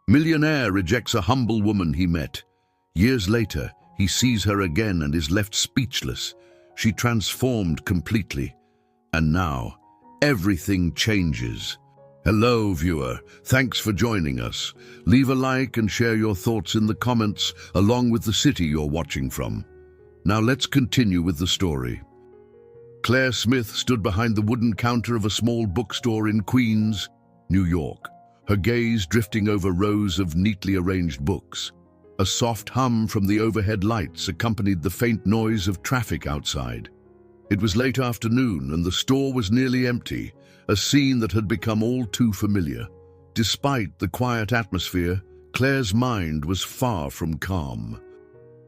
Millionaire rejects a humble woman he met. Years later, he sees her again and is left speechless. She transformed completely. And now, everything changes. Hello, viewer. Thanks for joining us. Leave a like and share your thoughts in the comments, along with the city you're watching from. Now let's continue with the story. Claire Smith stood behind the wooden counter of a small bookstore in Queens, New York, her gaze drifting over rows of neatly arranged books. A soft hum from the overhead lights accompanied the faint noise of traffic outside. It was late afternoon and the store was nearly empty, a scene that had become all too familiar. Despite the quiet atmosphere, Claire's mind was far from calm.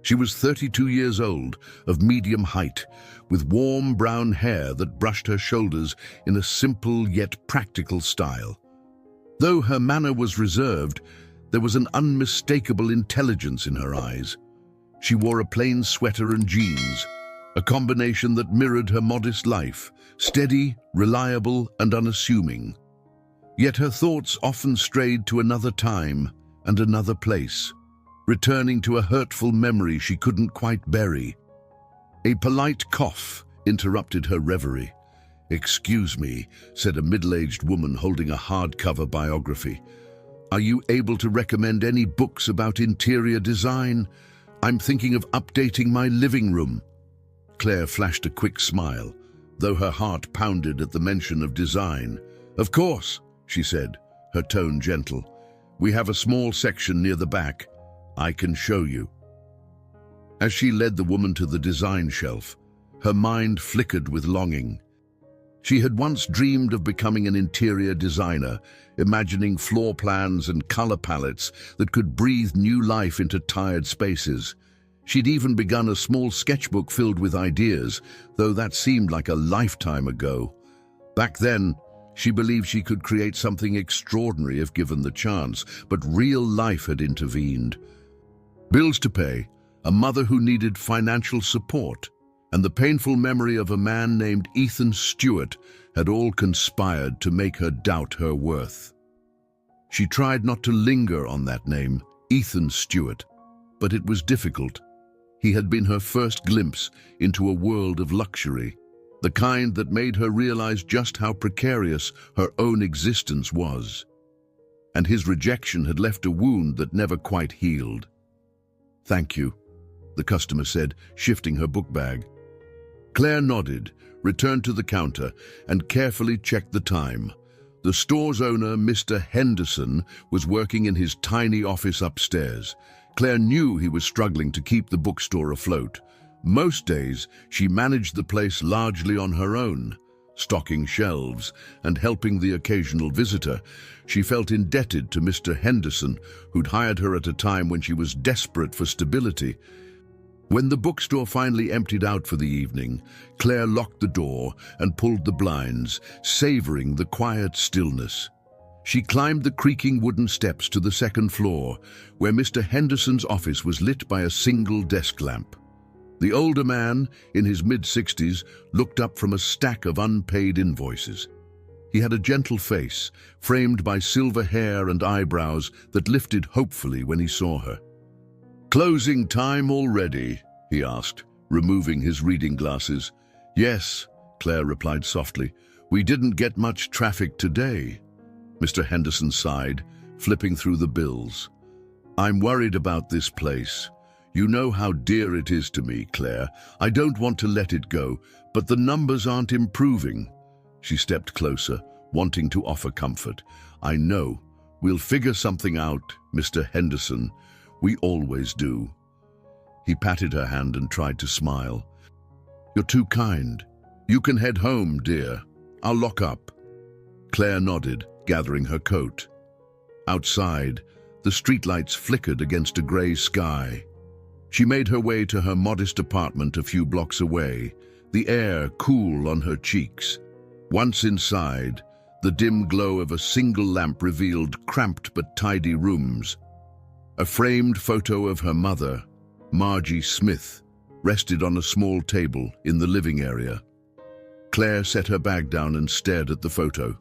She was 32 years old, of medium height, with warm brown hair that brushed her shoulders in a simple yet practical style. Though her manner was reserved, there was an unmistakable intelligence in her eyes. She wore a plain sweater and jeans, a combination that mirrored her modest life, steady, reliable, and unassuming. Yet her thoughts often strayed to another time and another place, returning to a hurtful memory she couldn't quite bury. A polite cough interrupted her reverie. "Excuse me," said a middle-aged woman holding a hardcover biography. "Are you able to recommend any books about interior design? I'm thinking of updating my living room." Claire flashed a quick smile, though her heart pounded at the mention of design. "Of course," she said, her tone gentle. "We have a small section near the back. I can show you." As she led the woman to the design shelf, her mind flickered with longing. She had once dreamed of becoming an interior designer, imagining floor plans and color palettes that could breathe new life into tired spaces. She'd even begun a small sketchbook filled with ideas, though that seemed like a lifetime ago. Back then, she believed she could create something extraordinary if given the chance, but real life had intervened. Bills to pay, a mother who needed financial support, and the painful memory of a man named Ethan Stewart had all conspired to make her doubt her worth. She tried not to linger on that name, Ethan Stewart, but it was difficult. He had been her first glimpse into a world of luxury, the kind that made her realize just how precarious her own existence was. And his rejection had left a wound that never quite healed. "Thank you," the customer said, shifting her book bag. Claire nodded, returned to the counter, and carefully checked the time. The store's owner, Mr. Henderson, was working in his tiny office upstairs. Claire knew he was struggling to keep the bookstore afloat. Most days, she managed the place largely on her own, stocking shelves and helping the occasional visitor. She felt indebted to Mr. Henderson, who'd hired her at a time when she was desperate for stability. When the bookstore finally emptied out for the evening, Claire locked the door and pulled the blinds, savoring the quiet stillness. She climbed the creaking wooden steps to the second floor, where Mr. Henderson's office was lit by a single desk lamp. The older man, in his mid-60s, looked up from a stack of unpaid invoices. He had a gentle face, framed by silver hair and eyebrows that lifted hopefully when he saw her. "Closing time already?" he asked, removing his reading glasses. "Yes," Claire replied softly. "We didn't get much traffic today." Mr. Henderson sighed, flipping through the bills. "I'm worried about this place. You know how dear it is to me, Claire. I don't want to let it go, but the numbers aren't improving." She stepped closer, wanting to offer comfort. "I know. We'll figure something out, Mr. Henderson. We always do." He patted her hand and tried to smile. "You're too kind. You can head home, dear. I'll lock up." Claire nodded, gathering her coat. Outside, the streetlights flickered against a grey sky. She made her way to her modest apartment a few blocks away, the air cool on her cheeks. Once inside, the dim glow of a single lamp revealed cramped but tidy rooms. A framed photo of her mother, Margie Smith, rested on a small table in the living area. Claire set her bag down and stared at the photo.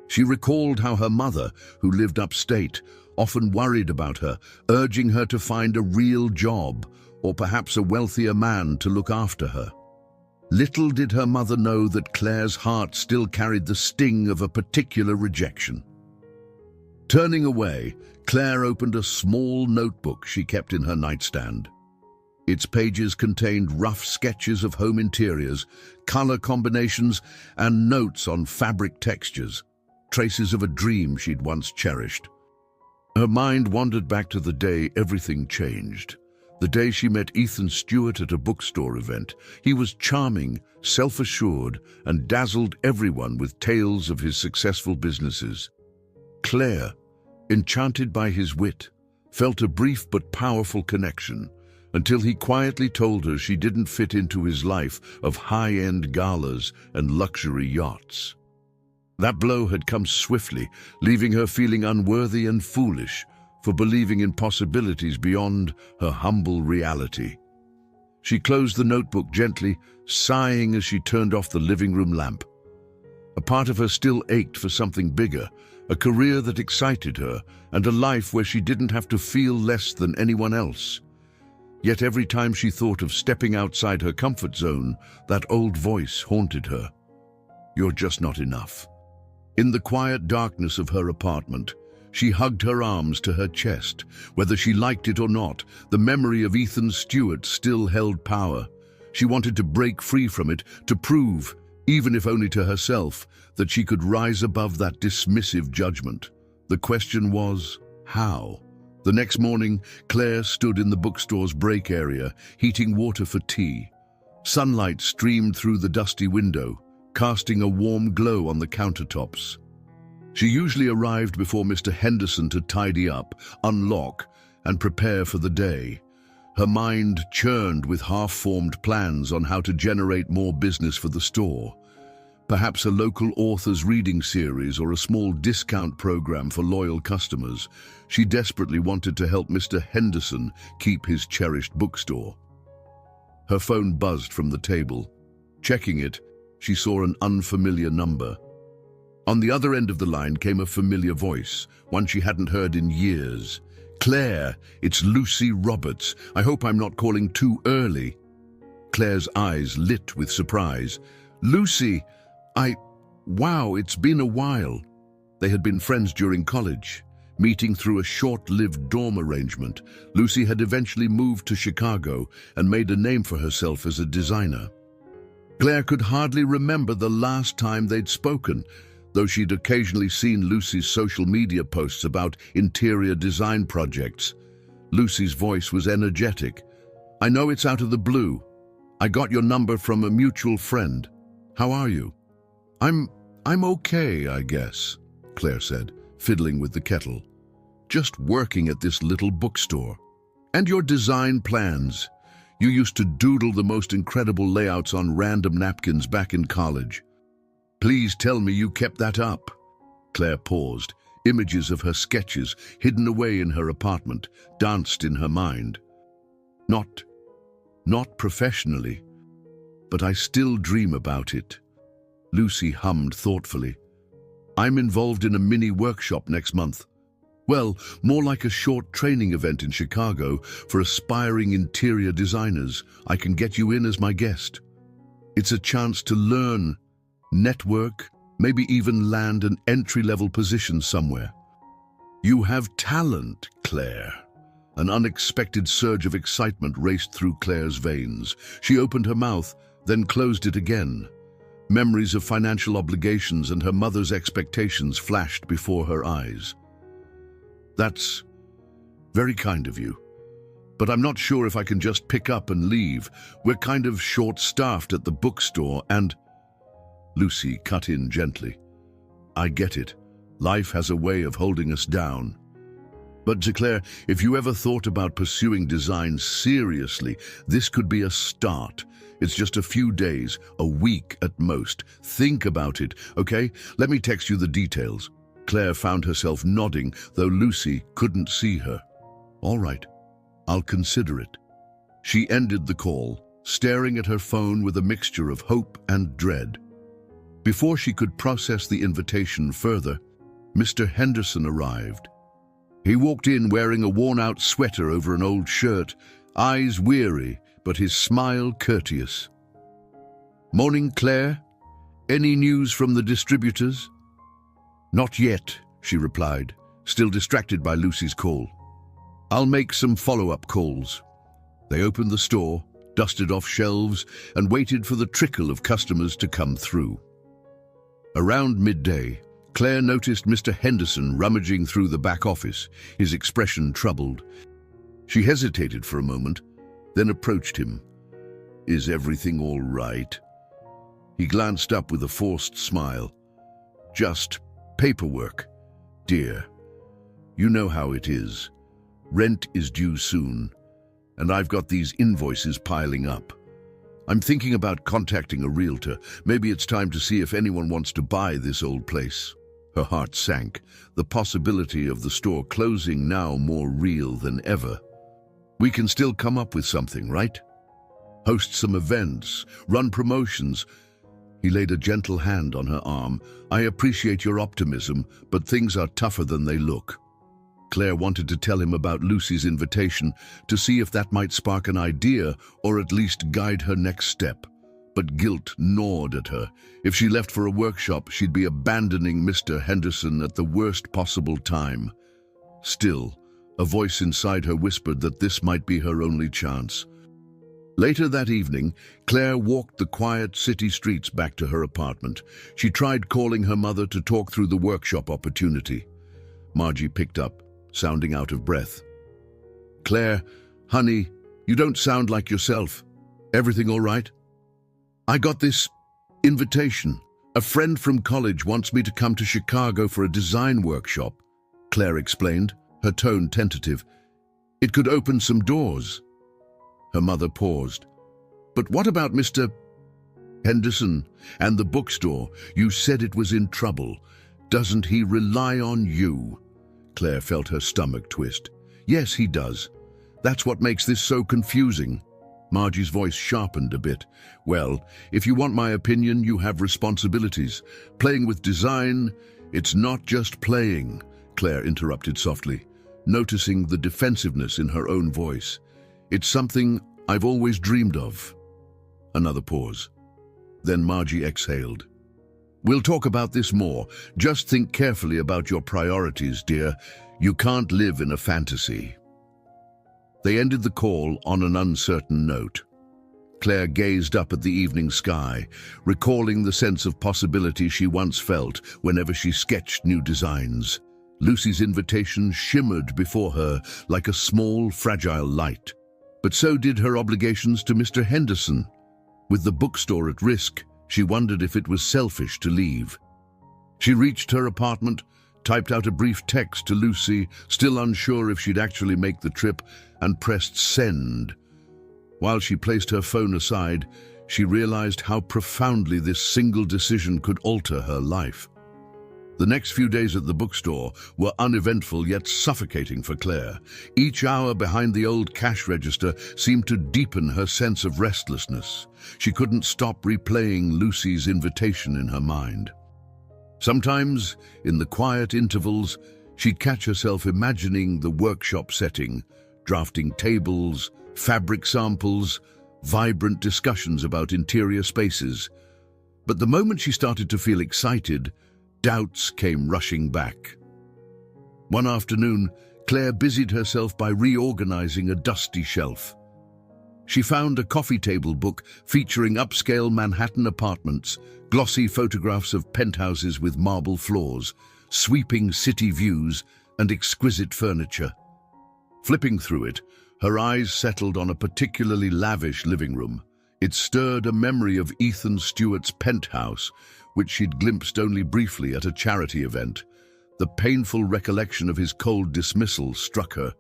She recalled how her mother, who lived upstate, often worried about her, urging her to find a real job or perhaps a wealthier man to look after her. Little did her mother know that Claire's heart still carried the sting of a particular rejection. Turning away, Claire opened a small notebook she kept in her nightstand. Its pages contained rough sketches of home interiors, color combinations, and notes on fabric textures, traces of a dream she'd once cherished. Her mind wandered back to the day everything changed. The day she met Ethan Stewart at a bookstore event. He was charming, self-assured, and dazzled everyone with tales of his successful businesses. Claire, enchanted by his wit, felt a brief but powerful connection, until he quietly told her she didn't fit into his life of high-end galas and luxury yachts. That blow had come swiftly, leaving her feeling unworthy and foolish for believing in possibilities beyond her humble reality. She closed the notebook gently, sighing as she turned off the living room lamp. A part of her still ached for something bigger, a career that excited her, and a life where she didn't have to feel less than anyone else. Yet every time she thought of stepping outside her comfort zone, that old voice haunted her. "You're just not enough." In the quiet darkness of her apartment, she hugged her arms to her chest. Whether she liked it or not, the memory of Ethan Stewart still held power. She wanted to break free from it, to prove, even if only to herself, that she could rise above that dismissive judgment. The question was, how? The next morning, Claire stood in the bookstore's break area, heating water for tea. Sunlight streamed through the dusty window, casting a warm glow on the countertops. She usually arrived before Mr. Henderson to tidy up, unlock, and prepare for the day. Her mind churned with half-formed plans on how to generate more business for the store. Perhaps a local author's reading series or a small discount program for loyal customers. She desperately wanted to help Mr. Henderson keep his cherished bookstore. Her phone buzzed from the table. Checking it, she saw an unfamiliar number. On the other end of the line came a familiar voice, one she hadn't heard in years. "Claire, it's Lucy Roberts. I hope I'm not calling too early." Claire's eyes lit with surprise. "Lucy, wow, it's been a while." They had been friends during college. Meeting through a short-lived dorm arrangement, Lucy had eventually moved to Chicago and made a name for herself as a designer. Claire could hardly remember the last time they'd spoken, though she'd occasionally seen Lucy's social media posts about interior design projects. Lucy's voice was energetic. "I know it's out of the blue. I got your number from a mutual friend. How are you?" I'm okay, I guess," Claire said, fiddling with the kettle. "Just working at this little bookstore. And your design plans. You used to doodle the most incredible layouts on random napkins back in college. Please tell me you kept that up." Claire paused. Images of her sketches, hidden away in her apartment, danced in her mind. Not professionally, but I still dream about it." Lucy hummed thoughtfully. "I'm involved in a mini workshop next month. Well, more like a short training event in Chicago for aspiring interior designers. I can get you in as my guest. It's a chance to learn, network, maybe even land an entry-level position somewhere." "You have talent, Claire." An unexpected surge of excitement raced through Claire's veins. She opened her mouth, then closed it again. Memories of financial obligations and her mother's expectations flashed before her eyes. "That's very kind of you, but I'm not sure if I can just pick up and leave. We're kind of short-staffed at the bookstore and—" Lucy cut in gently. "I get it. Life has a way of holding us down. But Claire, if you ever thought about pursuing design seriously, this could be a start. It's just a few days, a week at most. Think about it, okay? Let me text you the details." Claire found herself nodding, though Lucy couldn't see her. "All right, I'll consider it." She ended the call, staring at her phone with a mixture of hope and dread. Before she could process the invitation further, Mr. Henderson arrived. He walked in wearing a worn-out sweater over an old shirt, eyes weary, but his smile courteous. "Morning, Claire. Any news from the distributors?" "Not yet," she replied, still distracted by Lucy's call. "I'll make some follow-up calls." They opened the store, dusted off shelves, and waited for the trickle of customers to come through. Around midday, Claire noticed Mr. Henderson rummaging through the back office, his expression troubled. She hesitated for a moment, then approached him. "Is everything all right?" He glanced up with a forced smile. "Just paperwork, dear. You know how it is. Rent is due soon, and I've got these invoices piling up. I'm thinking about contacting a realtor. Maybe it's time to see if anyone wants to buy this old place." Her heart sank, the possibility of the store closing now more real than ever. "We can still come up with something, right? Host some events, run promotions." He laid a gentle hand on her arm. "I appreciate your optimism, but things are tougher than they look." Claire wanted to tell him about Lucy's invitation to see if that might spark an idea or at least guide her next step. But guilt gnawed at her. If she left for a workshop, she'd be abandoning Mr. Henderson at the worst possible time. Still, a voice inside her whispered that this might be her only chance. Later that evening, Claire walked the quiet city streets back to her apartment. She tried calling her mother to talk through the workshop opportunity. Margie picked up, sounding out of breath. "Claire, honey, you don't sound like yourself. Everything all right?" "I got this invitation. A friend from college wants me to come to Chicago for a design workshop," Claire explained, her tone tentative. "It could open some doors." Her mother paused. "But what about Mr. Henderson and the bookstore? You said it was in trouble. Doesn't he rely on you?" Claire felt her stomach twist. "Yes, he does. That's what makes this so confusing." Margie's voice sharpened a bit. "Well, if you want my opinion, you have responsibilities. Playing with design, it's not just playing," Claire interrupted softly, noticing the defensiveness in her own voice. "It's something I've always dreamed of." Another pause. Then Margie exhaled. "We'll talk about this more. Just think carefully about your priorities, dear. You can't live in a fantasy." They ended the call on an uncertain note. Claire gazed up at the evening sky, recalling the sense of possibility she once felt whenever she sketched new designs. Lucy's invitation shimmered before her like a small, fragile light. But so did her obligations to Mr. Henderson. With the bookstore at risk, she wondered if it was selfish to leave. She reached her apartment, typed out a brief text to Lucy, still unsure if she'd actually make the trip, and pressed send. While she placed her phone aside, she realized how profoundly this single decision could alter her life. The next few days at the bookstore were uneventful yet suffocating for Claire. Each hour behind the old cash register seemed to deepen her sense of restlessness. She couldn't stop replaying Lucy's invitation in her mind. Sometimes, in the quiet intervals, she'd catch herself imagining the workshop setting, drafting tables, fabric samples, vibrant discussions about interior spaces. But the moment she started to feel excited, doubts came rushing back. One afternoon, Claire busied herself by reorganizing a dusty shelf. She found a coffee table book featuring upscale Manhattan apartments, glossy photographs of penthouses with marble floors, sweeping city views, and exquisite furniture. Flipping through it, her eyes settled on a particularly lavish living room. It stirred a memory of Ethan Stewart's penthouse, which she'd glimpsed only briefly at a charity event. The painful recollection of his cold dismissal struck her.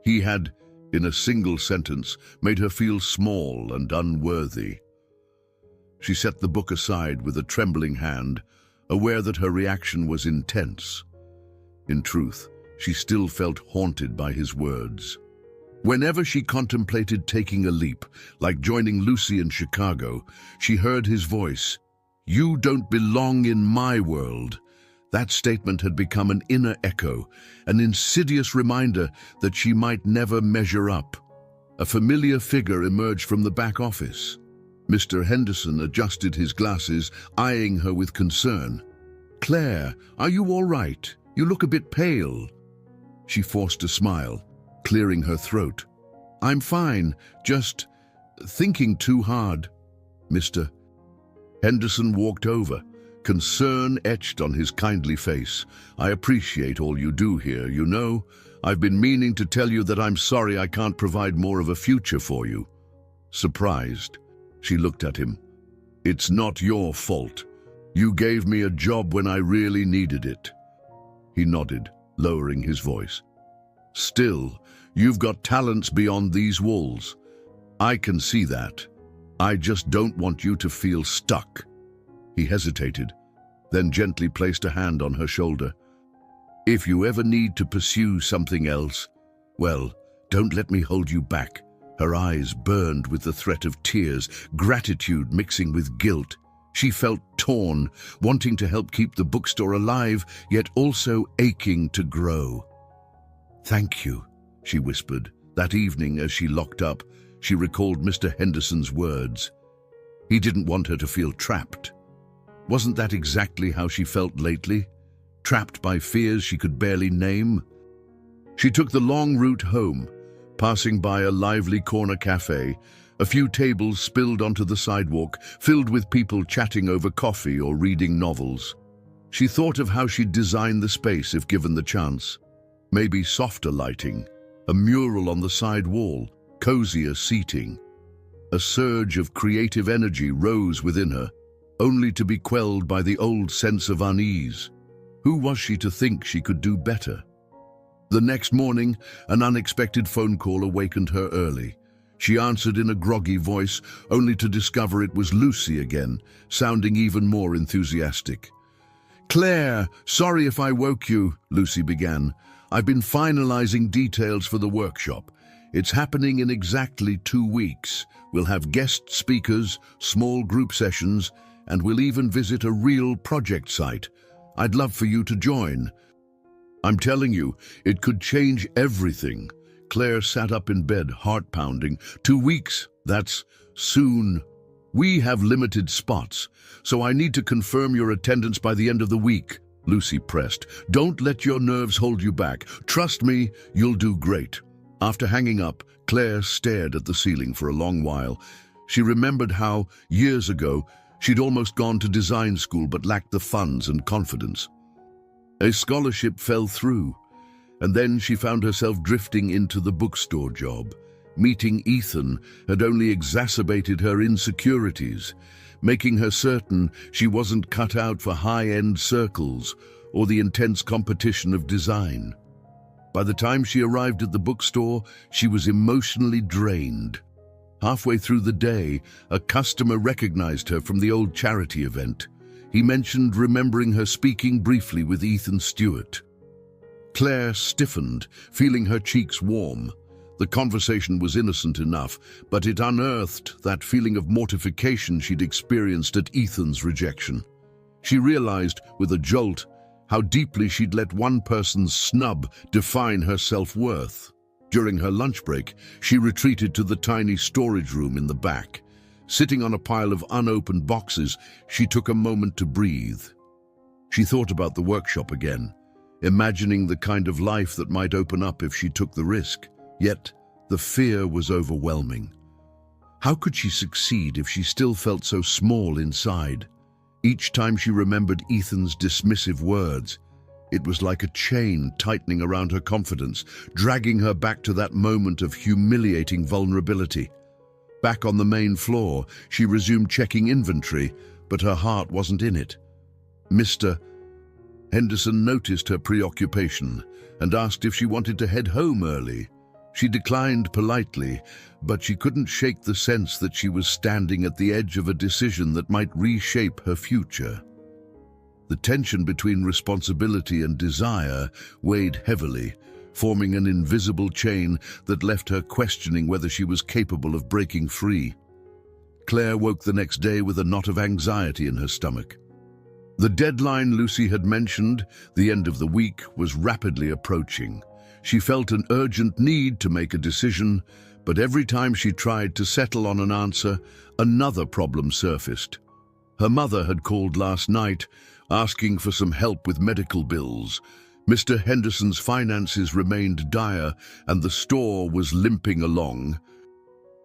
He had, in a single sentence, made her feel small and unworthy. She set the book aside with a trembling hand, aware that her reaction was intense. In truth, she still felt haunted by his words. Whenever she contemplated taking a leap, like joining Lucy in Chicago, she heard his voice. "You don't belong in my world." That statement had become an inner echo, an insidious reminder that she might never measure up. A familiar figure emerged from the back office. Mr. Henderson adjusted his glasses, eyeing her with concern. "Claire, are you all right? You look a bit pale." She forced a smile, clearing her throat. "I'm fine, just thinking too hard." Mr. Henderson walked over, concern etched on his kindly face. "I appreciate all you do here, you know. I've been meaning to tell you that I'm sorry I can't provide more of a future for you." Surprised, she looked at him. "It's not your fault. You gave me a job when I really needed it." He nodded, lowering his voice. "Still, you've got talents beyond these walls. I can see that. I just don't want you to feel stuck." He hesitated, then gently placed a hand on her shoulder. "If you ever need to pursue something else, well, don't let me hold you back." Her eyes burned with the threat of tears, gratitude mixing with guilt. She felt torn, wanting to help keep the bookstore alive, yet also aching to grow. "Thank you," she whispered. That evening, as she locked up, she recalled Mr. Henderson's words. He didn't want her to feel trapped. Wasn't that exactly how she felt lately? Trapped by fears she could barely name? She took the long route home, passing by a lively corner cafe. A few tables spilled onto the sidewalk, filled with people chatting over coffee or reading novels. She thought of how she'd design the space if given the chance. Maybe softer lighting, a mural on the side wall, cozier seating. A surge of creative energy rose within her, only to be quelled by the old sense of unease. Who was she to think she could do better? The next morning, an unexpected phone call awakened her early. She answered in a groggy voice, only to discover it was Lucy again, sounding even more enthusiastic. "Claire, sorry if I woke you," Lucy began. "I've been finalizing details for the workshop. It's happening in exactly 2 weeks. We'll have guest speakers, small group sessions, and we'll even visit a real project site. I'd love for you to join. I'm telling you, it could change everything." Claire sat up in bed, heart pounding. 2 weeks? That's soon. "We have limited spots, so I need to confirm your attendance by the end of the week," Lucy pressed. "Don't let your nerves hold you back. Trust me, you'll do great." After hanging up, Claire stared at the ceiling for a long while. She remembered how, years ago, she'd almost gone to design school but lacked the funds and confidence. A scholarship fell through, and then she found herself drifting into the bookstore job. Meeting Ethan had only exacerbated her insecurities, making her certain she wasn't cut out for high-end circles or the intense competition of design. By the time she arrived at the bookstore, she was emotionally drained. Halfway through the day, a customer recognized her from the old charity event. He mentioned remembering her speaking briefly with Ethan Stewart. Claire stiffened, feeling her cheeks warm. The conversation was innocent enough, but it unearthed that feeling of mortification she'd experienced at Ethan's rejection. She realized, with a jolt, how deeply she'd let one person's snub define her self-worth. During her lunch break, she retreated to the tiny storage room in the back. Sitting on a pile of unopened boxes, she took a moment to breathe. She thought about the workshop again, imagining the kind of life that might open up if she took the risk. Yet, the fear was overwhelming. How could she succeed if she still felt so small inside? Each time she remembered Ethan's dismissive words, it was like a chain tightening around her confidence, dragging her back to that moment of humiliating vulnerability. Back on the main floor, she resumed checking inventory, but her heart wasn't in it. Mr. Henderson noticed her preoccupation and asked if she wanted to head home early. She declined politely, but she couldn't shake the sense that she was standing at the edge of a decision that might reshape her future. The tension between responsibility and desire weighed heavily, forming an invisible chain that left her questioning whether she was capable of breaking free. Claire woke the next day with a knot of anxiety in her stomach. The deadline Lucy had mentioned, the end of the week, was rapidly approaching. She felt an urgent need to make a decision, but every time she tried to settle on an answer, another problem surfaced. Her mother had called last night, asking for some help with medical bills. Mr. Henderson's finances remained dire, and the store was limping along.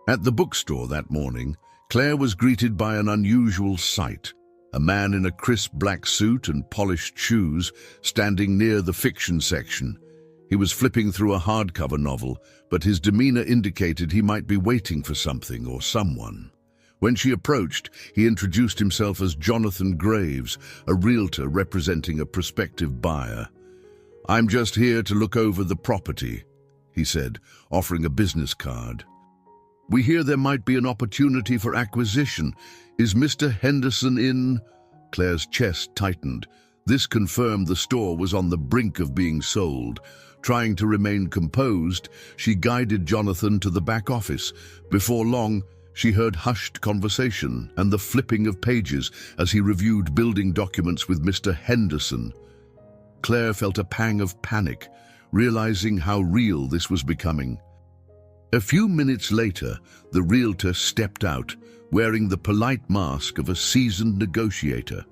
At the bookstore that morning, Claire was greeted by an unusual sight. A man in a crisp black suit and polished shoes standing near the fiction section. He was flipping through a hardcover novel, but his demeanor indicated he might be waiting for something or someone. When she approached, he introduced himself as Jonathan Graves, a realtor representing a prospective buyer. "I'm just here to look over the property," he said, offering a business card. "We hear there might be an opportunity for acquisition. Is Mr. Henderson in?" Claire's chest tightened. This confirmed the store was on the brink of being sold. Trying to remain composed, she guided Jonathan to the back office. Before long, she heard hushed conversation and the flipping of pages as he reviewed building documents with Mr. Henderson. Claire felt a pang of panic, realizing how real this was becoming. A few minutes later, the realtor stepped out, wearing the polite mask of a seasoned negotiator.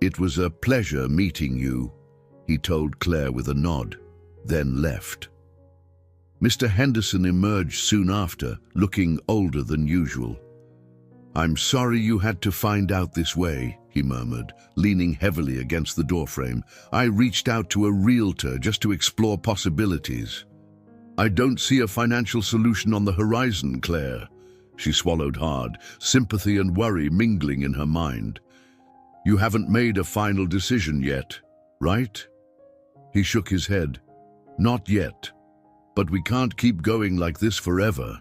"It was a pleasure meeting you," he told Claire with a nod, then left. Mr. Henderson emerged soon after, looking older than usual. "I'm sorry you had to find out this way," he murmured, leaning heavily against the doorframe. "I reached out to a realtor just to explore possibilities." "I don't see a financial solution on the horizon, Claire." She swallowed hard, sympathy and worry mingling in her mind. "You haven't made a final decision yet, right?" He shook his head. "Not yet. But we can't keep going like this forever."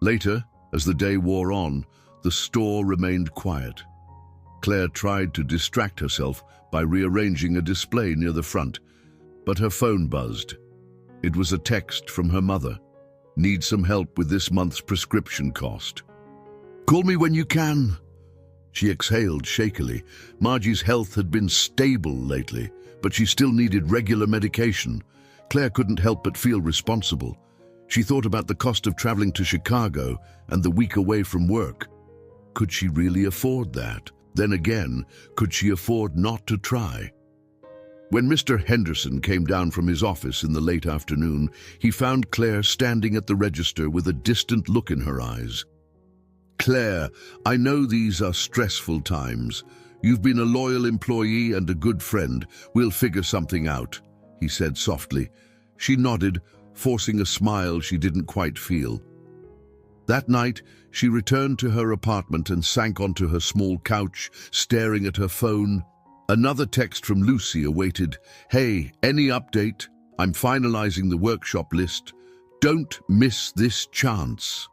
Later, as the day wore on, the store remained quiet. Claire tried to distract herself by rearranging a display near the front, but her phone buzzed. It was a text from her mother. "Need some help with this month's prescription cost. Call me when you can." She exhaled shakily. Margie's health had been stable lately, but she still needed regular medication. Claire couldn't help but feel responsible. She thought about the cost of traveling to Chicago and the week away from work. Could she really afford that? Then again, could she afford not to try? When Mr. Henderson came down from his office in the late afternoon, he found Claire standing at the register with a distant look in her eyes. "Claire, I know these are stressful times. You've been a loyal employee and a good friend. We'll figure something out," he said softly. She nodded, forcing a smile she didn't quite feel. That night, she returned to her apartment and sank onto her small couch, staring at her phone. Another text from Lucy awaited. "Hey, any update? I'm finalizing the workshop list. Don't miss this chance."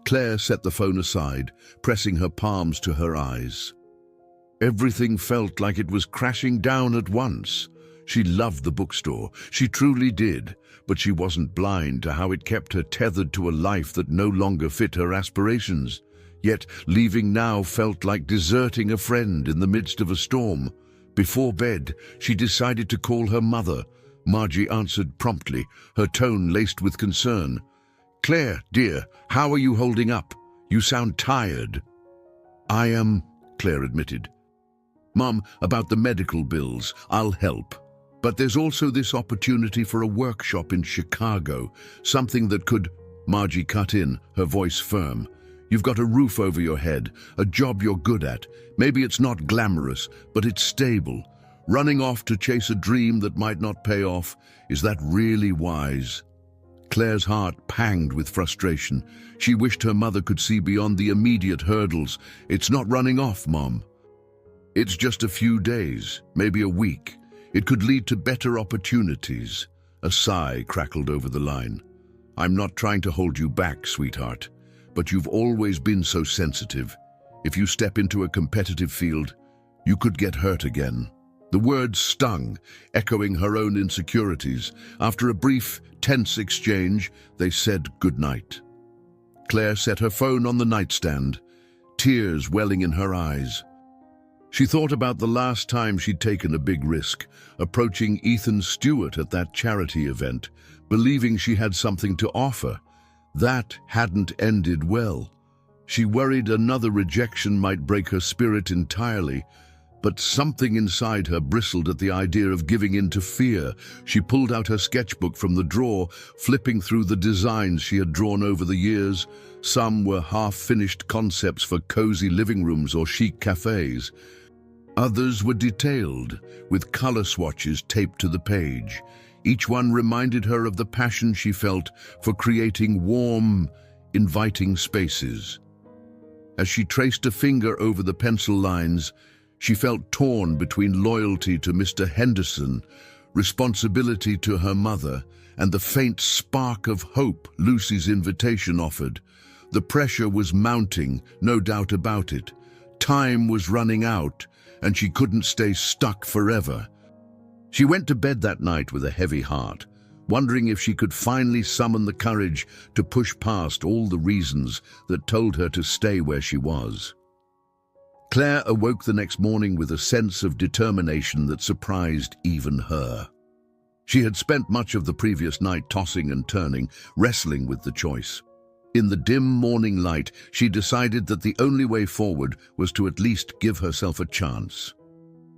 Claire set the phone aside, pressing her palms to her eyes. Everything felt like it was crashing down at once. She loved the bookstore, she truly did, but she wasn't blind to how it kept her tethered to a life that no longer fit her aspirations. Yet leaving now felt like deserting a friend in the midst of a storm. Before bed, she decided to call her mother. Margie answered promptly, her tone laced with concern. "Claire, dear, how are you holding up? You sound tired." "I am," Claire admitted. "Mom, about the medical bills, I'll help. But there's also this opportunity for a workshop in Chicago, something that could—" Margie cut in, her voice firm. "You've got a roof over your head, a job you're good at. Maybe it's not glamorous, but it's stable. Running off to chase a dream that might not pay off, is that really wise?" Claire's heart panged with frustration. She wished her mother could see beyond the immediate hurdles. "It's not running off, Mom. It's just a few days, maybe a week. It could lead to better opportunities." A sigh crackled over the line. "I'm not trying to hold you back, sweetheart, but you've always been so sensitive. If you step into a competitive field, you could get hurt again." The words stung, echoing her own insecurities. After a brief, tense exchange, they said goodnight. Claire set her phone on the nightstand, tears welling in her eyes. She thought about the last time she'd taken a big risk, approaching Ethan Stewart at that charity event, believing she had something to offer. That hadn't ended well. She worried another rejection might break her spirit entirely, but something inside her bristled at the idea of giving in to fear. She pulled out her sketchbook from the drawer, flipping through the designs she had drawn over the years. Some were half-finished concepts for cozy living rooms or chic cafes. Others were detailed, with color swatches taped to the page. Each one reminded her of the passion she felt for creating warm, inviting spaces. As she traced a finger over the pencil lines, she felt torn between loyalty to Mr. Henderson, responsibility to her mother, and the faint spark of hope Lucy's invitation offered. The pressure was mounting, no doubt about it. Time was running out, and she couldn't stay stuck forever. She went to bed that night with a heavy heart, wondering if she could finally summon the courage to push past all the reasons that told her to stay where she was. Claire awoke the next morning with a sense of determination that surprised even her. She had spent much of the previous night tossing and turning, wrestling with the choice. In the dim morning light, she decided that the only way forward was to at least give herself a chance.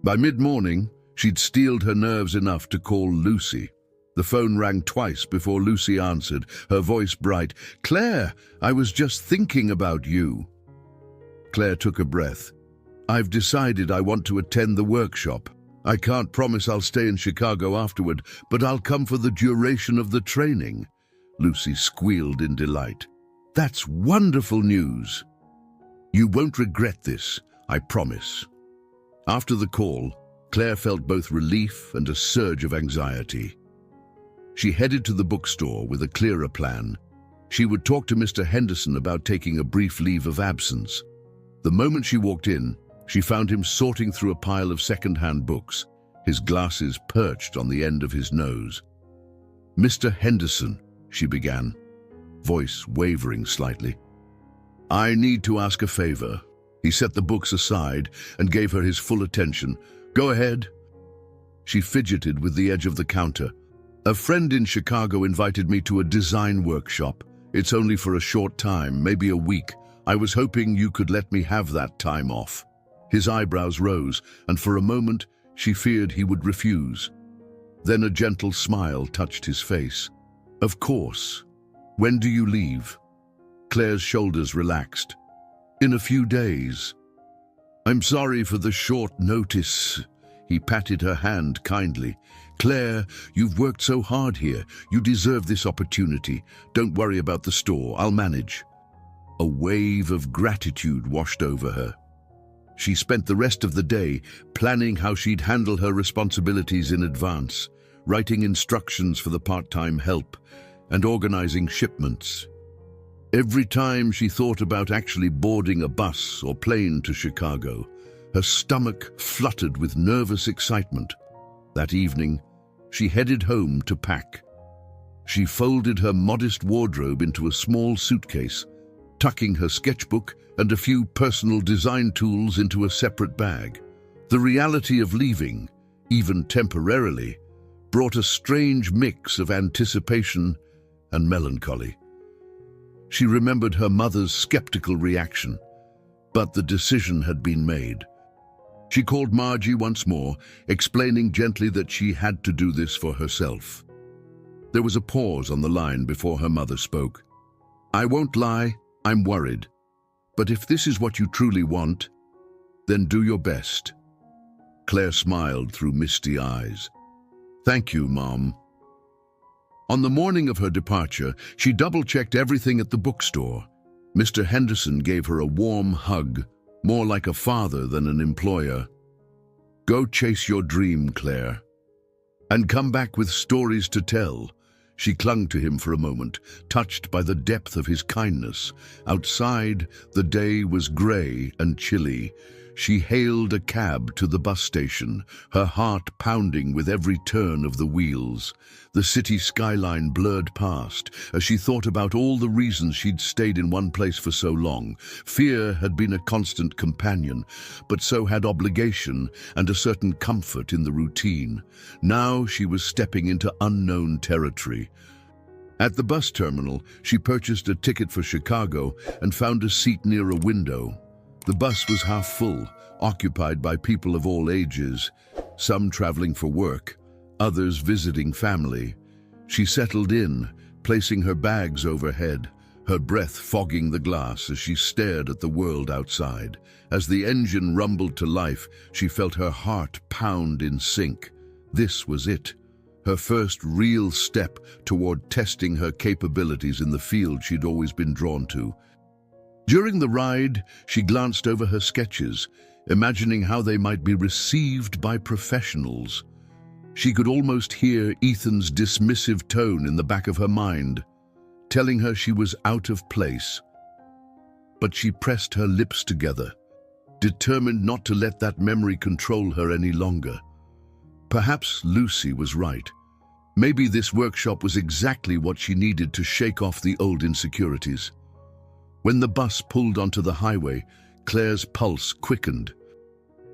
By mid-morning, she'd steeled her nerves enough to call Lucy. The phone rang twice before Lucy answered, her voice bright. "Claire, I was just thinking about you." Claire took a breath. "I've decided I want to attend the workshop. I can't promise I'll stay in Chicago afterward, but I'll come for the duration of the training." Lucy squealed in delight. "That's wonderful news. You won't regret this, I promise." After the call, Claire felt both relief and a surge of anxiety. She headed to the bookstore with a clearer plan. She would talk to Mr. Henderson about taking a brief leave of absence. The moment she walked in, she found him sorting through a pile of second-hand books, his glasses perched on the end of his nose. "Mr. Henderson," she began, voice wavering slightly. "I need to ask a favor." He set the books aside and gave her his full attention. "Go ahead." She fidgeted with the edge of the counter. "A friend in Chicago invited me to a design workshop. It's only for a short time, maybe a week. I was hoping you could let me have that time off." His eyebrows rose, and for a moment she feared he would refuse. Then a gentle smile touched his face. "Of course. When do you leave?" Claire's shoulders relaxed. "In a few days." "I'm sorry for the short notice." He patted her hand kindly. "Claire, you've worked so hard here. You deserve this opportunity. Don't worry about the store. I'll manage." A wave of gratitude washed over her. She spent the rest of the day planning how she'd handle her responsibilities in advance, writing instructions for the part-time help, and organizing shipments. Every time she thought about actually boarding a bus or plane to Chicago, her stomach fluttered with nervous excitement. That evening, she headed home to pack. She folded her modest wardrobe into a small suitcase, tucking her sketchbook and a few personal design tools into a separate bag. The reality of leaving, even temporarily, brought a strange mix of anticipation and melancholy. She remembered her mother's skeptical reaction, but the decision had been made. She called Margie once more, explaining gently that she had to do this for herself. There was a pause on the line before her mother spoke. "I won't lie, I'm worried. But if this is what you truly want, then do your best." Claire smiled through misty eyes. "Thank you, Mom." On the morning of her departure, she double-checked everything at the bookstore. Mr. Henderson gave her a warm hug, more like a father than an employer. "Go chase your dream, Claire. And come back with stories to tell." She clung to him for a moment, touched by the depth of his kindness. Outside, the day was grey and chilly. She hailed a cab to the bus station, her heart pounding with every turn of the wheels. The city skyline blurred past as she thought about all the reasons she'd stayed in one place for so long. Fear had been a constant companion, but so had obligation and a certain comfort in the routine. Now she was stepping into unknown territory. At the bus terminal, she purchased a ticket for Chicago and found a seat near a window. The bus was half full, occupied by people of all ages, some traveling for work, others visiting family. She settled in, placing her bags overhead, her breath fogging the glass as she stared at the world outside. As the engine rumbled to life, she felt her heart pound in sync. This was it, her first real step toward testing her capabilities in the field she'd always been drawn to. During the ride, she glanced over her sketches, imagining how they might be received by professionals. She could almost hear Ethan's dismissive tone in the back of her mind, telling her she was out of place. But she pressed her lips together, determined not to let that memory control her any longer. Perhaps Lucy was right. Maybe this workshop was exactly what she needed to shake off the old insecurities. When the bus pulled onto the highway, Claire's pulse quickened.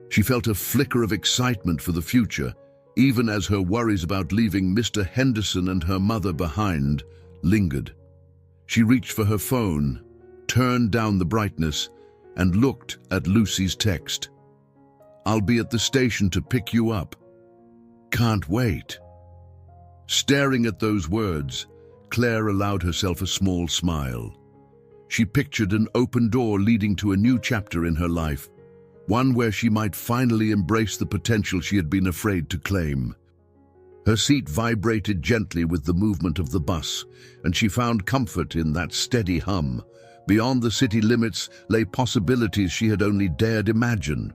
She felt a flicker of excitement for the future, even as her worries about leaving Mr. Henderson and her mother behind lingered. She reached for her phone, turned down the brightness, and looked at Lucy's text. "I'll be at the station to pick you up. Can't wait." Staring at those words, Claire allowed herself a small smile. She pictured an open door leading to a new chapter in her life, one where she might finally embrace the potential she had been afraid to claim. Her seat vibrated gently with the movement of the bus, and she found comfort in that steady hum. Beyond the city limits lay possibilities she had only dared imagine.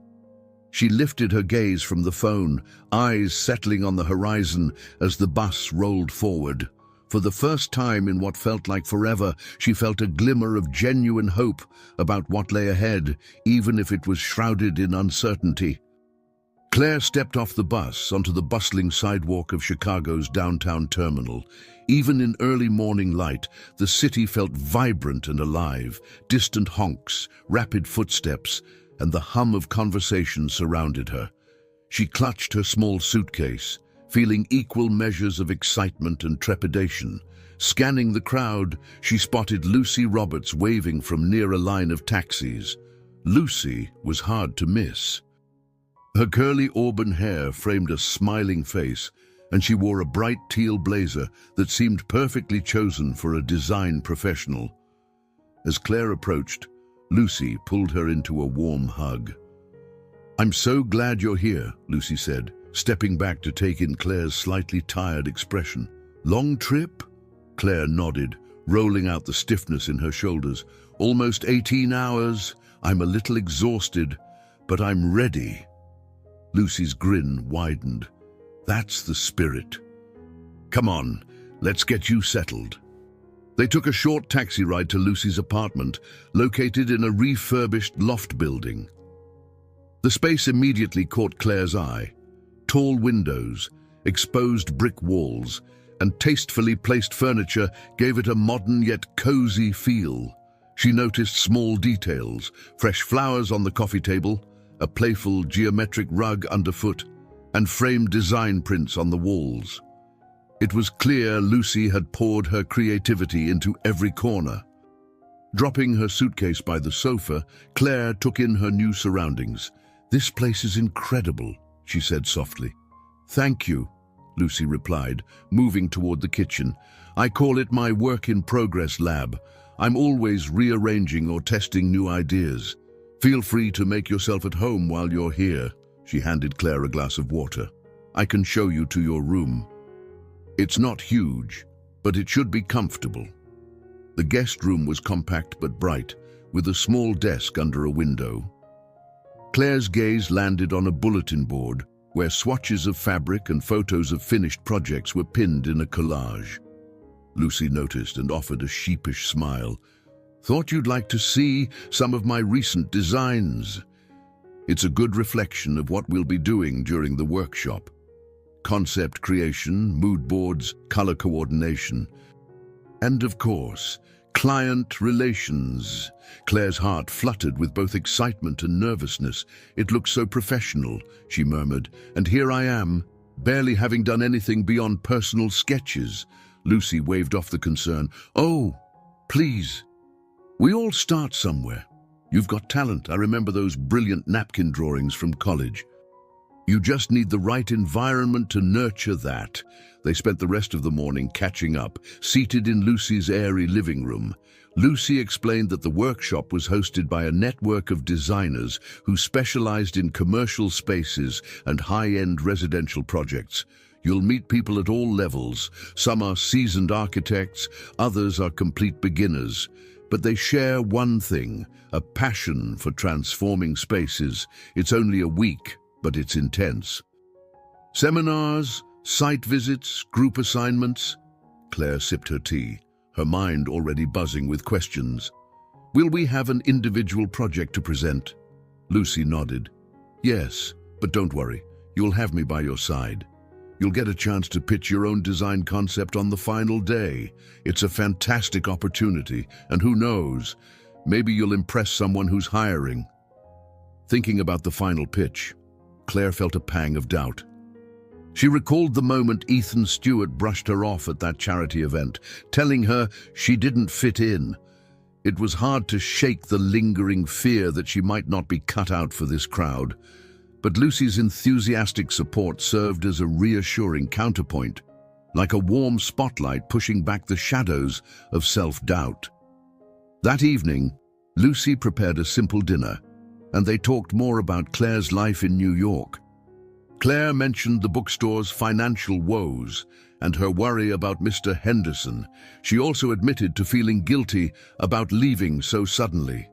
She lifted her gaze from the phone, eyes settling on the horizon as the bus rolled forward. For the first time in what felt like forever, she felt a glimmer of genuine hope about what lay ahead, even if it was shrouded in uncertainty. Claire stepped off the bus onto the bustling sidewalk of Chicago's downtown terminal. Even in early morning light, the city felt vibrant and alive. Distant honks, rapid footsteps, and the hum of conversation surrounded her. She clutched her small suitcase, feeling equal measures of excitement and trepidation. Scanning the crowd, she spotted Lucy Roberts waving from near a line of taxis. Lucy was hard to miss. Her curly auburn hair framed a smiling face, and she wore a bright teal blazer that seemed perfectly chosen for a design professional. As Claire approached, Lucy pulled her into a warm hug. "I'm so glad you're here," Lucy said, stepping back to take in Claire's slightly tired expression. "Long trip?" Claire nodded, rolling out the stiffness in her shoulders. "Almost 18 hours. I'm a little exhausted, but I'm ready." Lucy's grin widened. "That's the spirit. Come on, let's get you settled." They took a short taxi ride to Lucy's apartment, located in a refurbished loft building. The space immediately caught Claire's eye. Tall windows, exposed brick walls, and tastefully placed furniture gave it a modern yet cozy feel. She noticed small details: fresh flowers on the coffee table, a playful geometric rug underfoot, and framed design prints on the walls. It was clear Lucy had poured her creativity into every corner. Dropping her suitcase by the sofa, Claire took in her new surroundings. "This place is incredible," she said softly. "Thank you," Lucy replied, moving toward the kitchen. "I call it my work-in-progress lab. I'm always rearranging or testing new ideas. Feel free to make yourself at home while you're here." She handed Claire a glass of water. "I can show you to your room. It's not huge, but it should be comfortable." The guest room was compact but bright, with a small desk under a window. Claire's gaze landed on a bulletin board where swatches of fabric and photos of finished projects were pinned in a collage. Lucy noticed and offered a sheepish smile. "Thought you'd like to see some of my recent designs." It's a good reflection of what we'll be doing during the workshop. Concept creation, mood boards, color coordination, and of course, client relations. Claire's heart fluttered with both excitement and nervousness. It looks so professional, she murmured, and here I am, barely having done anything beyond personal sketches. Lucy waved off the concern. Oh, please. We all start somewhere. You've got talent. I remember those brilliant napkin drawings from college. You just need the right environment to nurture that. They spent the rest of the morning catching up, seated in Lucy's airy living room. Lucy explained that the workshop was hosted by a network of designers who specialized in commercial spaces and high-end residential projects. You'll meet people at all levels. Some are seasoned architects, others are complete beginners. But they share one thing, a passion for transforming spaces. It's only a week, but it's intense. Seminars, site visits, group assignments. Claire sipped her tea, her mind already buzzing with questions. Will we have an individual project to present? Lucy nodded. Yes, but don't worry, you'll have me by your side. You'll get a chance to pitch your own design concept on the final day. It's a fantastic opportunity, and who knows, maybe you'll impress someone who's hiring. Thinking about the final pitch, Claire felt a pang of doubt. She recalled the moment Ethan Stewart brushed her off at that charity event, telling her she didn't fit in. It was hard to shake the lingering fear that she might not be cut out for this crowd. But Lucy's enthusiastic support served as a reassuring counterpoint, like a warm spotlight pushing back the shadows of self-doubt. That evening, Lucy prepared a simple dinner, and they talked more about Claire's life in New York. Claire mentioned the bookstore's financial woes and her worry about Mr. Henderson. She also admitted to feeling guilty about leaving so suddenly.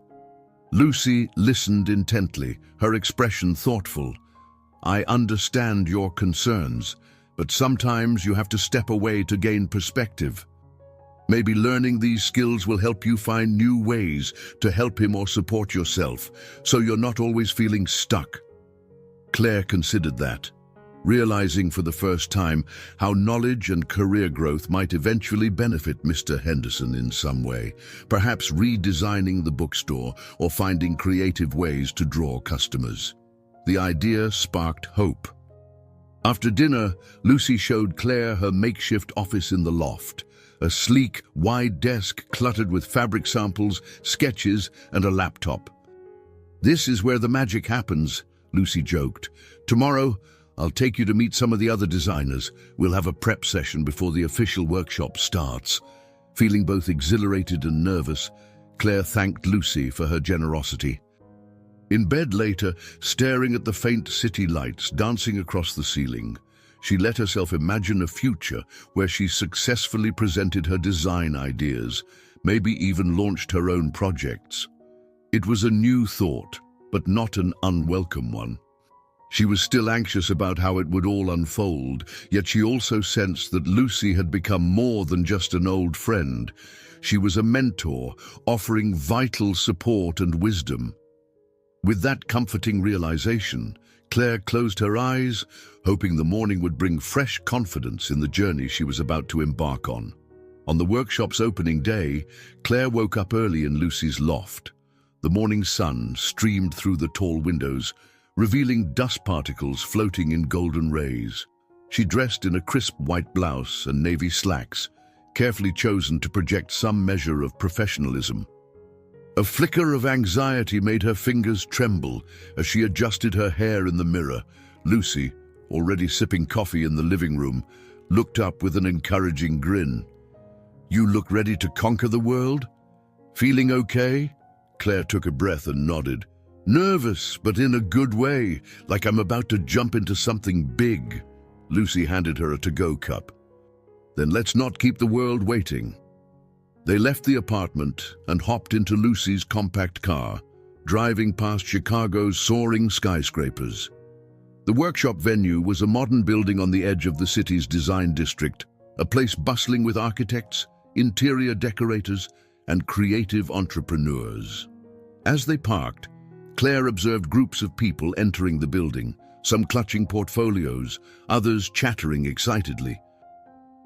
Lucy listened intently, her expression thoughtful. I understand your concerns, but sometimes you have to step away to gain perspective. Maybe learning these skills will help you find new ways to help him or support yourself, so you're not always feeling stuck. Claire considered that, realizing for the first time how knowledge and career growth might eventually benefit Mr. Henderson in some way, perhaps redesigning the bookstore or finding creative ways to draw customers. The idea sparked hope. After dinner, Lucy showed Claire her makeshift office in the loft, a sleek, wide desk cluttered with fabric samples, sketches, and a laptop. This is where the magic happens, Lucy joked. Tomorrow, I'll take you to meet some of the other designers. We'll have a prep session before the official workshop starts. Feeling both exhilarated and nervous, Claire thanked Lucy for her generosity. In bed later, staring at the faint city lights dancing across the ceiling, she let herself imagine a future where she successfully presented her design ideas, maybe even launched her own projects. It was a new thought, but not an unwelcome one. She was still anxious about how it would all unfold, yet she also sensed that Lucy had become more than just an old friend. She was a mentor, offering vital support and wisdom. With that comforting realization, Claire closed her eyes, hoping the morning would bring fresh confidence in the journey she was about to embark on. On the workshop's opening day, Claire woke up early in Lucy's loft. The morning sun streamed through the tall windows, revealing dust particles floating in golden rays. She dressed in a crisp white blouse and navy slacks, carefully chosen to project some measure of professionalism. A flicker of anxiety made her fingers tremble as she adjusted her hair in the mirror. Lucy, already sipping coffee in the living room, looked up with an encouraging grin. You look ready to conquer the world? Feeling okay? Claire took a breath and nodded. Nervous, but in a good way, like I'm about to jump into something big. Lucy handed her a to-go cup. Then let's not keep the world waiting. They left the apartment and hopped into Lucy's compact car, driving past Chicago's soaring skyscrapers. The workshop venue was a modern building on the edge of the city's design district, a place bustling with architects, interior decorators, and creative entrepreneurs. As they parked, Claire observed groups of people entering the building, some clutching portfolios, others chattering excitedly.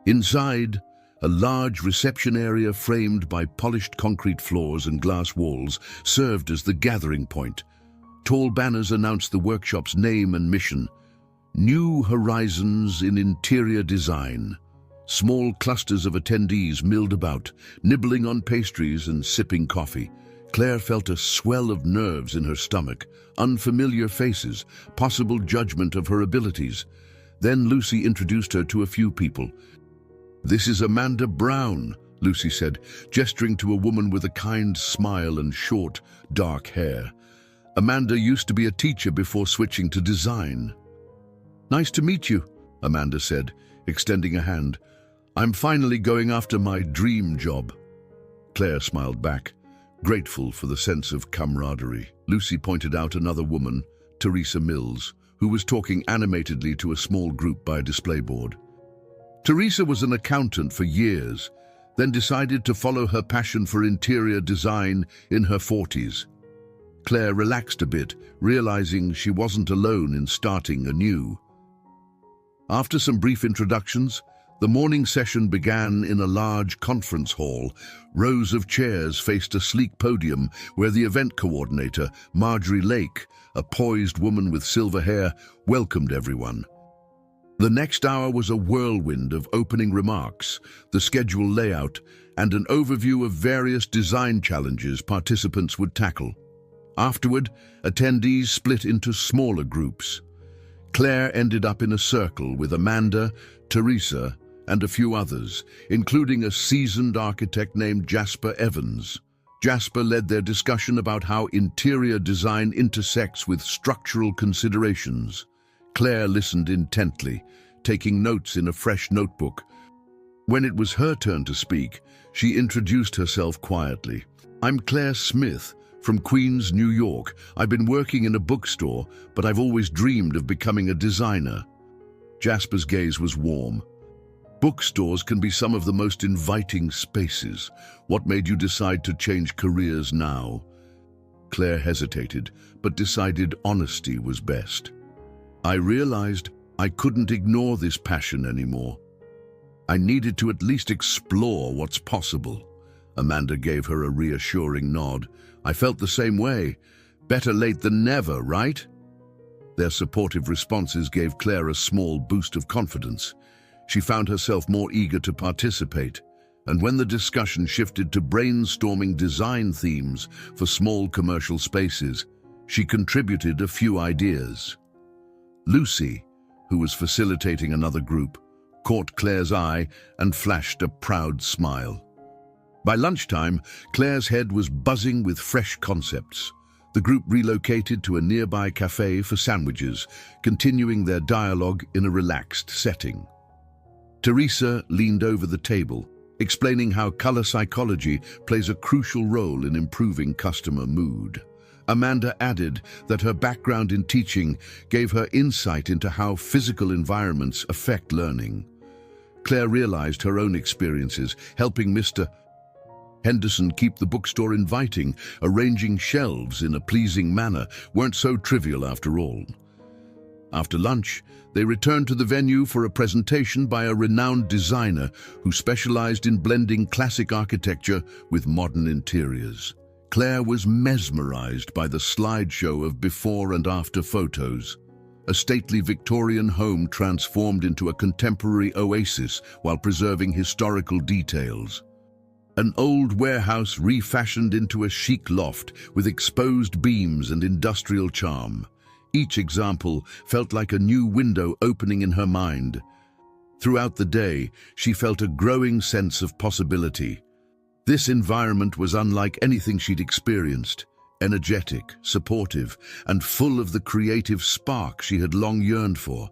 Inside, a large reception area framed by polished concrete floors and glass walls served as the gathering point. Tall banners announced the workshop's name and mission: New Horizons in Interior Design. Small clusters of attendees milled about, nibbling on pastries and sipping coffee. Claire felt a swell of nerves in her stomach, unfamiliar faces, possible judgment of her abilities. Then Lucy introduced her to a few people. "This is Amanda Brown," Lucy said, gesturing to a woman with a kind smile and short, dark hair. Amanda used to be a teacher before switching to design. "Nice to meet you," Amanda said, extending a hand. "I'm finally going after my dream job." Claire smiled back, grateful for the sense of camaraderie. Lucy pointed out another woman, Teresa Mills, who was talking animatedly to a small group by a display board. Teresa was an accountant for years, then decided to follow her passion for interior design in her 40s. Claire relaxed a bit, realizing she wasn't alone in starting anew. After some brief introductions, the morning session began in a large conference hall. Rows of chairs faced a sleek podium where the event coordinator, Marjorie Lake, a poised woman with silver hair, welcomed everyone. The next hour was a whirlwind of opening remarks, the schedule layout, and an overview of various design challenges participants would tackle. Afterward, attendees split into smaller groups. Claire ended up in a circle with Amanda, Teresa, and a few others, including a seasoned architect named Jasper Evans. Jasper led their discussion about how interior design intersects with structural considerations. Claire listened intently, taking notes in a fresh notebook. When it was her turn to speak, she introduced herself quietly. "I'm Claire Smith, from Queens, New York. I've been working in a bookstore, but I've always dreamed of becoming a designer." Jasper's gaze was warm. "Bookstores can be some of the most inviting spaces. What made you decide to change careers now?" Claire hesitated, but decided honesty was best. "I realized I couldn't ignore this passion anymore. I needed to at least explore what's possible." Amanda gave her a reassuring nod. "I felt the same way. Better late than never, right?" Their supportive responses gave Claire a small boost of confidence. She found herself more eager to participate, and when the discussion shifted to brainstorming design themes for small commercial spaces, she contributed a few ideas. Lucy, who was facilitating another group, caught Claire's eye and flashed a proud smile. By lunchtime, Claire's head was buzzing with fresh concepts. The group relocated to a nearby cafe for sandwiches, continuing their dialogue in a relaxed setting. Teresa leaned over the table, explaining how color psychology plays a crucial role in improving customer mood. Amanda added that her background in teaching gave her insight into how physical environments affect learning. Claire realized her own experiences, helping Mr. Henderson keep the bookstore inviting. Arranging shelves in a pleasing manner weren't so trivial after all. After lunch, they returned to the venue for a presentation by a renowned designer who specialized in blending classic architecture with modern interiors. Claire was mesmerized by the slideshow of before and after photos. A stately Victorian home transformed into a contemporary oasis while preserving historical details. An old warehouse refashioned into a chic loft with exposed beams and industrial charm. Each example felt like a new window opening in her mind. Throughout the day, she felt a growing sense of possibility. This environment was unlike anything she'd experienced, energetic, supportive, and full of the creative spark she had long yearned for.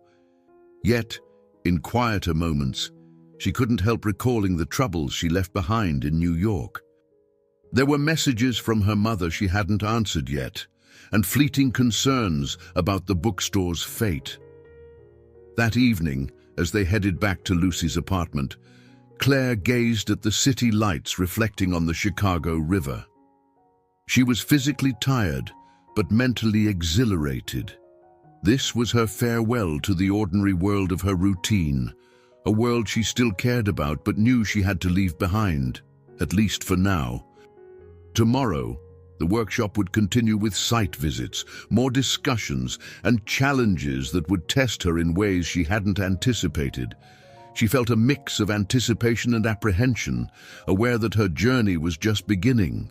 Yet, in quieter moments, she couldn't help recalling the troubles she left behind in New York. There were messages from her mother she hadn't answered yet, and fleeting concerns about the bookstore's fate. That evening, as they headed back to Lucy's apartment, Claire gazed at the city lights reflecting on the Chicago River. She was physically tired, but mentally exhilarated. This was her farewell to the ordinary world of her routine, a world she still cared about but knew she had to leave behind, at least for now. Tomorrow, the workshop would continue with site visits, more discussions, and challenges that would test her in ways she hadn't anticipated. She felt a mix of anticipation and apprehension, aware that her journey was just beginning.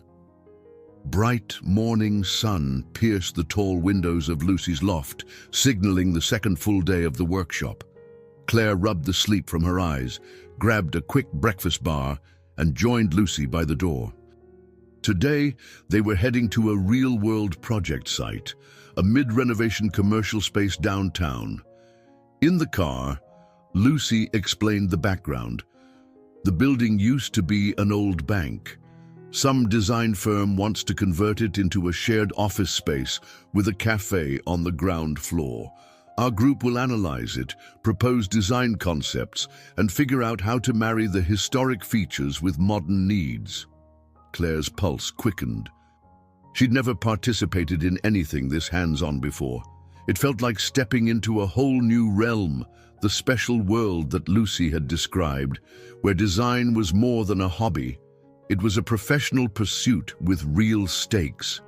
Bright morning sun pierced the tall windows of Lucy's loft, signaling the second full day of the workshop. Claire rubbed the sleep from her eyes, grabbed a quick breakfast bar, and joined Lucy by the door. Today, they were heading to a real-world project site, a mid-renovation commercial space downtown. In the car, Lucy explained the background. The building used to be an old bank. Some design firm wants to convert it into a shared office space with a cafe on the ground floor. Our group will analyze it, propose design concepts, and figure out how to marry the historic features with modern needs. Claire's pulse quickened. She'd never participated in anything this hands-on before. It felt like stepping into a whole new realm, the special world that Lucy had described, where design was more than a hobby. It was a professional pursuit with real stakes.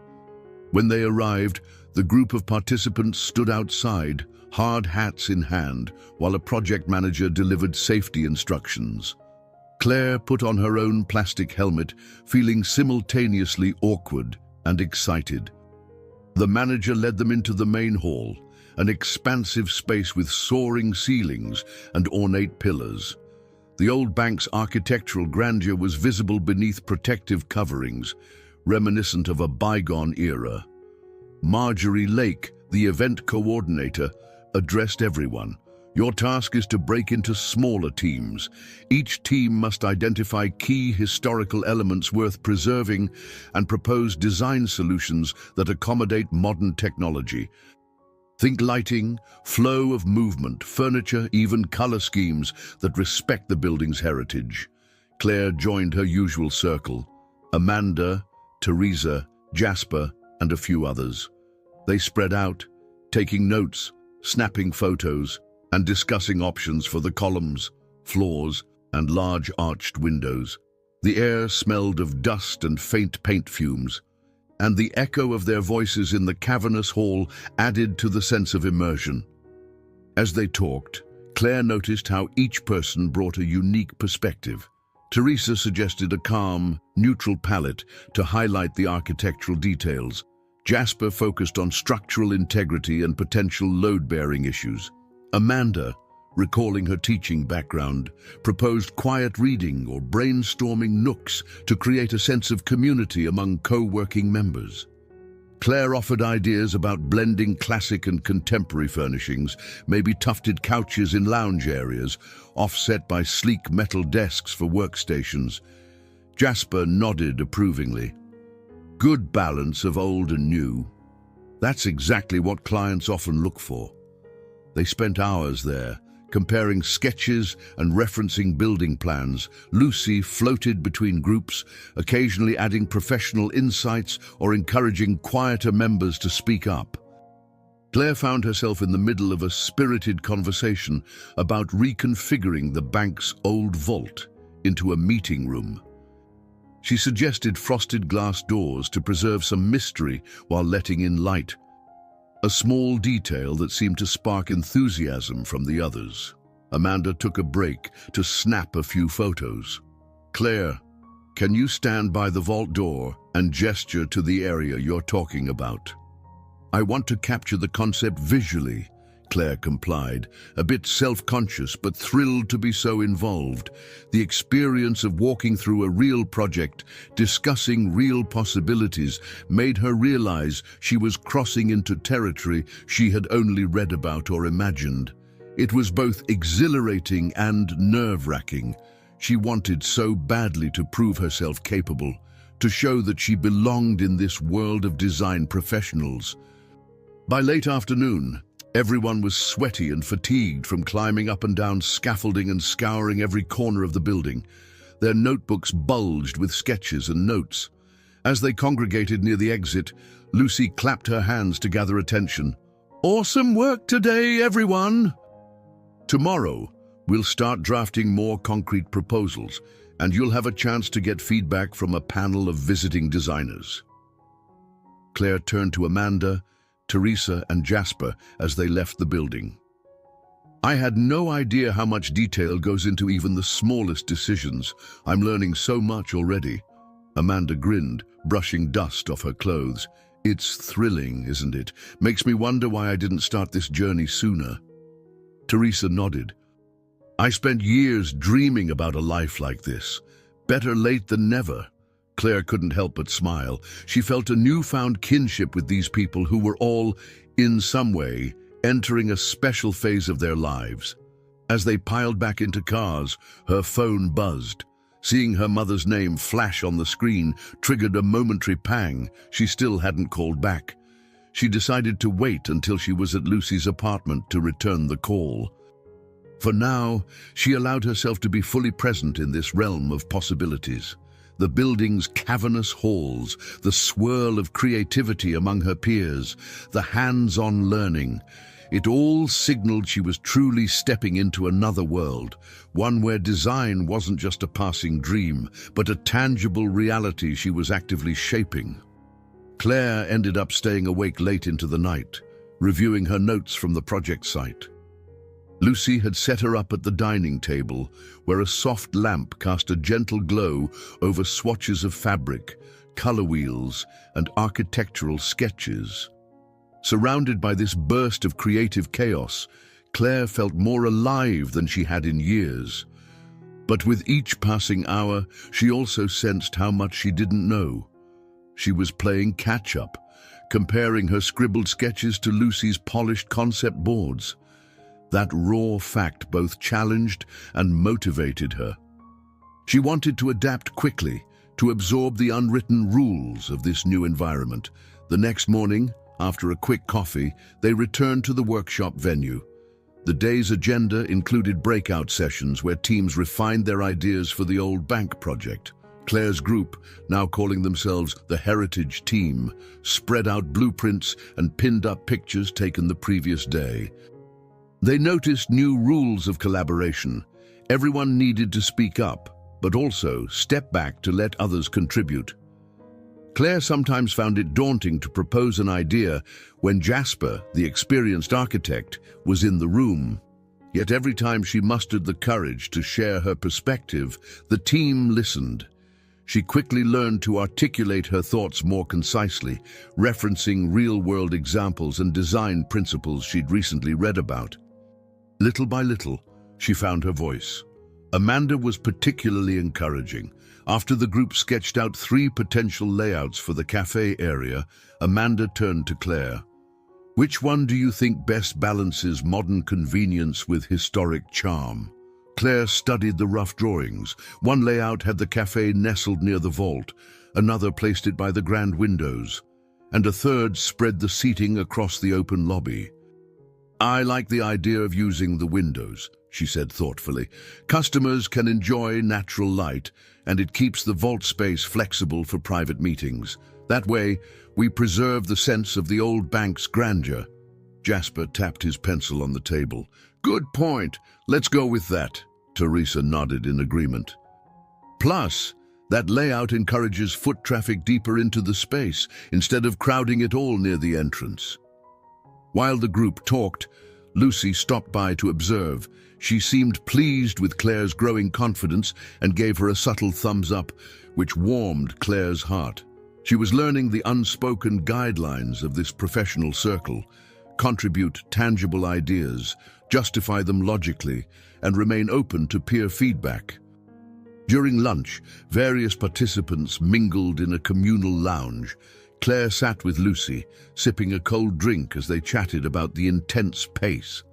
When they arrived, the group of participants stood outside, hard hats in hand, while a project manager delivered safety instructions. Claire put on her own plastic helmet, feeling simultaneously awkward and excited. The manager led them into the main hall, an expansive space with soaring ceilings and ornate pillars. The old bank's architectural grandeur was visible beneath protective coverings, reminiscent of a bygone era. Marjorie Lake, the event coordinator, addressed everyone. Your task is to break into smaller teams. Each team must identify key historical elements worth preserving and propose design solutions that accommodate modern technology. Think lighting, flow of movement, furniture, even color schemes that respect the building's heritage. Claire joined her usual circle: Amanda, Teresa, Jasper, and a few others. They spread out, taking notes, snapping photos, and discussing options for the columns, floors, and large arched windows. The air smelled of dust and faint paint fumes, and the echo of their voices in the cavernous hall added to the sense of immersion. As they talked, Claire noticed how each person brought a unique perspective. Teresa suggested a calm, neutral palette to highlight the architectural details. Jasper focused on structural integrity and potential load-bearing issues. Amanda, recalling her teaching background, proposed quiet reading or brainstorming nooks to create a sense of community among co-working members. Claire offered ideas about blending classic and contemporary furnishings, maybe tufted couches in lounge areas, offset by sleek metal desks for workstations. Jasper nodded approvingly. Good balance of old and new. That's exactly what clients often look for. They spent hours there, comparing sketches and referencing building plans. Lucy floated between groups, occasionally adding professional insights or encouraging quieter members to speak up. Claire found herself in the middle of a spirited conversation about reconfiguring the bank's old vault into a meeting room. She suggested frosted glass doors to preserve some mystery while letting in light, a small detail that seemed to spark enthusiasm from the others. Amanda took a break to snap a few photos. Claire, can you stand by the vault door and gesture to the area you're talking about? I want to capture the concept visually, Claire complied, a bit self-conscious but thrilled to be so involved. The experience of walking through a real project, discussing real possibilities, made her realize she was crossing into territory she had only read about or imagined. It was both exhilarating and nerve-wracking. She wanted so badly to prove herself capable, to show that she belonged in this world of design professionals. By late afternoon, everyone was sweaty and fatigued from climbing up and down scaffolding and scouring every corner of the building. Their notebooks bulged with sketches and notes, As they congregated near the exit, Lucy clapped her hands to gather attention. "Awesome work today, everyone!" "Tomorrow, we'll start drafting more concrete proposals, and you'll have a chance to get feedback from a panel of visiting designers." Claire turned to Amanda, Teresa, and Jasper as they left the building. "I had no idea how much detail goes into even the smallest decisions. I'm learning so much already." Amanda grinned, brushing dust off her clothes. "It's thrilling, isn't it? Makes me wonder why I didn't start this journey sooner." Teresa nodded. "I spent years dreaming about a life like this. Better late than never." Claire couldn't help but smile. She felt a newfound kinship with these people who were all, in some way, entering a special phase of their lives. As they piled back into cars, her phone buzzed. Seeing her mother's name flash on the screen triggered a momentary pang. She still hadn't called back. She decided to wait until she was at Lucy's apartment to return the call. For now, she allowed herself to be fully present in this realm of possibilities. The building's cavernous halls, the swirl of creativity among her peers, the hands-on learning. It all signaled she was truly stepping into another world, one where design wasn't just a passing dream, but a tangible reality she was actively shaping. Claire ended up staying awake late into the night, reviewing her notes from the project site. Lucy had set her up at the dining table, where a soft lamp cast a gentle glow over swatches of fabric, color wheels, and architectural sketches. Surrounded by this burst of creative chaos, Claire felt more alive than she had in years. But with each passing hour, she also sensed how much she didn't know. She was playing catch-up, comparing her scribbled sketches to Lucy's polished concept boards. That raw fact both challenged and motivated her. She wanted to adapt quickly, to absorb the unwritten rules of this new environment. The next morning, after a quick coffee, they returned to the workshop venue. The day's agenda included breakout sessions where teams refined their ideas for the old bank project. Claire's group, now calling themselves the Heritage Team, spread out blueprints and pinned up pictures taken the previous day. They noticed new rules of collaboration. Everyone needed to speak up, but also step back to let others contribute. Claire sometimes found it daunting to propose an idea when Jasper, the experienced architect, was in the room. Yet every time she mustered the courage to share her perspective, the team listened. She quickly learned to articulate her thoughts more concisely, referencing real-world examples and design principles she'd recently read about. Little by little, she found her voice. Amanda was particularly encouraging. After the group sketched out 3 potential layouts for the cafe area, Amanda turned to Claire. "Which one do you think best balances modern convenience with historic charm?" Claire studied the rough drawings. One layout had the cafe nestled near the vault, another placed it by the grand windows, and a third spread the seating across the open lobby. "I like the idea of using the windows," she said thoughtfully. "Customers can enjoy natural light, and it keeps the vault space flexible for private meetings. That way, we preserve the sense of the old bank's grandeur." Jasper tapped his pencil on the table. "Good point. Let's go with that." Teresa nodded in agreement. "Plus, that layout encourages foot traffic deeper into the space, instead of crowding it all near the entrance." While the group talked, Lucy stopped by to observe. She seemed pleased with Claire's growing confidence and gave her a subtle thumbs up, which warmed Claire's heart. She was learning the unspoken guidelines of this professional circle: contribute tangible ideas, justify them logically, and remain open to peer feedback. During lunch, various participants mingled in a communal lounge. Claire sat with Lucy, sipping a cold drink as they chatted about the intense pace.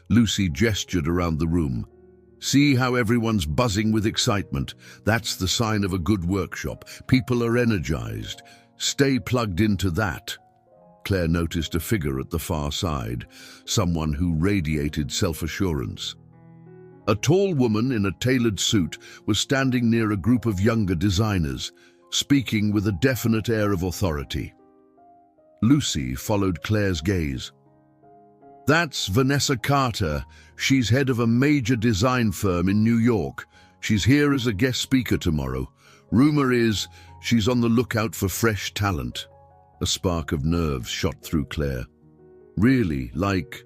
Lucy gestured around the room. "See how everyone's buzzing with excitement? That's the sign of a good workshop. People are energized. Stay plugged into that." Claire noticed a figure at the far side, someone who radiated self-assurance. A tall woman in a tailored suit was standing near a group of younger designers. speaking with a definite air of authority. Lucy followed Claire's gaze. "That's Vanessa Carter. She's head of a major design firm in New York. She's here as a guest speaker tomorrow. Rumor is she's on the lookout for fresh talent." A spark of nerves shot through Claire. "Really? Like,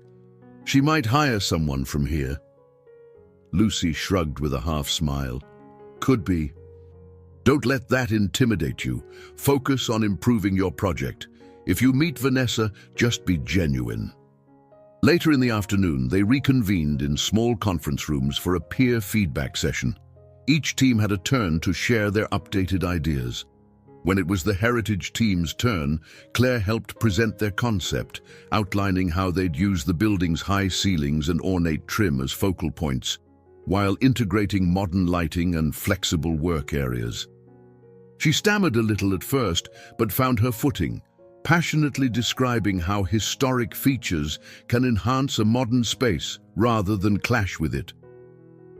she might hire someone from here?" Lucy shrugged with a half smile. "Could be. Don't let that intimidate you. Focus on improving your project. If you meet Vanessa, just be genuine." Later in the afternoon, they reconvened in small conference rooms for a peer feedback session. Each team had a turn to share their updated ideas. When it was the heritage team's turn, Claire helped present their concept, outlining how they'd use the building's high ceilings and ornate trim as focal points, while integrating modern lighting and flexible work areas. She stammered a little at first, but found her footing, passionately describing how historic features can enhance a modern space rather than clash with it.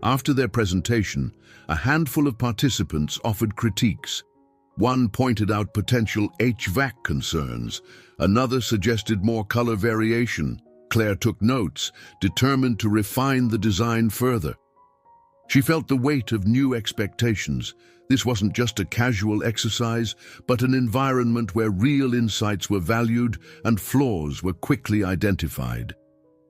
After their presentation, a handful of participants offered critiques. One pointed out potential HVAC concerns, another suggested more color variation. Claire took notes, determined to refine the design further. She felt the weight of new expectations. This wasn't just a casual exercise, but an environment where real insights were valued and flaws were quickly identified.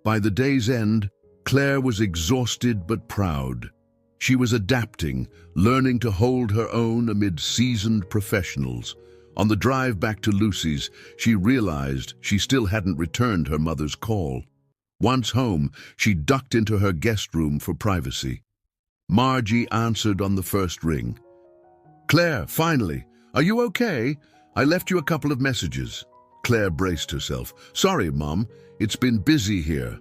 By the day's end, Claire was exhausted but proud. She was adapting, learning to hold her own amid seasoned professionals. On the drive back to Lucy's, she realized she still hadn't returned her mother's call. Once home, she ducked into her guest room for privacy. Margie answered on the first ring. "Claire, finally. Are you okay? I left you a couple of messages." Claire braced herself. "Sorry, Mom. It's been busy here."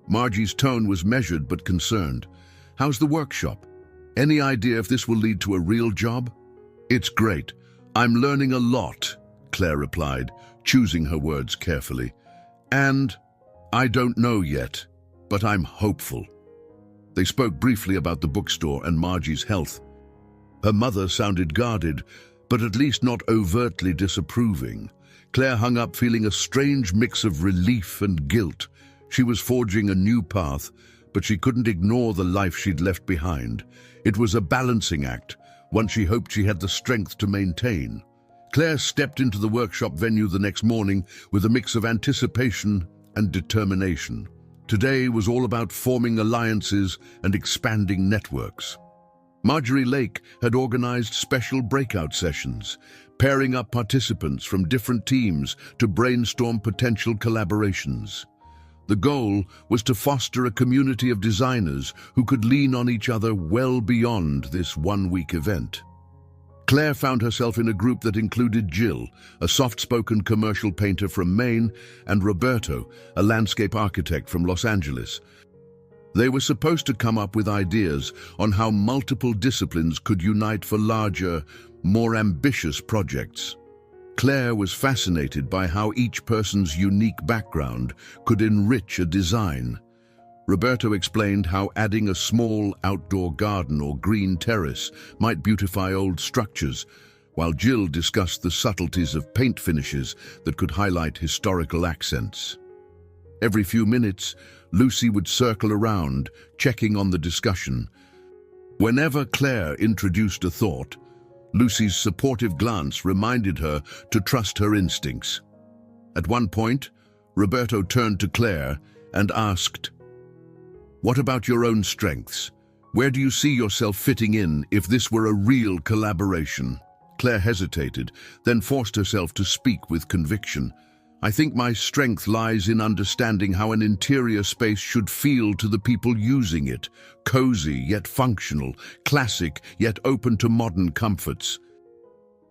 Margie's tone was measured but concerned. "How's the workshop? Any idea if this will lead to a real job?" "It's great. I'm learning a lot," Claire replied, choosing her words carefully. "And I don't know yet, but I'm hopeful." They spoke briefly about the bookstore and Margie's health. Her mother sounded guarded, but at least not overtly disapproving. Claire hung up feeling a strange mix of relief and guilt. She was forging a new path, but she couldn't ignore the life she'd left behind. It was a balancing act, one she hoped she had the strength to maintain. Claire stepped into the workshop venue the next morning with a mix of anticipation and determination. Today was all about forming alliances and expanding networks. Marjorie Lake had organized special breakout sessions, pairing up participants from different teams to brainstorm potential collaborations. The goal was to foster a community of designers who could lean on each other well beyond this one-week event. Claire found herself in a group that included Jill, a soft-spoken commercial painter from Maine, and Roberto, a landscape architect from Los Angeles. They were supposed to come up with ideas on how multiple disciplines could unite for larger, more ambitious projects. Claire was fascinated by how each person's unique background could enrich a design. Roberto explained how adding a small outdoor garden or green terrace might beautify old structures, while Jill discussed the subtleties of paint finishes that could highlight historical accents. Every few minutes, Lucy would circle around, checking on the discussion. Whenever Claire introduced a thought, Lucy's supportive glance reminded her to trust her instincts. At one point, Roberto turned to Claire and asked, "What about your own strengths? Where do you see yourself fitting in if this were a real collaboration?" Claire hesitated, then forced herself to speak with conviction. "I think my strength lies in understanding how an interior space should feel to the people using it, cozy yet functional, classic yet open to modern comforts.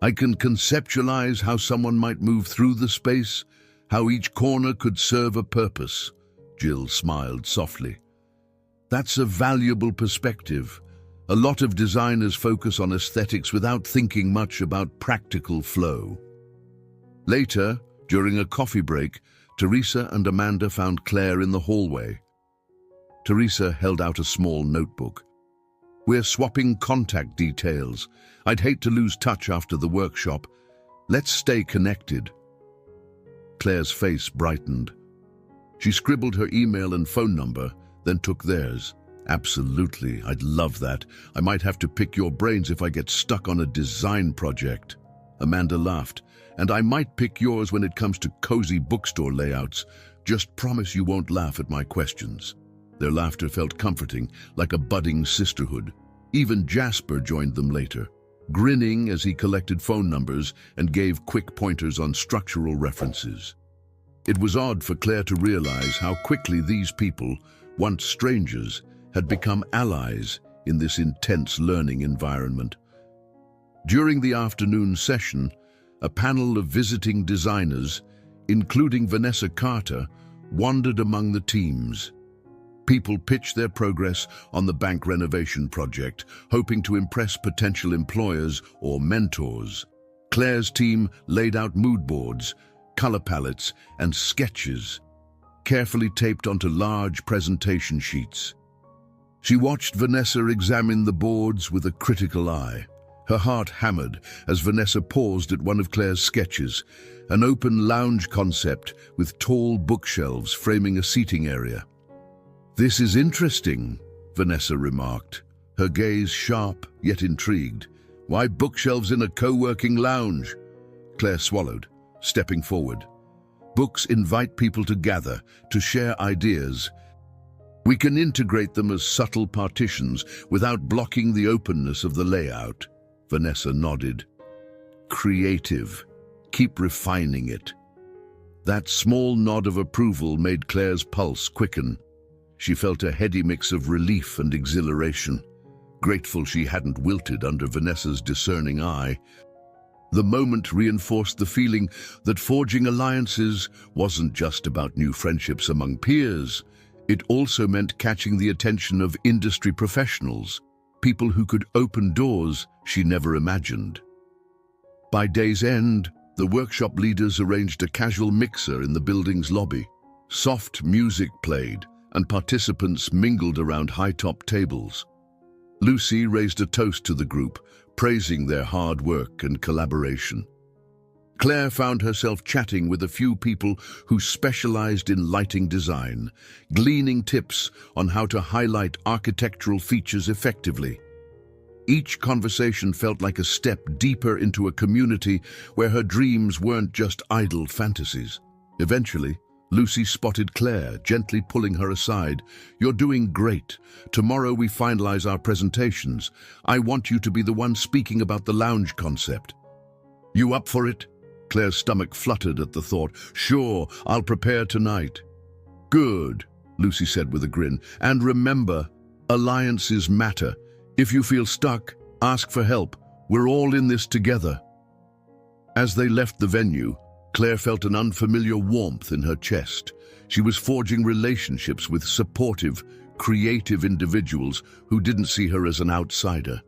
I can conceptualize how someone might move through the space, how each corner could serve a purpose." Jill smiled softly. "That's a valuable perspective. A lot of designers focus on aesthetics without thinking much about practical flow." Later, during a coffee break, Teresa and Amanda found Claire in the hallway. Teresa held out a small notebook. We're swapping contact details. I'd hate to lose touch after the workshop. Let's stay connected." Claire's face brightened. She scribbled her email and phone number, then took theirs. "Absolutely, I'd love that. I might have to pick your brains if I get stuck on a design project." Amanda laughed. "And I might pick yours when it comes to cozy bookstore layouts. Just promise you won't laugh at my questions." Their laughter felt comforting, like a budding sisterhood. Even Jasper joined them later, grinning as he collected phone numbers and gave quick pointers on structural references. It was odd for Claire to realize how quickly these people, once strangers, had become allies in this intense learning environment. During the afternoon session, a panel of visiting designers, including Vanessa Carter, wandered among the teams. People pitched their progress on the bank renovation project, hoping to impress potential employers or mentors. Claire's team laid out mood boards, color palettes, and sketches, carefully taped onto large presentation sheets. She watched Vanessa examine the boards with a critical eye. Her heart hammered as Vanessa paused at one of Claire's sketches, an open lounge concept with tall bookshelves framing a seating area. "This is interesting," Vanessa remarked, her gaze sharp yet intrigued. "Why bookshelves in a co-working lounge?" Claire swallowed, stepping forward. "Books invite people to gather, to share ideas. We can integrate them as subtle partitions without blocking the openness of the layout." Vanessa nodded. "Creative. Keep refining it." That small nod of approval made Claire's pulse quicken. She felt a heady mix of relief and exhilaration, grateful she hadn't wilted under Vanessa's discerning eye. The moment reinforced the feeling that forging alliances wasn't just about new friendships among peers. It also meant catching the attention of industry professionals, people who could open doors she never imagined. By day's end, the workshop leaders arranged a casual mixer in the building's lobby. Soft music played, and participants mingled around high-top tables. Lucy raised a toast to the group, praising their hard work and collaboration. Claire found herself chatting with a few people who specialized in lighting design, gleaning tips on how to highlight architectural features effectively. Each conversation felt like a step deeper into a community where her dreams weren't just idle fantasies. Eventually, Lucy spotted Claire, gently pulling her aside. "You're doing great. Tomorrow we finalize our presentations. I want you to be the one speaking about the lounge concept." "You up for it?" Claire's stomach fluttered at the thought. "Sure, I'll prepare tonight." "Good," Lucy said with a grin. "And remember, alliances matter. If you feel stuck, ask for help. We're all in this together." As they left the venue, Claire felt an unfamiliar warmth in her chest. She was forging relationships with supportive, creative individuals who didn't see her as an outsider.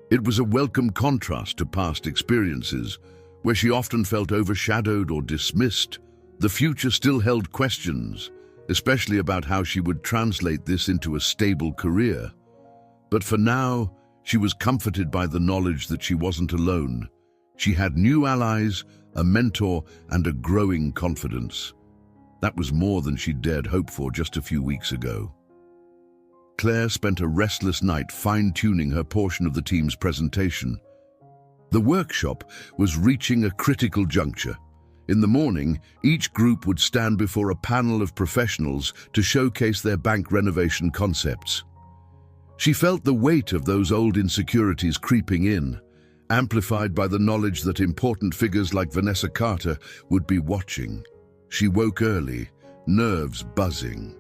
It was a welcome contrast to past experiences, where she often felt overshadowed or dismissed. The future still held questions, especially about how she would translate this into a stable career. But for now, she was comforted by the knowledge that she wasn't alone. She had new allies, a mentor, and a growing confidence. That was more than she'd dared hope for just a few weeks ago. Claire spent a restless night fine-tuning her portion of the team's presentation. The workshop was reaching a critical juncture. In the morning, each group would stand before a panel of professionals to showcase their bank renovation concepts. She felt the weight of those old insecurities creeping in, amplified by the knowledge that important figures like Vanessa Carter would be watching. She woke early, nerves buzzing.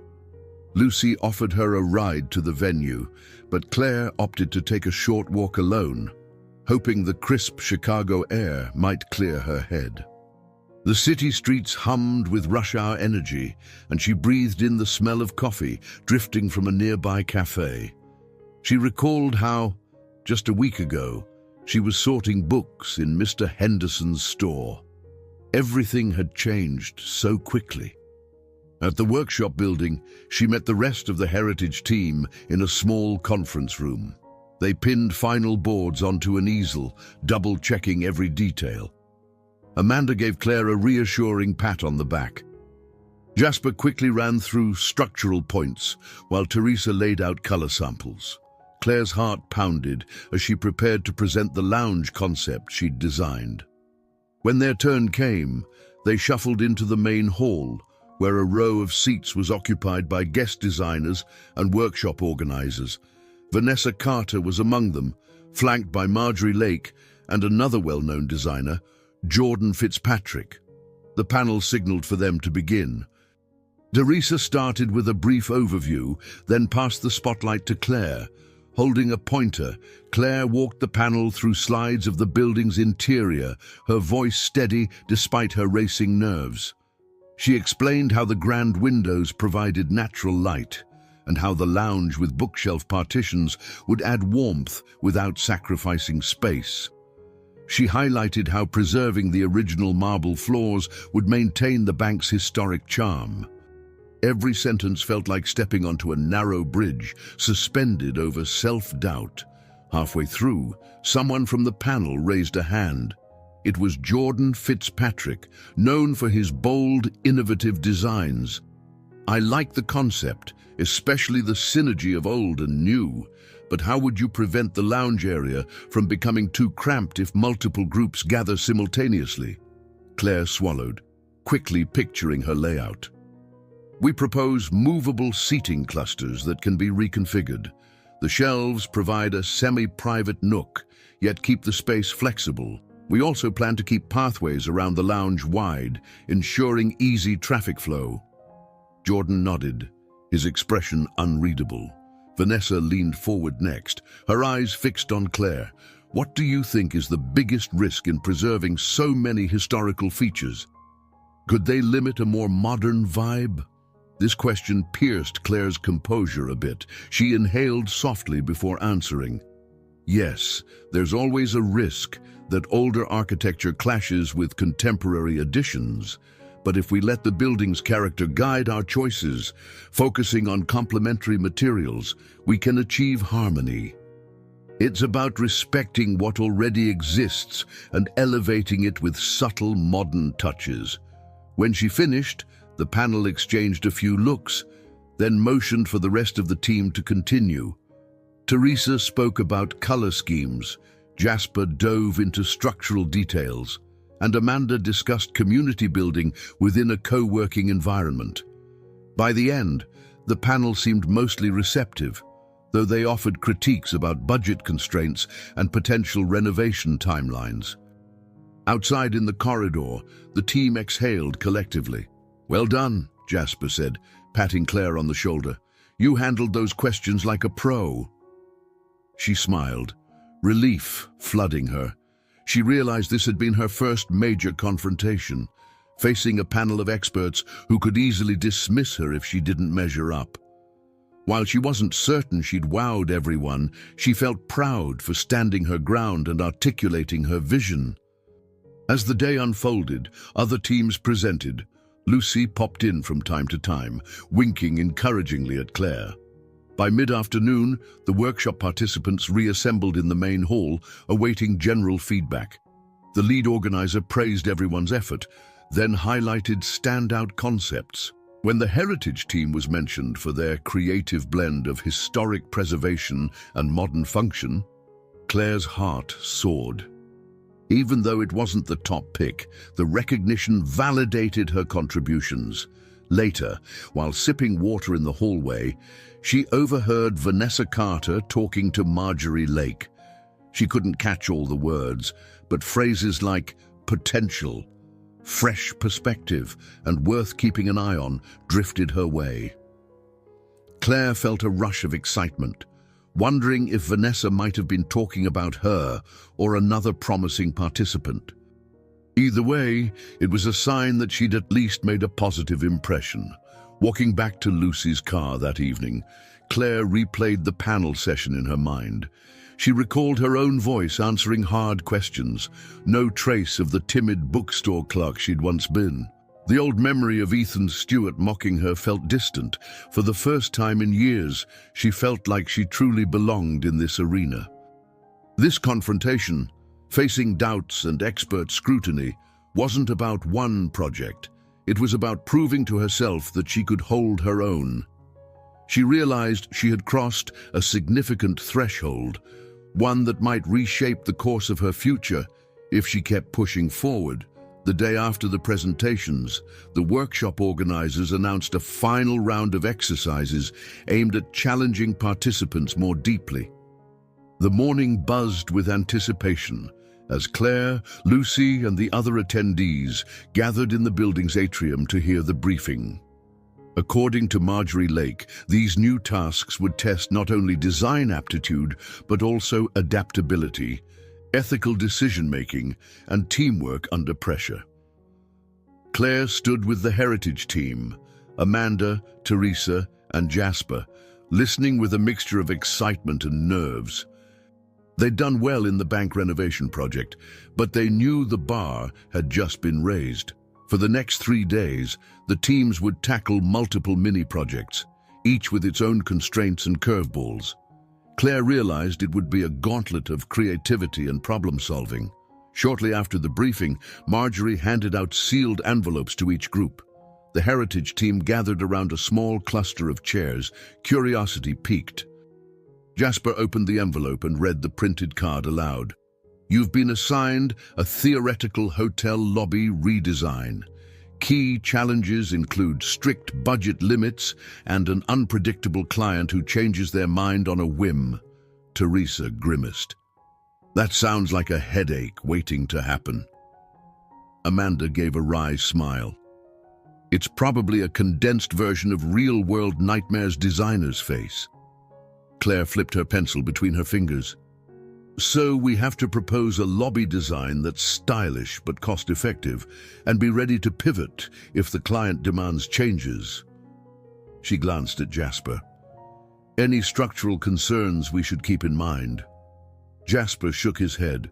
Lucy offered her a ride to the venue, but Claire opted to take a short walk alone, hoping the crisp Chicago air might clear her head. The city streets hummed with rush-hour energy, and she breathed in the smell of coffee drifting from a nearby cafe. She recalled how, just a week ago, she was sorting books in Mr. Henderson's store. Everything had changed so quickly. At the workshop building, she met the rest of the heritage team in a small conference room. They pinned final boards onto an easel, double-checking every detail. Amanda gave Claire a reassuring pat on the back. Jasper quickly ran through structural points, while Teresa laid out color samples. Claire's heart pounded as she prepared to present the lounge concept she'd designed. When their turn came, they shuffled into the main hall, where a row of seats was occupied by guest designers and workshop organizers. Vanessa Carter was among them, flanked by Marjorie Lake and another well-known designer, Jordan Fitzpatrick. The panel signaled for them to begin. Teresa started with a brief overview, then passed the spotlight to Claire. Holding a pointer, Claire walked the panel through slides of the building's interior, her voice steady despite her racing nerves. She explained how the grand windows provided natural light, and how the lounge with bookshelf partitions would add warmth without sacrificing space. She highlighted how preserving the original marble floors would maintain the bank's historic charm. Every sentence felt like stepping onto a narrow bridge, suspended over self-doubt. Halfway through, someone from the panel raised a hand. It was Jordan Fitzpatrick, known for his bold, innovative designs. "I like the concept, especially the synergy of old and new. But how would you prevent the lounge area from becoming too cramped if multiple groups gather simultaneously?" Claire swallowed, quickly picturing her layout. "We propose movable seating clusters that can be reconfigured. The shelves provide a semi-private nook, yet keep the space flexible. We also plan to keep pathways around the lounge wide, ensuring easy traffic flow." Jordan nodded, his expression unreadable. Vanessa leaned forward next, her eyes fixed on Claire. "What do you think is the biggest risk in preserving so many historical features? Could they limit a more modern vibe?" This question pierced Claire's composure a bit. She inhaled softly before answering. "Yes, there's always a risk that older architecture clashes with contemporary additions. But if we let the building's character guide our choices, focusing on complementary materials, we can achieve harmony. It's about respecting what already exists and elevating it with subtle modern touches." When she finished, the panel exchanged a few looks, then motioned for the rest of the team to continue. Teresa spoke about color schemes, Jasper dove into structural details, and Amanda discussed community building within a co-working environment. By the end, the panel seemed mostly receptive, though they offered critiques about budget constraints and potential renovation timelines. Outside in the corridor, the team exhaled collectively. "Well done," Jasper said, patting Claire on the shoulder. "You handled those questions like a pro." She smiled, relief flooding her. She realized this had been her first major confrontation, facing a panel of experts who could easily dismiss her if she didn't measure up. While she wasn't certain she'd wowed everyone, she felt proud for standing her ground and articulating her vision. As the day unfolded, other teams presented. Lucy popped in from time to time, winking encouragingly at Claire. By mid-afternoon, the workshop participants reassembled in the main hall, awaiting general feedback. The lead organizer praised everyone's effort, then highlighted standout concepts. When the heritage team was mentioned for their creative blend of historic preservation and modern function, Claire's heart soared. Even though it wasn't the top pick, the recognition validated her contributions. Later, while sipping water in the hallway, she overheard Vanessa Carter talking to Marjorie Lake. She couldn't catch all the words, but phrases like potential, fresh perspective, and worth keeping an eye on drifted her way. Claire felt a rush of excitement, wondering if Vanessa might have been talking about her or another promising participant. Either way, it was a sign that she'd at least made a positive impression. Walking back to Lucy's car that evening, Claire replayed the panel session in her mind. She recalled her own voice answering hard questions, no trace of the timid bookstore clerk she'd once been. The old memory of Ethan Stewart mocking her felt distant. For the first time in years, she felt like she truly belonged in this arena. This confrontation, facing doubts and expert scrutiny, wasn't about one project. It was about proving to herself that she could hold her own. She realized she had crossed a significant threshold, one that might reshape the course of her future if she kept pushing forward. The day after the presentations, the workshop organizers announced a final round of exercises aimed at challenging participants more deeply. The morning buzzed with anticipation as Claire, Lucy, and the other attendees gathered in the building's atrium to hear the briefing. According to Marjorie Lake, these new tasks would test not only design aptitude, but also adaptability, ethical decision-making, and teamwork under pressure. Claire stood with the heritage team, Amanda, Teresa, and Jasper, listening with a mixture of excitement and nerves. They'd done well in the bank renovation project, but they knew the bar had just been raised. For the next 3 days, the teams would tackle multiple mini-projects, each with its own constraints and curveballs. Claire realized it would be a gauntlet of creativity and problem-solving. Shortly after the briefing, Marjorie handed out sealed envelopes to each group. The heritage team gathered around a small cluster of chairs, curiosity piqued. Jasper opened the envelope and read the printed card aloud. "You've been assigned a theoretical hotel lobby redesign. Key challenges include strict budget limits and an unpredictable client who changes their mind on a whim." Teresa grimaced. "That sounds like a headache waiting to happen." Amanda gave a wry smile. "It's probably a condensed version of real-world nightmares designers face." Claire flipped her pencil between her fingers. "So we have to propose a lobby design that's stylish but cost-effective and be ready to pivot if the client demands changes." She glanced at Jasper. "Any structural concerns we should keep in mind?" Jasper shook his head.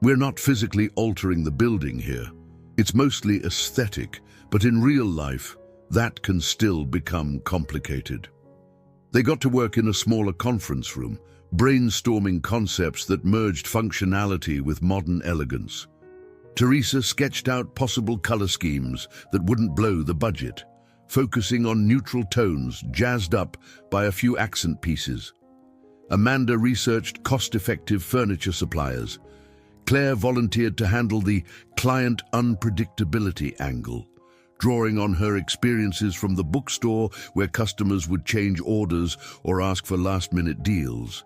"We're not physically altering the building here. It's mostly aesthetic, but in real life, that can still become complicated." They got to work in a smaller conference room, brainstorming concepts that merged functionality with modern elegance. Teresa sketched out possible color schemes that wouldn't blow the budget, focusing on neutral tones jazzed up by a few accent pieces. Amanda researched cost-effective furniture suppliers. Claire volunteered to handle the client unpredictability angle, drawing on her experiences from the bookstore where customers would change orders or ask for last-minute deals.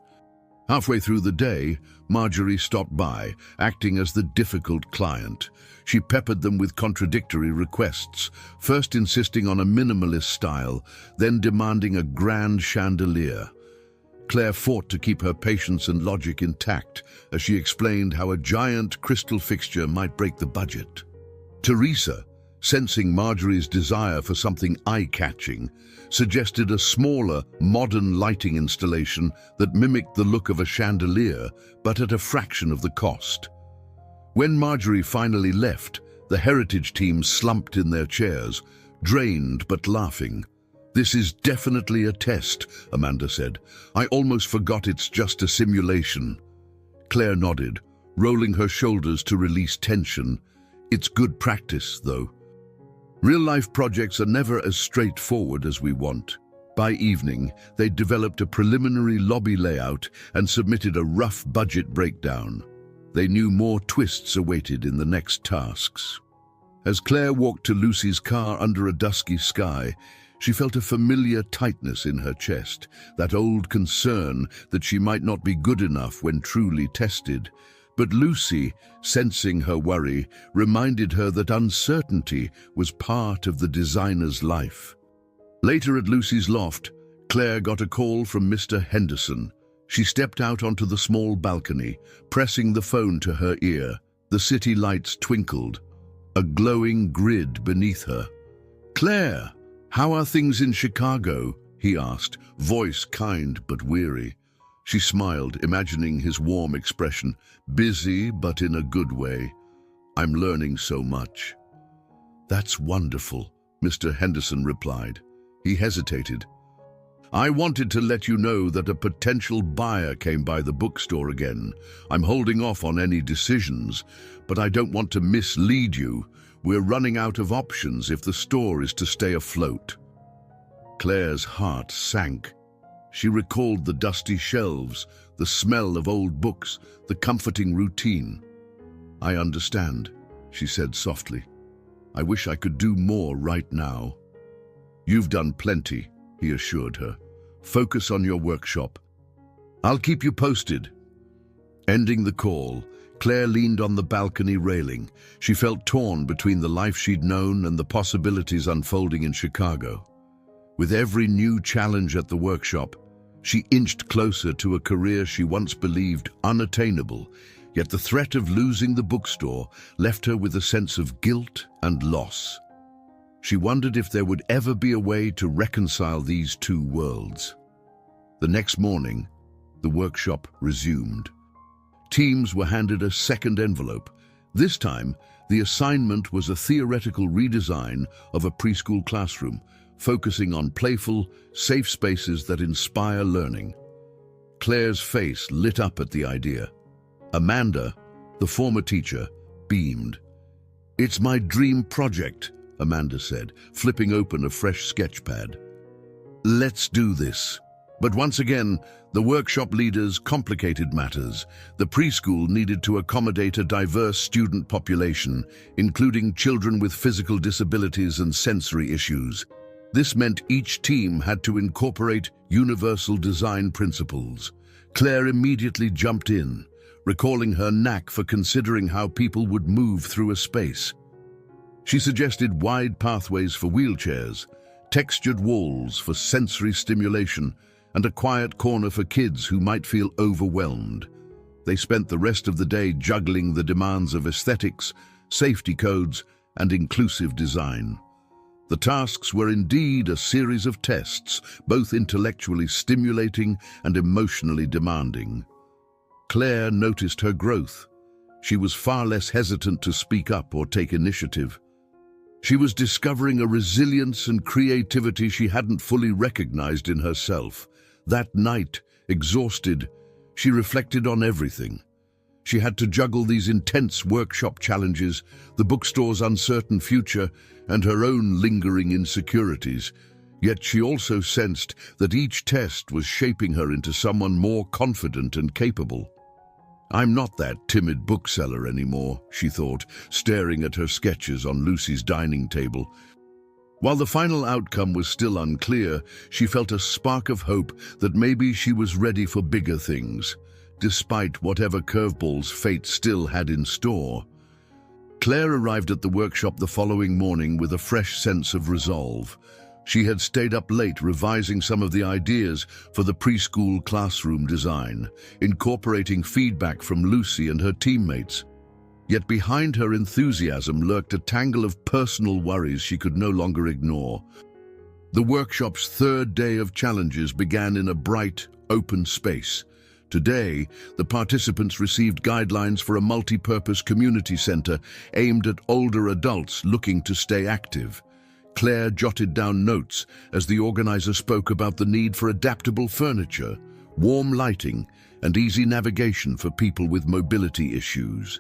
Halfway through the day, Marjorie stopped by, acting as the difficult client. She peppered them with contradictory requests, first insisting on a minimalist style, then demanding a grand chandelier. Claire fought to keep her patience and logic intact as she explained how a giant crystal fixture might break the budget. Teresa, sensing Marjorie's desire for something eye-catching, suggested a smaller, modern lighting installation that mimicked the look of a chandelier, but at a fraction of the cost. When Marjorie finally left, the heritage team slumped in their chairs, drained but laughing. "This is definitely a test," Amanda said. "I almost forgot it's just a simulation." Claire nodded, rolling her shoulders to release tension. "It's good practice, though. Real-life projects are never as straightforward as we want." By evening, they developed a preliminary lobby layout and submitted a rough budget breakdown. They knew more twists awaited in the next tasks. As Claire walked to Lucy's car under a dusky sky, she felt a familiar tightness in her chest, that old concern that she might not be good enough when truly tested. But Lucy, sensing her worry, reminded her that uncertainty was part of the designer's life. Later at Lucy's loft, Claire got a call from Mr. Henderson. She stepped out onto the small balcony, pressing the phone to her ear. The city lights twinkled, a glowing grid beneath her. "Claire, how are things in Chicago?" he asked, voice kind but weary. She smiled, imagining his warm expression. "Busy, but in a good way. I'm learning so much." "That's wonderful," Mr. Henderson replied. He hesitated. I wanted to let you know that a potential buyer came by the bookstore again. I'm holding off on any decisions, but I don't want to mislead you. We're running out of options if the store is to stay afloat." Claire's heart sank. She recalled the dusty shelves, the smell of old books, the comforting routine. "I understand," she said softly. "I wish I could do more right now." "You've done plenty," he assured her. "Focus on your workshop. I'll keep you posted." Ending the call, Claire leaned on the balcony railing. She felt torn between the life she'd known and the possibilities unfolding in Chicago. With every new challenge at the workshop, she inched closer to a career she once believed unattainable, yet the threat of losing the bookstore left her with a sense of guilt and loss. She wondered if there would ever be a way to reconcile these two worlds. The next morning, the workshop resumed. Teams were handed a second envelope. This time, the assignment was a theoretical redesign of a preschool classroom, focusing on playful, safe spaces that inspire learning. Claire's face lit up at the idea. Amanda, the former teacher, beamed. "It's my dream project," Amanda said, flipping open a fresh sketch pad. "Let's do this." But once again, the workshop leaders complicated matters. The preschool needed to accommodate a diverse student population, including children with physical disabilities and sensory issues. This meant each team had to incorporate universal design principles. Claire immediately jumped in, recalling her knack for considering how people would move through a space. She suggested wide pathways for wheelchairs, textured walls for sensory stimulation, and a quiet corner for kids who might feel overwhelmed. They spent the rest of the day juggling the demands of aesthetics, safety codes, and inclusive design. The tasks were indeed a series of tests, both intellectually stimulating and emotionally demanding. Claire noticed her growth. She was far less hesitant to speak up or take initiative. She was discovering a resilience and creativity she hadn't fully recognized in herself. That night, exhausted, she reflected on everything. She had to juggle these intense workshop challenges, the bookstore's uncertain future, and her own lingering insecurities. Yet she also sensed that each test was shaping her into someone more confident and capable. "I'm not that timid bookseller anymore," she thought, staring at her sketches on Lucy's dining table. While the final outcome was still unclear, she felt a spark of hope that maybe she was ready for bigger things, despite whatever curveballs fate still had in store. Claire arrived at the workshop the following morning with a fresh sense of resolve. She had stayed up late revising some of the ideas for the preschool classroom design, incorporating feedback from Lucy and her teammates. Yet behind her enthusiasm lurked a tangle of personal worries she could no longer ignore. The workshop's third day of challenges began in a bright, open space. Today, the participants received guidelines for a multi-purpose community center aimed at older adults looking to stay active. Claire jotted down notes as the organizer spoke about the need for adaptable furniture, warm lighting, and easy navigation for people with mobility issues.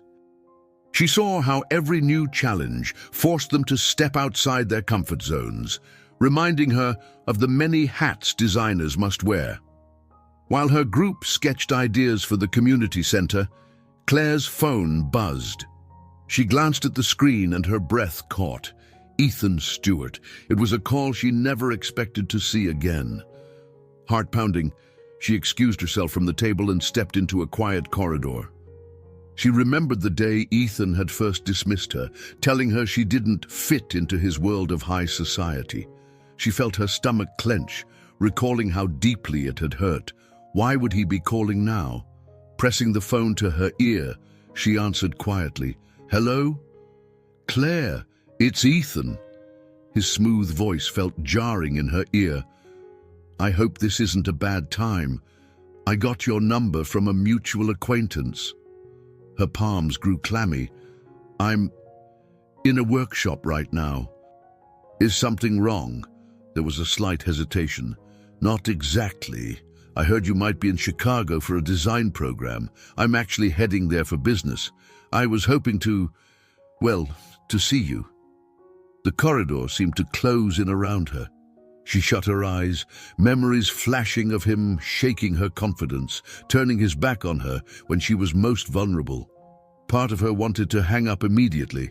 She saw how every new challenge forced them to step outside their comfort zones, reminding her of the many hats designers must wear. While her group sketched ideas for the community center, Claire's phone buzzed. She glanced at the screen and her breath caught. Ethan Stewart. It was a call she never expected to see again. Heart pounding, she excused herself from the table and stepped into a quiet corridor. She remembered the day Ethan had first dismissed her, telling her she didn't fit into his world of high society. She felt her stomach clench, recalling how deeply it had hurt. Why would he be calling now? Pressing the phone to her ear, she answered quietly, "Hello? Claire, it's Ethan." His smooth voice felt jarring in her ear. "I hope this isn't a bad time. I got your number from a mutual acquaintance." Her palms grew clammy. "I'm in a workshop right now." "Is something wrong?" There was a slight hesitation. Not exactly. I heard you might be in Chicago for a design program. I'm actually heading there for business. I was hoping to see you. The corridor seemed to close in around her. She shut her eyes, memories flashing of him shaking her confidence, turning his back on her when she was most vulnerable. Part of her wanted to hang up immediately.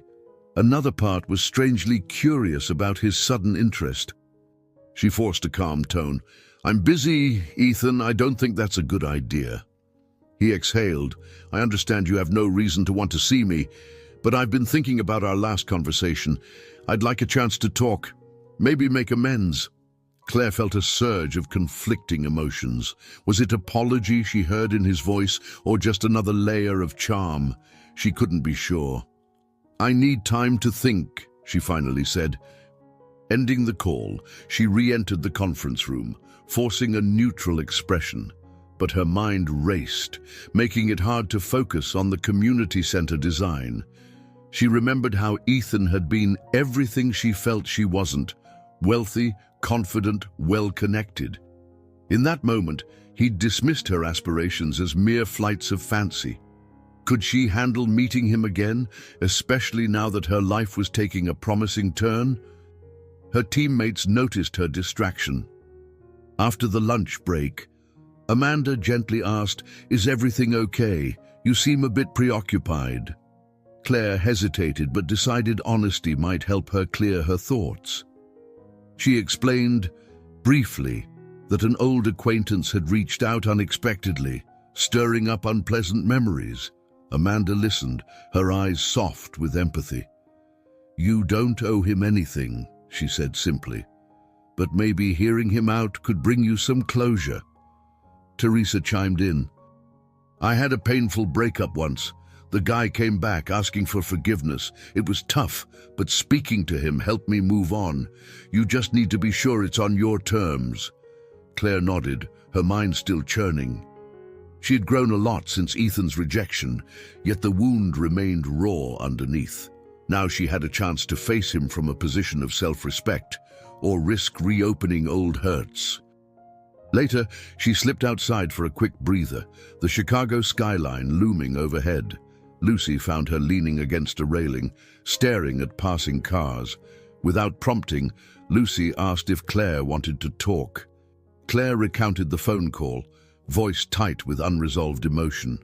Another part was strangely curious about his sudden interest. She forced a calm tone. "I'm busy, Ethan. I don't think that's a good idea." He exhaled. "I understand you have no reason to want to see me, but I've been thinking about our last conversation. I'd like a chance to talk, maybe make amends." Claire felt a surge of conflicting emotions. Was it apology she heard in his voice, or just another layer of charm? She couldn't be sure. "I need time to think," she finally said. Ending the call, she re-entered the conference room, forcing a neutral expression. But her mind raced, making it hard to focus on the community center design. She remembered how Ethan had been everything she felt she wasn't: wealthy, confident, well-connected. In that moment, he'd dismissed her aspirations as mere flights of fancy. Could she handle meeting him again, especially now that her life was taking a promising turn? Her teammates noticed her distraction. After the lunch break, Amanda gently asked, "Is everything okay? You seem a bit preoccupied." Claire hesitated but decided honesty might help her clear her thoughts. She explained, briefly, that an old acquaintance had reached out unexpectedly, stirring up unpleasant memories. Amanda listened, her eyes soft with empathy. "You don't owe him anything," she said simply, "but maybe hearing him out could bring you some closure." Teresa chimed in. "I had a painful breakup once. The guy came back asking for forgiveness. It was tough, but speaking to him helped me move on. You just need to be sure it's on your terms." Claire nodded, her mind still churning. She had grown a lot since Ethan's rejection, yet the wound remained raw underneath. Now she had a chance to face him from a position of self-respect, or risk reopening old hurts. Later, she slipped outside for a quick breather, the Chicago skyline looming overhead. Lucy found her leaning against a railing, staring at passing cars. Without prompting, Lucy asked if Claire wanted to talk. Claire recounted the phone call, voice tight with unresolved emotion.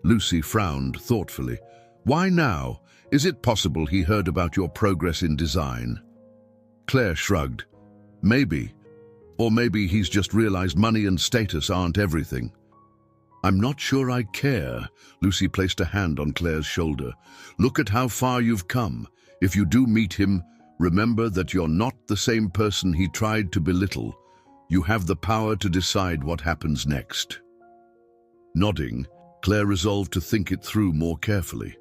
Lucy frowned thoughtfully. "Why now? Is it possible he heard about your progress in design?" Claire shrugged. "Maybe. Or maybe he's just realized money and status aren't everything." "I'm not sure I care." Lucy placed a hand on Claire's shoulder. "Look at how far you've come. If you do meet him, remember that you're not the same person he tried to belittle. You have the power to decide what happens next." Nodding, Claire resolved to think it through more carefully.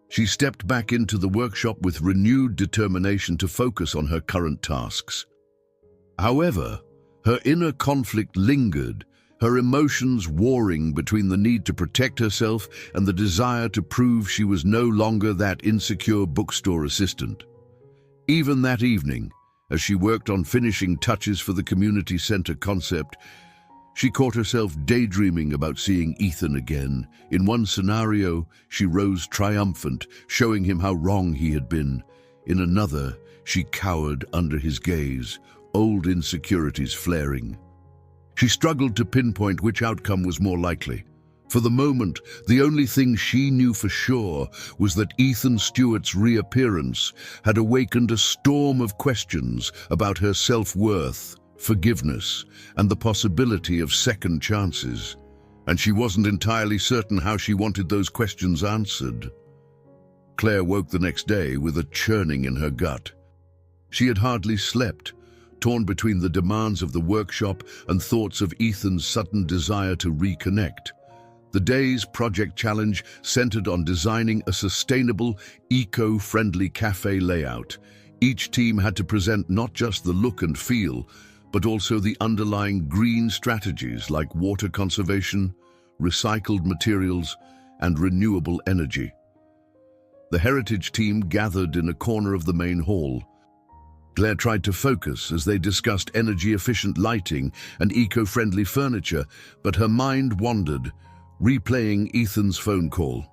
She stepped back into the workshop with renewed determination to focus on her current tasks. However, her inner conflict lingered, her emotions warring between the need to protect herself and the desire to prove she was no longer that insecure bookstore assistant. Even that evening, as she worked on finishing touches for the community center concept, she caught herself daydreaming about seeing Ethan again. In one scenario, she rose triumphant, showing him how wrong he had been. In another, she cowered under his gaze, old insecurities flaring. She struggled to pinpoint which outcome was more likely. For the moment, the only thing she knew for sure was that Ethan Stewart's reappearance had awakened a storm of questions about her self-worth, forgiveness, and the possibility of second chances. And she wasn't entirely certain how she wanted those questions answered. Claire woke the next day with a churning in her gut. She had hardly slept, torn between the demands of the workshop and thoughts of Ethan's sudden desire to reconnect. The day's project challenge centered on designing a sustainable, eco-friendly cafe layout. Each team had to present not just the look and feel, but also the underlying green strategies like water conservation, recycled materials, and renewable energy. The heritage team gathered in a corner of the main hall. Claire tried to focus as they discussed energy-efficient lighting and eco-friendly furniture, but her mind wandered, replaying Ethan's phone call.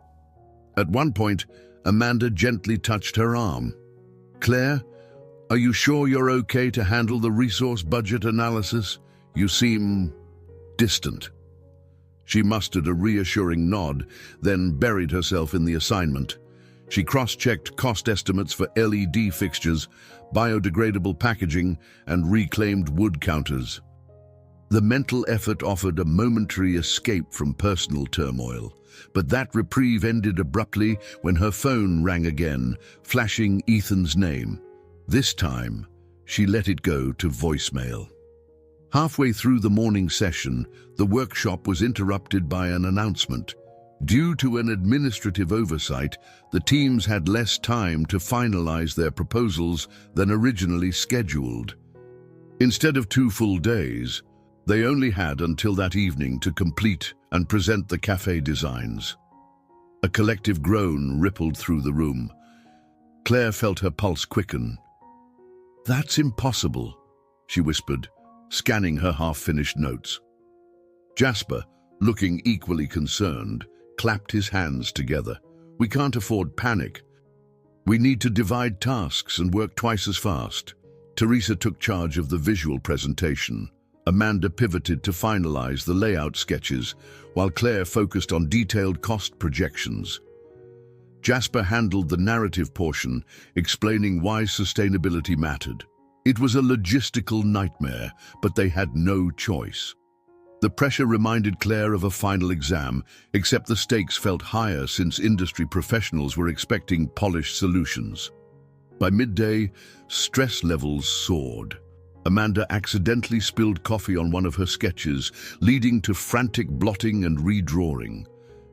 At one point, Amanda gently touched her arm. "Claire, are you sure you're okay to handle the resource budget analysis? You seem distant." She mustered a reassuring nod, then buried herself in the assignment. She cross-checked cost estimates for LED fixtures, biodegradable packaging, and reclaimed wood counters. The mental effort offered a momentary escape from personal turmoil, but that reprieve ended abruptly when her phone rang again, flashing Ethan's name. This time, she let it go to voicemail. Halfway through the morning session, the workshop was interrupted by an announcement. Due to an administrative oversight, the teams had less time to finalize their proposals than originally scheduled. Instead of 2 full days, they only had until that evening to complete and present the cafe designs. A collective groan rippled through the room. Claire felt her pulse quicken. "That's impossible," she whispered, scanning her half-finished notes. Jasper, looking equally concerned, clapped his hands together. "We can't afford panic. We need to divide tasks and work twice as fast." Teresa took charge of the visual presentation. Amanda pivoted to finalize the layout sketches, while Claire focused on detailed cost projections. Jasper handled the narrative portion, explaining why sustainability mattered. It was a logistical nightmare, but they had no choice. The pressure reminded Claire of a final exam, except the stakes felt higher since industry professionals were expecting polished solutions. By midday, stress levels soared. Amanda accidentally spilled coffee on one of her sketches, leading to frantic blotting and redrawing.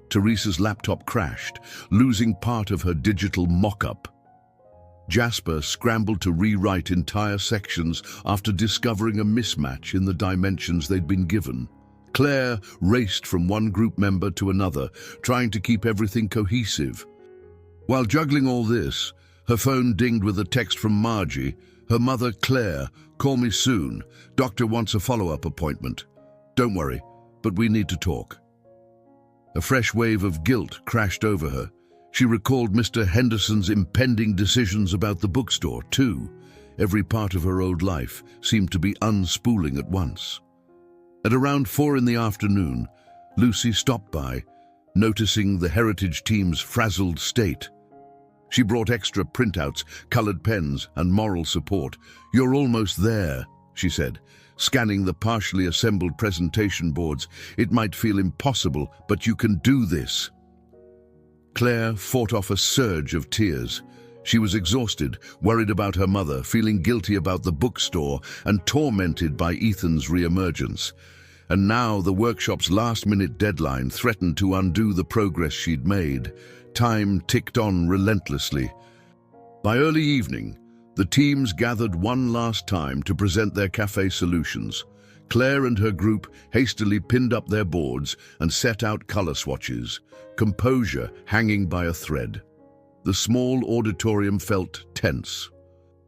Teresa's laptop crashed, losing part of her digital mock-up. Jasper scrambled to rewrite entire sections after discovering a mismatch in the dimensions they'd been given. Claire raced from one group member to another, trying to keep everything cohesive. While juggling all this, her phone dinged with a text from Margie. Her mother, "Claire, call me soon. Doctor wants a follow-up appointment. Don't worry, but we need to talk." A fresh wave of guilt crashed over her. She recalled Mr. Henderson's impending decisions about the bookstore, too. Every part of her old life seemed to be unspooling at once. At around 4 in the afternoon, Lucy stopped by, noticing the heritage team's frazzled state. She brought extra printouts, colored pens, and moral support. "You're almost there," she said, scanning the partially assembled presentation boards. "It might feel impossible, but you can do this." Claire fought off a surge of tears. She was exhausted, worried about her mother, feeling guilty about the bookstore, and tormented by Ethan's re-emergence. And now the workshop's last-minute deadline threatened to undo the progress she'd made. Time ticked on relentlessly. By early evening, the teams gathered one last time to present their cafe solutions. Claire and her group hastily pinned up their boards and set out color swatches, composure hanging by a thread. The small auditorium felt tense.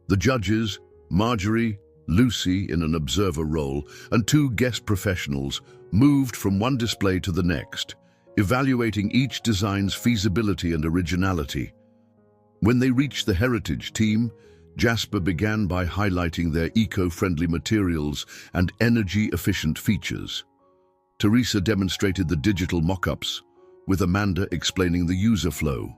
The judges, Marjorie, Lucy in an observer role, and 2 guest professionals moved from one display to the next, evaluating each design's feasibility and originality. When they reached the heritage team, Jasper began by highlighting their eco-friendly materials and energy-efficient features. Teresa demonstrated the digital mock-ups, with Amanda explaining the user flow.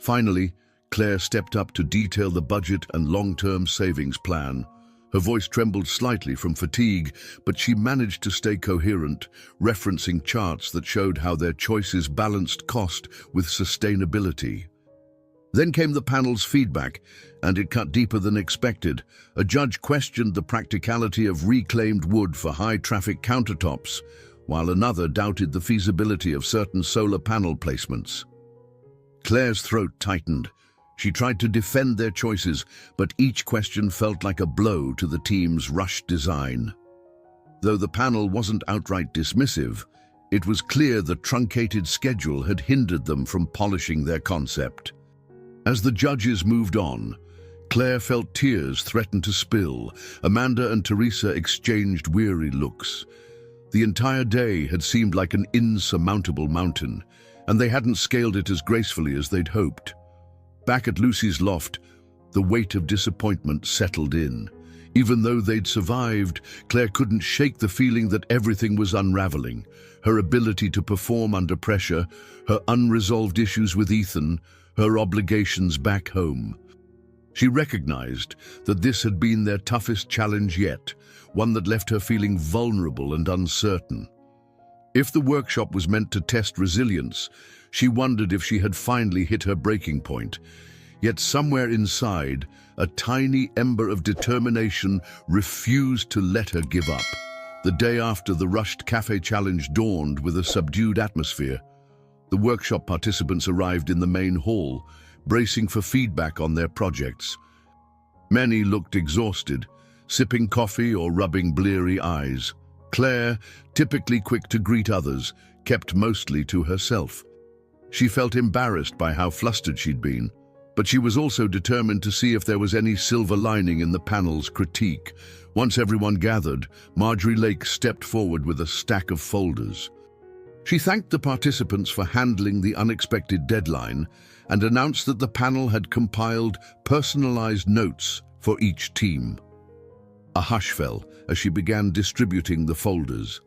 Finally, Claire stepped up to detail the budget and long-term savings plan. Her voice trembled slightly from fatigue, but she managed to stay coherent, referencing charts that showed how their choices balanced cost with sustainability. Then came the panel's feedback, and it cut deeper than expected. A judge questioned the practicality of reclaimed wood for high-traffic countertops, while another doubted the feasibility of certain solar panel placements. Claire's throat tightened. She tried to defend their choices, but each question felt like a blow to the team's rushed design. Though the panel wasn't outright dismissive, it was clear the truncated schedule had hindered them from polishing their concept. As the judges moved on, Claire felt tears threaten to spill. Amanda and Teresa exchanged weary looks. The entire day had seemed like an insurmountable mountain, and they hadn't scaled it as gracefully as they'd hoped. Back at Lucy's loft, the weight of disappointment settled in. Even though they'd survived, Claire couldn't shake the feeling that everything was unraveling. Her ability to perform under pressure, her unresolved issues with Ethan, her obligations back home. She recognized that this had been their toughest challenge yet, one that left her feeling vulnerable and uncertain. If the workshop was meant to test resilience, she wondered if she had finally hit her breaking point. Yet somewhere inside, a tiny ember of determination refused to let her give up. The day after the rushed cafe challenge dawned with a subdued atmosphere. The workshop participants arrived in the main hall, bracing for feedback on their projects. Many looked exhausted, sipping coffee or rubbing bleary eyes. Claire, typically quick to greet others, kept mostly to herself. She felt embarrassed by how flustered she'd been, but she was also determined to see if there was any silver lining in the panel's critique. Once everyone gathered, Marjorie Lake stepped forward with a stack of folders. She thanked the participants for handling the unexpected deadline and announced that the panel had compiled personalized notes for each team. A hush fell as she began distributing the folders.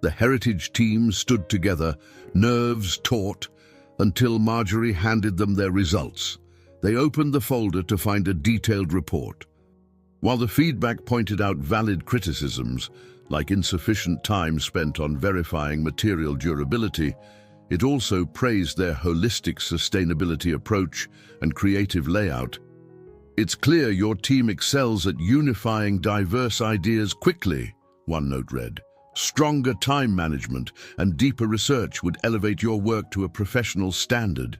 The heritage team stood together, nerves taut, until Marjorie handed them their results. They opened the folder to find a detailed report. While the feedback pointed out valid criticisms, like insufficient time spent on verifying material durability, it also praised their holistic sustainability approach and creative layout. "It's clear your team excels at unifying diverse ideas quickly," one note read. "Stronger time management and deeper research would elevate your work to a professional standard."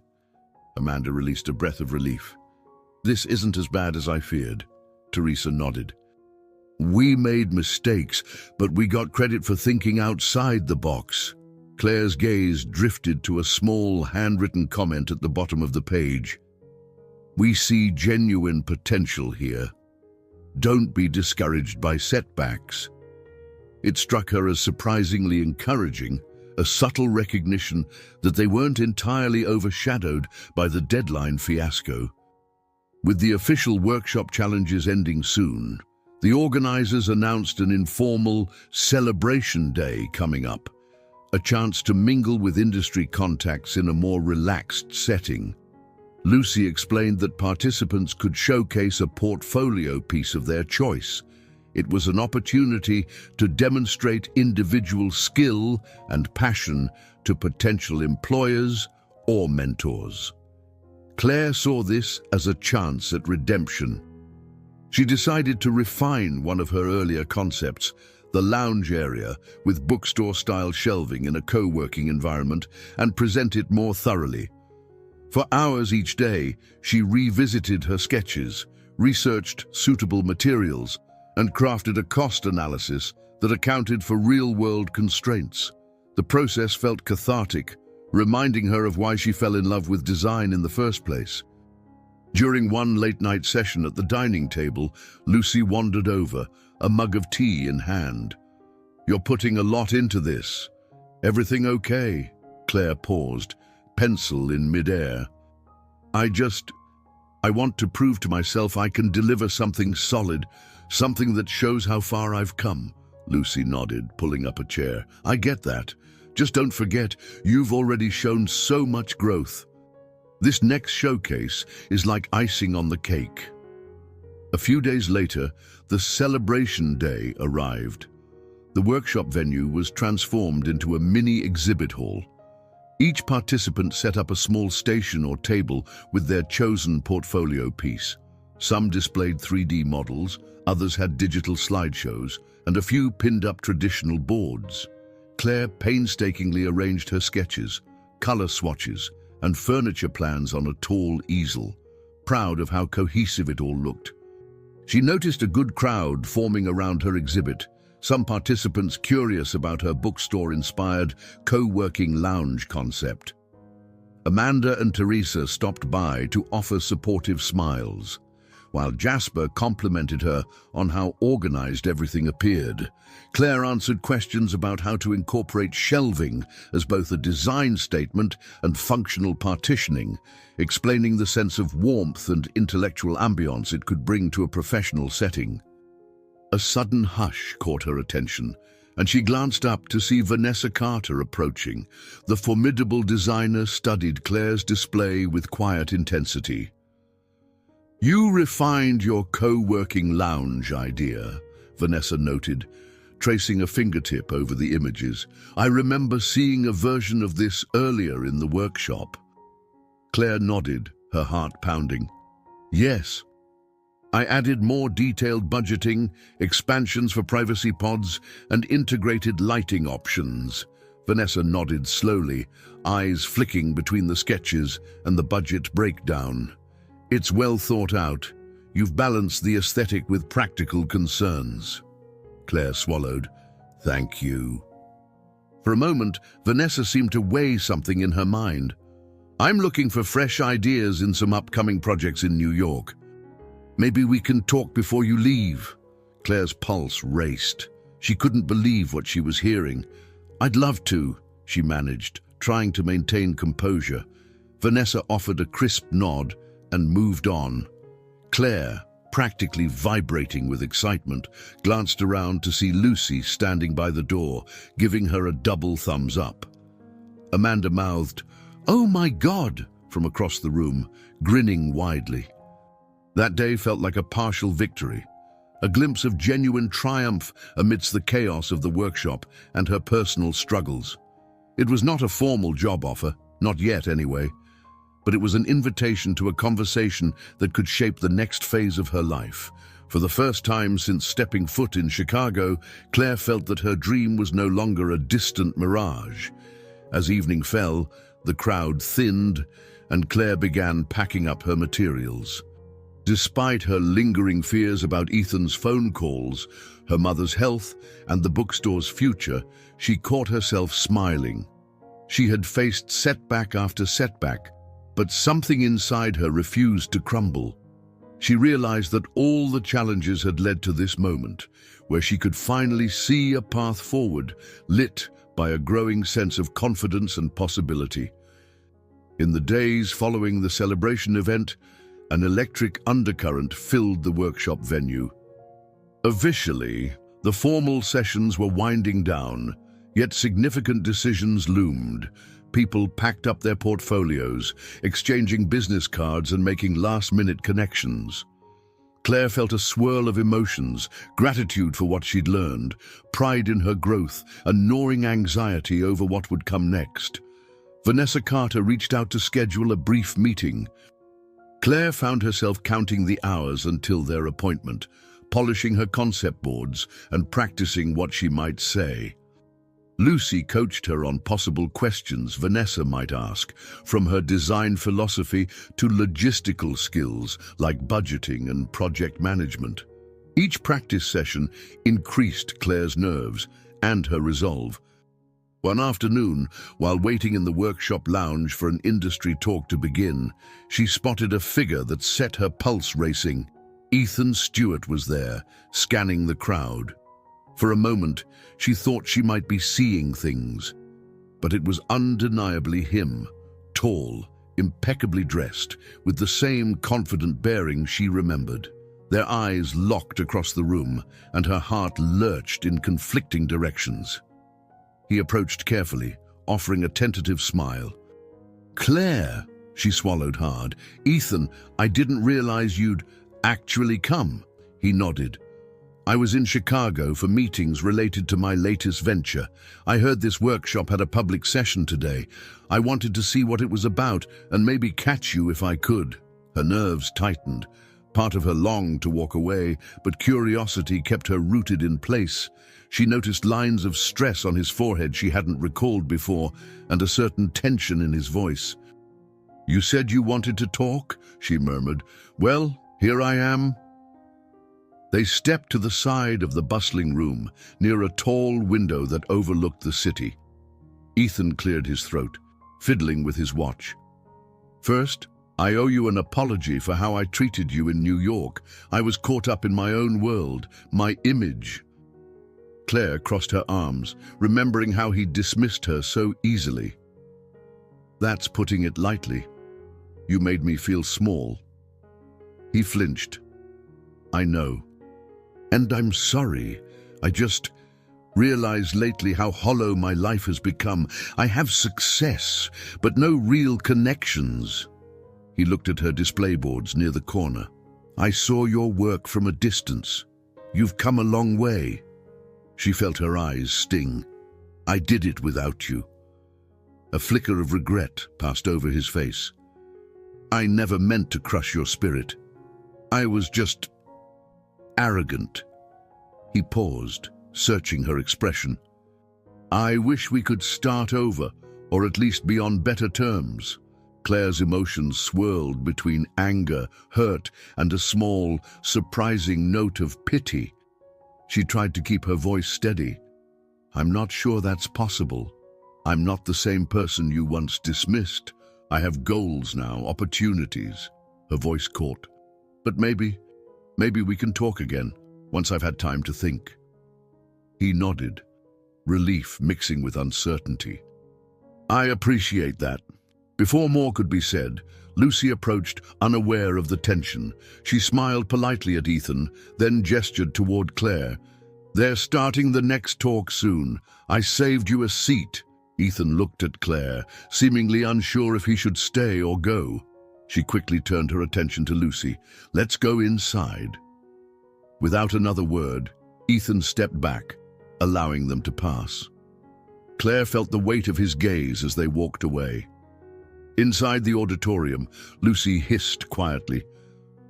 Amanda released a breath of relief. "This isn't as bad as I feared." Teresa nodded. "We made mistakes, but we got credit for thinking outside the box." Claire's gaze drifted to a small handwritten comment at the bottom of the page. "We see genuine potential here. Don't be discouraged by setbacks." It struck her as surprisingly encouraging, a subtle recognition that they weren't entirely overshadowed by the deadline fiasco. With the official workshop challenges ending soon, the organizers announced an informal celebration day coming up, a chance to mingle with industry contacts in a more relaxed setting. Lucy explained that participants could showcase a portfolio piece of their choice. It was an opportunity to demonstrate individual skill and passion to potential employers or mentors. Claire saw this as a chance at redemption. She decided to refine one of her earlier concepts, the lounge area with bookstore-style shelving in a co-working environment, and present it more thoroughly. For hours each day, she revisited her sketches, researched suitable materials, and crafted a cost analysis that accounted for real-world constraints. The process felt cathartic, reminding her of why she fell in love with design in the first place. During one late-night session at the dining table, Lucy wandered over, a mug of tea in hand. "You're putting a lot into this. Everything okay?" Claire paused, pencil in midair. I want to prove to myself I can deliver something solid, something that shows how far I've come." Lucy nodded, pulling up a chair. "I get that. Just don't forget, you've already shown so much growth. This next showcase is like icing on the cake." A few days later, the celebration day arrived. The workshop venue was transformed into a mini exhibit hall. Each participant set up a small station or table with their chosen portfolio piece. Some displayed 3D models, others had digital slideshows, and a few pinned up traditional boards. Claire painstakingly arranged her sketches, color swatches, and furniture plans on a tall easel, proud of how cohesive it all looked. She noticed a good crowd forming around her exhibit, some participants curious about her bookstore-inspired co-working lounge concept. Amanda and Teresa stopped by to offer supportive smiles. while Jasper complimented her on how organized everything appeared. Claire answered questions about how to incorporate shelving as both a design statement and functional partitioning, explaining the sense of warmth and intellectual ambience it could bring to a professional setting. A sudden hush caught her attention, and she glanced up to see Vanessa Carter approaching. The formidable designer studied Claire's display with quiet intensity. "You refined your co-working lounge idea," Vanessa noted, tracing a fingertip over the images. "I remember seeing a version of this earlier in the workshop." Claire nodded, her heart pounding. "Yes. I added more detailed budgeting, expansions for privacy pods, and integrated lighting options." Vanessa nodded slowly, eyes flicking between the sketches and the budget breakdown. "It's well thought out. You've balanced the aesthetic with practical concerns." Claire swallowed. "Thank you." For a moment, Vanessa seemed to weigh something in her mind. "I'm looking for fresh ideas in some upcoming projects in New York. Maybe we can talk before you leave." Claire's pulse raced. She couldn't believe what she was hearing. "I'd love to," she managed, trying to maintain composure. Vanessa offered a crisp nod and moved on. Claire, practically vibrating with excitement, glanced around to see Lucy standing by the door, giving her a double thumbs up. Amanda mouthed, "Oh my God," from across the room, grinning widely. That day felt like a partial victory, a glimpse of genuine triumph amidst the chaos of the workshop and her personal struggles. It was not a formal job offer, not yet anyway, but it was an invitation to a conversation that could shape the next phase of her life. For the first time since stepping foot in Chicago, Claire felt that her dream was no longer a distant mirage. As evening fell, the crowd thinned, and Claire began packing up her materials. Despite her lingering fears about Ethan's phone calls, her mother's health, and the bookstore's future, she caught herself smiling. She had faced setback after setback, but something inside her refused to crumble. She realized that all the challenges had led to this moment, where she could finally see a path forward, lit by a growing sense of confidence and possibility. In the days following the celebration event, an electric undercurrent filled the workshop venue. Officially, the formal sessions were winding down, yet significant decisions loomed. People packed up their portfolios, exchanging business cards and making last-minute connections. Claire felt a swirl of emotions, gratitude for what she'd learned, pride in her growth, and gnawing anxiety over what would come next. Vanessa Carter reached out to schedule a brief meeting. Claire found herself counting the hours until their appointment, polishing her concept boards and practicing what she might say. Lucy coached her on possible questions Vanessa might ask, from her design philosophy to logistical skills like budgeting and project management. Each practice session increased Claire's nerves and her resolve. One afternoon, while waiting in the workshop lounge for an industry talk to begin, she spotted a figure that set her pulse racing. Ethan Stewart was there, scanning the crowd. For a moment, she thought she might be seeing things, but it was undeniably him, tall, impeccably dressed, with the same confident bearing she remembered. Their eyes locked across the room, and her heart lurched in conflicting directions. He approached carefully, offering a tentative smile. "Claire," she swallowed hard. "Ethan, I didn't realize you'd actually come." He nodded. "I was in Chicago for meetings related to my latest venture. I heard this workshop had a public session today. I wanted to see what it was about and maybe catch you if I could." Her nerves tightened. Part of her longed to walk away, but curiosity kept her rooted in place. She noticed lines of stress on his forehead she hadn't recalled before, and a certain tension in his voice. "You said you wanted to talk," she murmured. "Well, here I am." They stepped to the side of the bustling room, near a tall window that overlooked the city. Ethan cleared his throat, fiddling with his watch. "First, I owe you an apology for how I treated you in New York. I was caught up in my own world, my image. Claire crossed her arms, remembering how he dismissed her so easily. That's putting it lightly. You made me feel small. He flinched. I know. And I'm sorry. I just realized lately how hollow my life has become. I have success, but no real connections. He looked at her display boards near the corner. I saw your work from a distance. You've come a long way. She felt her eyes sting. I did it without you. A flicker of regret passed over his face. I never meant to crush your spirit. I was just arrogant. He paused, searching her expression. I wish we could start over, or at least be on better terms. Claire's emotions swirled between anger, hurt, and a small, surprising note of pity. She tried to keep her voice steady. I'm not sure that's possible. I'm not the same person you once dismissed. I have goals now, opportunities. Her voice caught. But maybe we can talk again, once I've had time to think. He nodded, relief mixing with uncertainty. I appreciate that. Before more could be said, Lucy approached, unaware of the tension. She smiled politely at Ethan, then gestured toward Claire. They're starting the next talk soon. I saved you a seat. Ethan looked at Claire, seemingly unsure if he should stay or go. She quickly turned her attention to Lucy. Let's go inside. Without another word, Ethan stepped back, allowing them to pass. Claire felt the weight of his gaze as they walked away. Inside the auditorium, Lucy hissed quietly.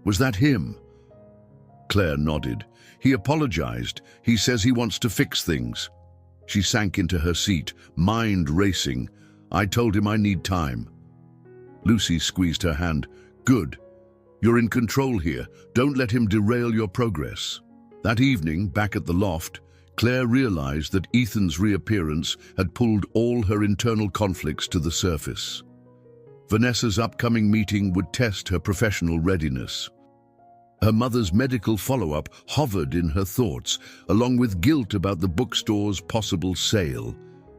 Was that him? Claire nodded. He apologized. He says he wants to fix things. She sank into her seat, mind racing. I told him I need time. Lucy squeezed her hand. Good. You're in control here. Don't let him derail your progress. That evening, back at the loft, Claire realized that Ethan's reappearance had pulled all her internal conflicts to the surface. Vanessa's upcoming meeting would test her professional readiness. Her mother's medical follow-up hovered in her thoughts, along with guilt about the bookstore's possible sale.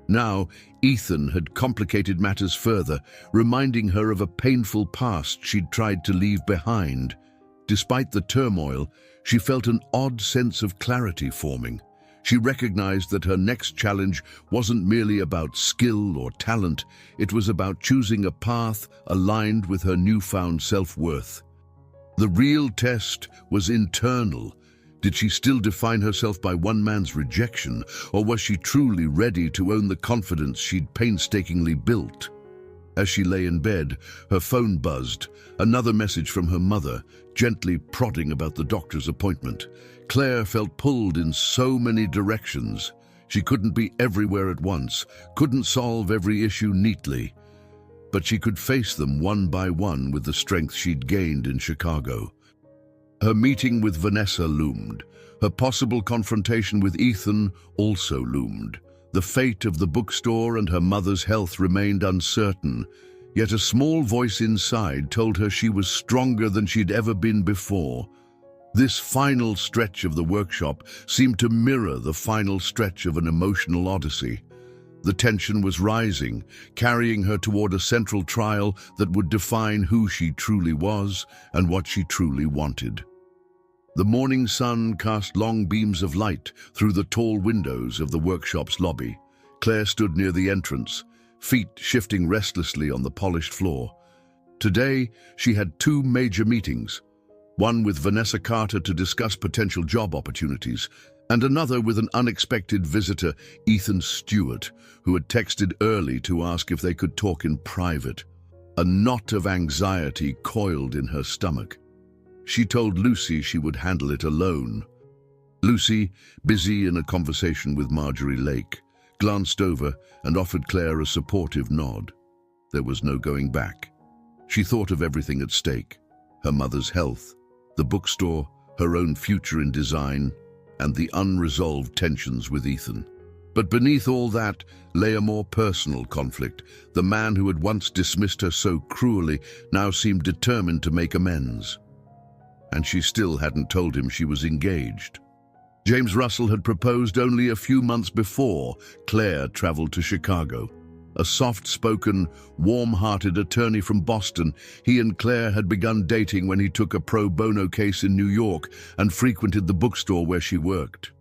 Now, Ethan had complicated matters further, reminding her of a painful past she'd tried to leave behind. Despite the turmoil, she felt an odd sense of clarity forming. She recognized that her next challenge wasn't merely about skill or talent, it was about choosing a path aligned with her newfound self-worth. The real test was internal. Did she still define herself by one man's rejection, or was she truly ready to own the confidence she'd painstakingly built? As she lay in bed, her phone buzzed, another message from her mother, gently prodding about the doctor's appointment. Claire felt pulled in so many directions. She couldn't be everywhere at once, couldn't solve every issue neatly. But she could face them one by one with the strength she'd gained in Chicago. Her meeting with Vanessa loomed. Her possible confrontation with Ethan also loomed. The fate of the bookstore and her mother's health remained uncertain, yet a small voice inside told her she was stronger than she'd ever been before. This final stretch of the workshop seemed to mirror the final stretch of an emotional odyssey. The tension was rising, carrying her toward a central trial that would define who she truly was and what she truly wanted. The morning sun cast long beams of light through the tall windows of the workshop's lobby. Claire stood near the entrance, feet shifting restlessly on the polished floor. Today, she had two major meetings, one with Vanessa Carter to discuss potential job opportunities, and another with an unexpected visitor, Ethan Stewart, who had texted early to ask if they could talk in private. A knot of anxiety coiled in her stomach. She told Lucy she would handle it alone. Lucy, busy in a conversation with Marjorie Lake, glanced over and offered Claire a supportive nod. There was no going back. She thought of everything at stake: her mother's health, the bookstore, her own future in design, and the unresolved tensions with Ethan. But beneath all that lay a more personal conflict. The man who had once dismissed her so cruelly now seemed determined to make amends. And she still hadn't told him she was engaged. James Russell had proposed only a few months before Claire traveled to Chicago. A soft-spoken, warm-hearted attorney from Boston, he and Claire had begun dating when he took a pro bono case in New York and frequented the bookstore where she worked.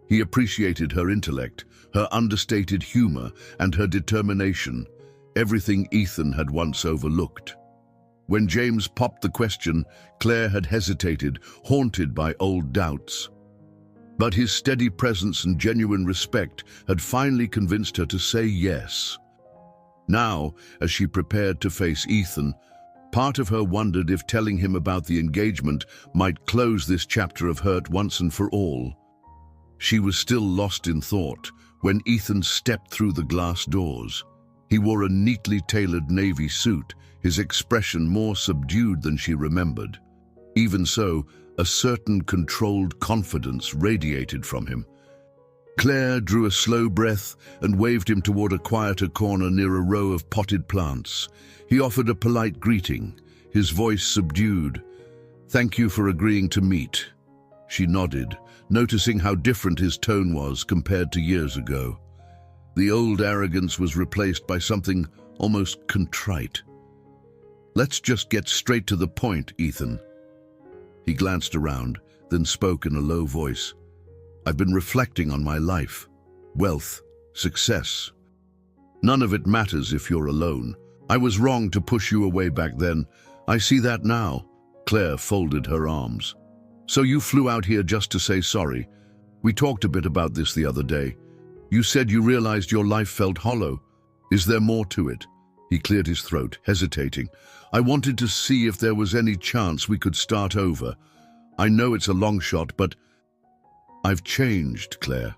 He appreciated her intellect, her understated humor, and her determination, everything Ethan had once overlooked. When James popped the question, Claire had hesitated, haunted by old doubts. But his steady presence and genuine respect had finally convinced her to say yes. Now, as she prepared to face Ethan, part of her wondered if telling him about the engagement might close this chapter of hurt once and for all. She was still lost in thought when Ethan stepped through the glass doors. He wore a neatly tailored navy suit, his expression more subdued than she remembered. Even so, a certain controlled confidence radiated from him. Claire drew a slow breath and waved him toward a quieter corner near a row of potted plants. He offered a polite greeting, his voice subdued. "Thank you for agreeing to meet." She nodded, noticing how different his tone was compared to years ago. The old arrogance was replaced by something almost contrite. "Let's just get straight to the point, Ethan." He glanced around, then spoke in a low voice. "I've been reflecting on my life, wealth, success. None of it matters if you're alone. I was wrong to push you away back then. I see that now." Claire folded her arms. "So you flew out here just to say sorry. We talked a bit about this the other day. You said you realized your life felt hollow. Is there more to it?" He cleared his throat, hesitating. "I wanted to see if there was any chance we could start over. I know it's a long shot, but I've changed, Claire.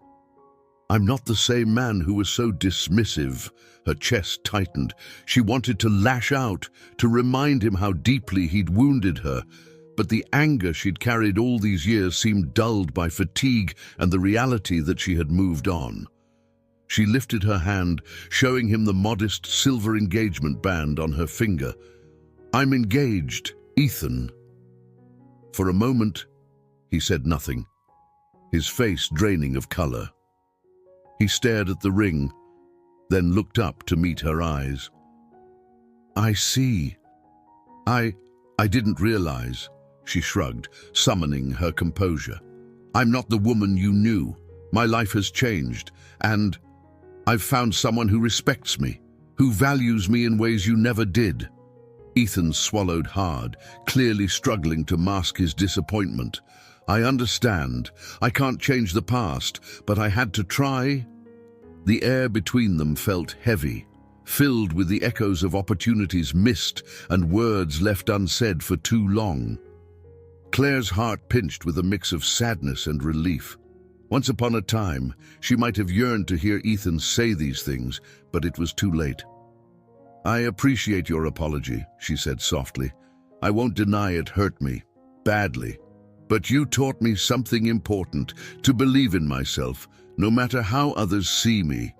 I'm not the same man who was so dismissive." Her chest tightened. She wanted to lash out, to remind him how deeply he'd wounded her. But the anger she'd carried all these years seemed dulled by fatigue and the reality that she had moved on. She lifted her hand, showing him the modest silver engagement band on her finger. "I'm engaged, Ethan." For a moment, he said nothing, his face draining of color. He stared at the ring, then looked up to meet her eyes. "I see. I didn't realize," she shrugged, summoning her composure. "I'm not the woman you knew. My life has changed, and I've found someone who respects me, who values me in ways you never did." Ethan swallowed hard, clearly struggling to mask his disappointment. "I understand. I can't change the past, but I had to try." The air between them felt heavy, filled with the echoes of opportunities missed and words left unsaid for too long. Claire's heart pinched with a mix of sadness and relief. Once upon a time, she might have yearned to hear Ethan say these things, but it was too late. "I appreciate your apology," she said softly. "I won't deny it hurt me, badly. But you taught me something important, to believe in myself, no matter how others see me."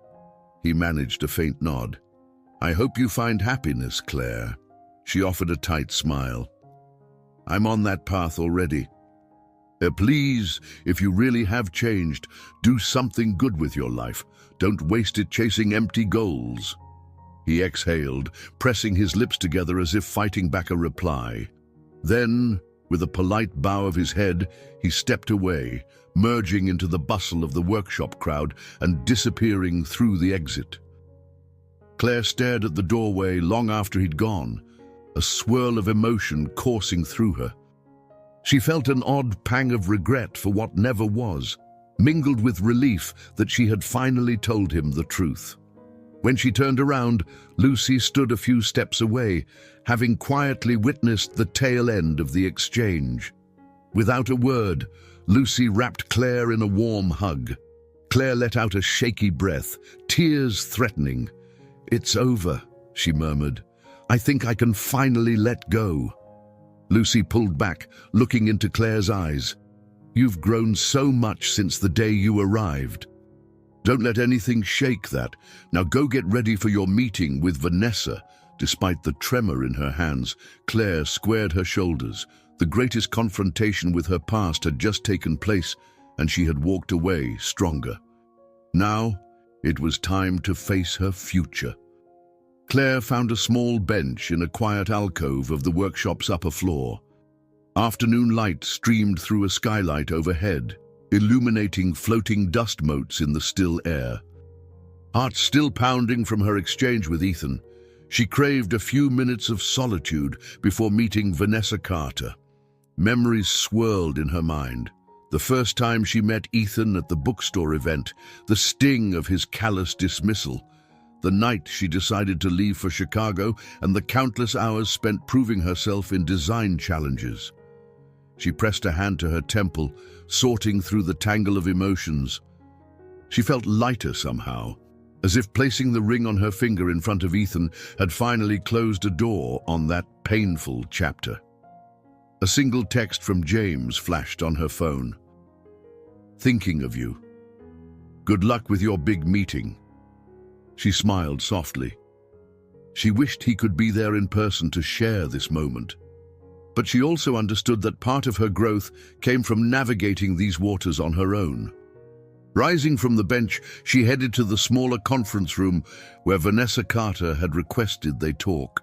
He managed a faint nod. "I hope you find happiness, Claire." She offered a tight smile. "I'm on that path already. Please, if you really have changed, do something good with your life. Don't waste it chasing empty goals." He exhaled, pressing his lips together as if fighting back a reply. Then, with a polite bow of his head, he stepped away, merging into the bustle of the workshop crowd and disappearing through the exit. Claire stared at the doorway long after he'd gone, a swirl of emotion coursing through her. She felt an odd pang of regret for what never was, mingled with relief that she had finally told him the truth. When she turned around, Lucy stood a few steps away, having quietly witnessed the tail end of the exchange. Without a word, Lucy wrapped Claire in a warm hug. Claire let out a shaky breath, tears threatening. "It's over," she murmured. "I think I can finally let go." Lucy pulled back, looking into Claire's eyes. "You've grown so much since the day you arrived." Don't let anything shake that. Now go get ready for your meeting with Vanessa. Despite the tremor in her hands, Claire squared her shoulders. The greatest confrontation with her past had just taken place, and she had walked away stronger. Now, it was time to face her future. Claire found a small bench in a quiet alcove of the workshop's upper floor. Afternoon light streamed through a skylight overhead, illuminating floating dust motes in the still air. Heart still pounding from her exchange with Ethan, she craved a few minutes of solitude before meeting Vanessa Carter. Memories swirled in her mind. The first time she met Ethan at the bookstore event, the sting of his callous dismissal, the night she decided to leave for Chicago, and the countless hours spent proving herself in design challenges. She pressed a hand to her temple, sorting through the tangle of emotions. She felt lighter somehow, as if placing the ring on her finger in front of Ethan had finally closed a door on that painful chapter. A single text from James flashed on her phone. "Thinking of you. Good luck with your big meeting." She smiled softly. She wished he could be there in person to share this moment. But she also understood that part of her growth came from navigating these waters on her own. Rising from the bench, she headed to the smaller conference room where Vanessa Carter had requested they talk.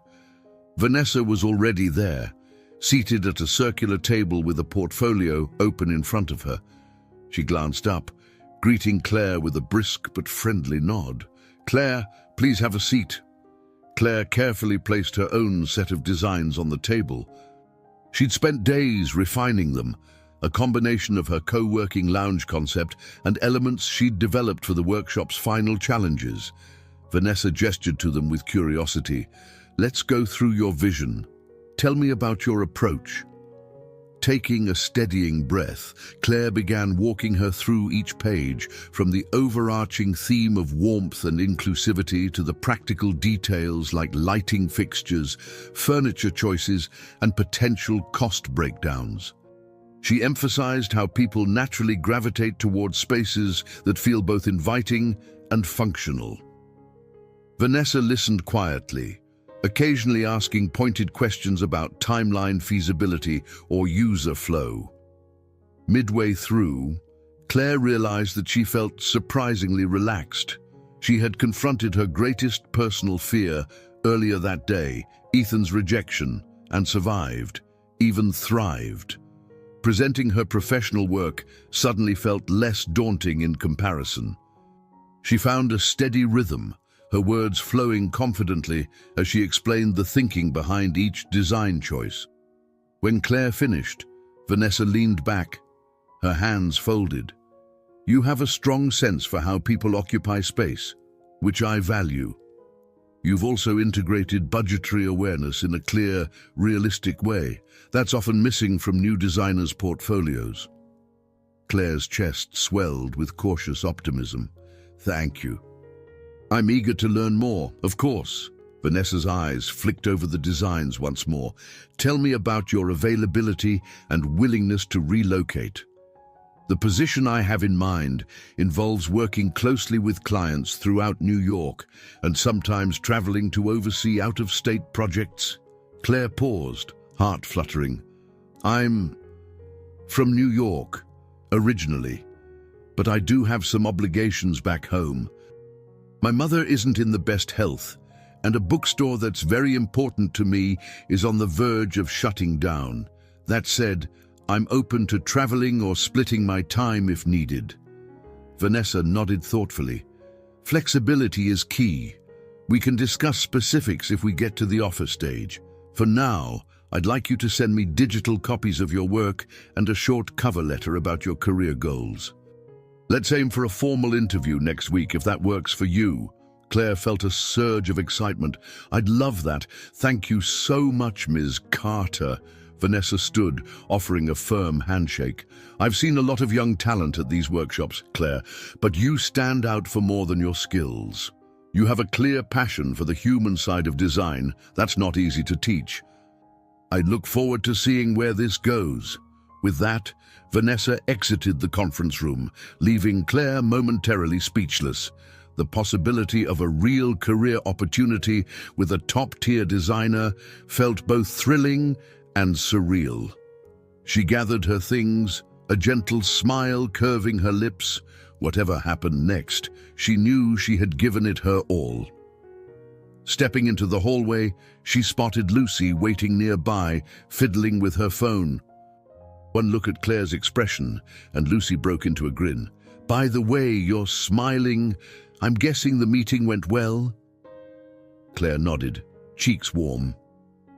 Vanessa was already there, seated at a circular table with a portfolio open in front of her. She glanced up, greeting Claire with a brisk but friendly nod. "Claire, please have a seat." Claire carefully placed her own set of designs on the table. She'd spent days refining them, a combination of her co-working lounge concept and elements she'd developed for the workshop's final challenges. Vanessa gestured to them with curiosity. "Let's go through your vision. Tell me about your approach." Taking a steadying breath, Claire began walking her through each page, from the overarching theme of warmth and inclusivity to the practical details like lighting fixtures, furniture choices, and potential cost breakdowns. She emphasized how people naturally gravitate towards spaces that feel both inviting and functional. Vanessa listened quietly, occasionally asking pointed questions about timeline feasibility or user flow. Midway through, Claire realized that she felt surprisingly relaxed. She had confronted her greatest personal fear earlier that day, Ethan's rejection, and survived, even thrived. Presenting her professional work suddenly felt less daunting in comparison. She found a steady rhythm, her words flowing confidently as she explained the thinking behind each design choice. When Claire finished, Vanessa leaned back, her hands folded. "You have a strong sense for how people occupy space, which I value. You've also integrated budgetary awareness in a clear, realistic way. That's often missing from new designers' portfolios." Claire's chest swelled with cautious optimism. "Thank you. I'm eager to learn more, of course." Vanessa's eyes flicked over the designs once more. "Tell me about your availability and willingness to relocate." "The position I have in mind involves working closely with clients throughout New York and sometimes traveling to oversee out-of-state projects." Claire paused, heart fluttering. "I'm from New York, originally, but I do have some obligations back home. My mother isn't in the best health, and a bookstore that's very important to me is on the verge of shutting down. That said, I'm open to traveling or splitting my time if needed." Vanessa nodded thoughtfully. "Flexibility is key. We can discuss specifics if we get to the offer stage. For now, I'd like you to send me digital copies of your work and a short cover letter about your career goals. Let's aim for a formal interview next week if that works for you." Claire felt a surge of excitement. "I'd love that. Thank you so much, Ms. Carter." Vanessa stood, offering a firm handshake. "I've seen a lot of young talent at these workshops, Claire, but you stand out for more than your skills. You have a clear passion for the human side of design. That's not easy to teach. I look forward to seeing where this goes." With that, Vanessa exited the conference room, leaving Claire momentarily speechless. The possibility of a real career opportunity with a top-tier designer felt both thrilling and surreal. She gathered her things, a gentle smile curving her lips. Whatever happened next, she knew she had given it her all. Stepping into the hallway, she spotted Lucy waiting nearby, fiddling with her phone. One look at Claire's expression, and Lucy broke into a grin. "By the way, you're smiling. I'm guessing the meeting went well?" Claire nodded, cheeks warm.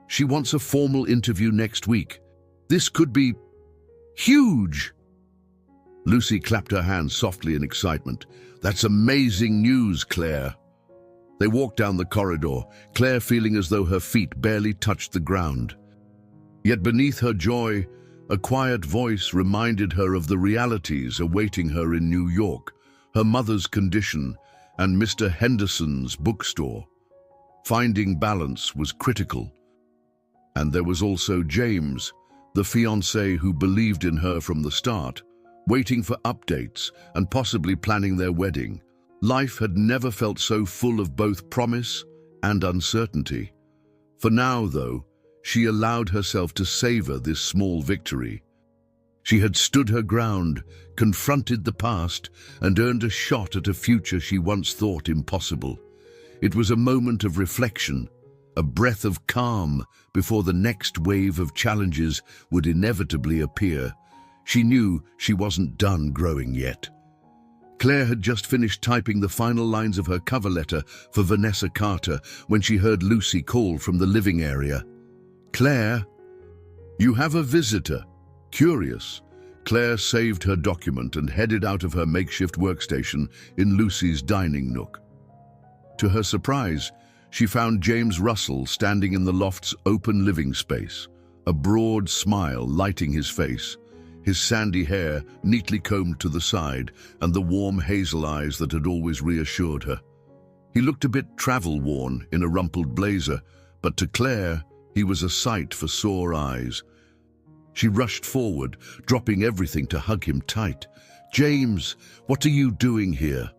"She wants a formal interview next week. This could be huge!" Lucy clapped her hands softly in excitement. "That's amazing news, Claire." They walked down the corridor, Claire feeling as though her feet barely touched the ground. Yet beneath her joy, a quiet voice reminded her of the realities awaiting her in New York, her mother's condition, and Mr. Henderson's bookstore. Finding balance was critical. And there was also James, the fiancé who believed in her from the start, waiting for updates and possibly planning their wedding. Life had never felt so full of both promise and uncertainty. For now, though, she allowed herself to savor this small victory. She had stood her ground, confronted the past, and earned a shot at a future she once thought impossible. It was a moment of reflection, a breath of calm before the next wave of challenges would inevitably appear. She knew she wasn't done growing yet. Claire had just finished typing the final lines of her cover letter for Vanessa Carter when she heard Lucy call from the living area. "Claire, you have a visitor." Curious, Claire saved her document and headed out of her makeshift workstation in Lucy's dining nook. To her surprise, she found James Russell standing in the loft's open living space, a broad smile lighting his face, his sandy hair neatly combed to the side, and the warm hazel eyes that had always reassured her. He looked a bit travel-worn in a rumpled blazer, but to Claire, he was a sight for sore eyes. She rushed forward, dropping everything to hug him tight. "James, what are you doing here?"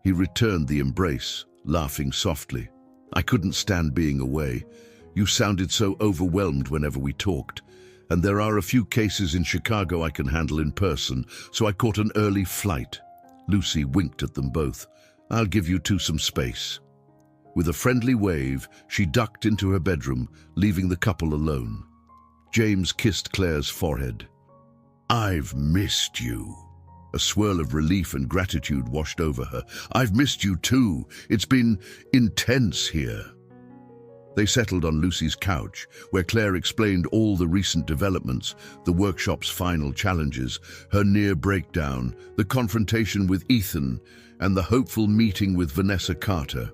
He returned the embrace, laughing softly. "I couldn't stand being away. You sounded so overwhelmed whenever we talked. And there are a few cases in Chicago I can handle in person, so I caught an early flight." Lucy winked at them both. "I'll give you two some space." With a friendly wave, she ducked into her bedroom, leaving the couple alone. James kissed Claire's forehead. "I've missed you." A swirl of relief and gratitude washed over her. "I've missed you too. It's been intense here." They settled on Lucy's couch, where Claire explained all the recent developments, the workshop's final challenges, her near breakdown, the confrontation with Ethan, and the hopeful meeting with Vanessa Carter.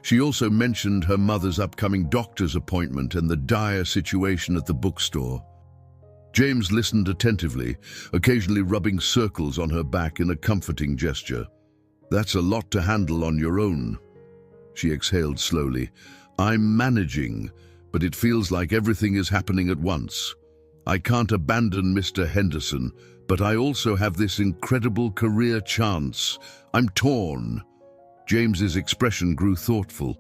She also mentioned her mother's upcoming doctor's appointment and the dire situation at the bookstore. James listened attentively, occasionally rubbing circles on her back in a comforting gesture. "That's a lot to handle on your own." She exhaled slowly. "I'm managing, but it feels like everything is happening at once. I can't abandon Mr. Henderson, but I also have this incredible career chance. I'm torn." James's expression grew thoughtful.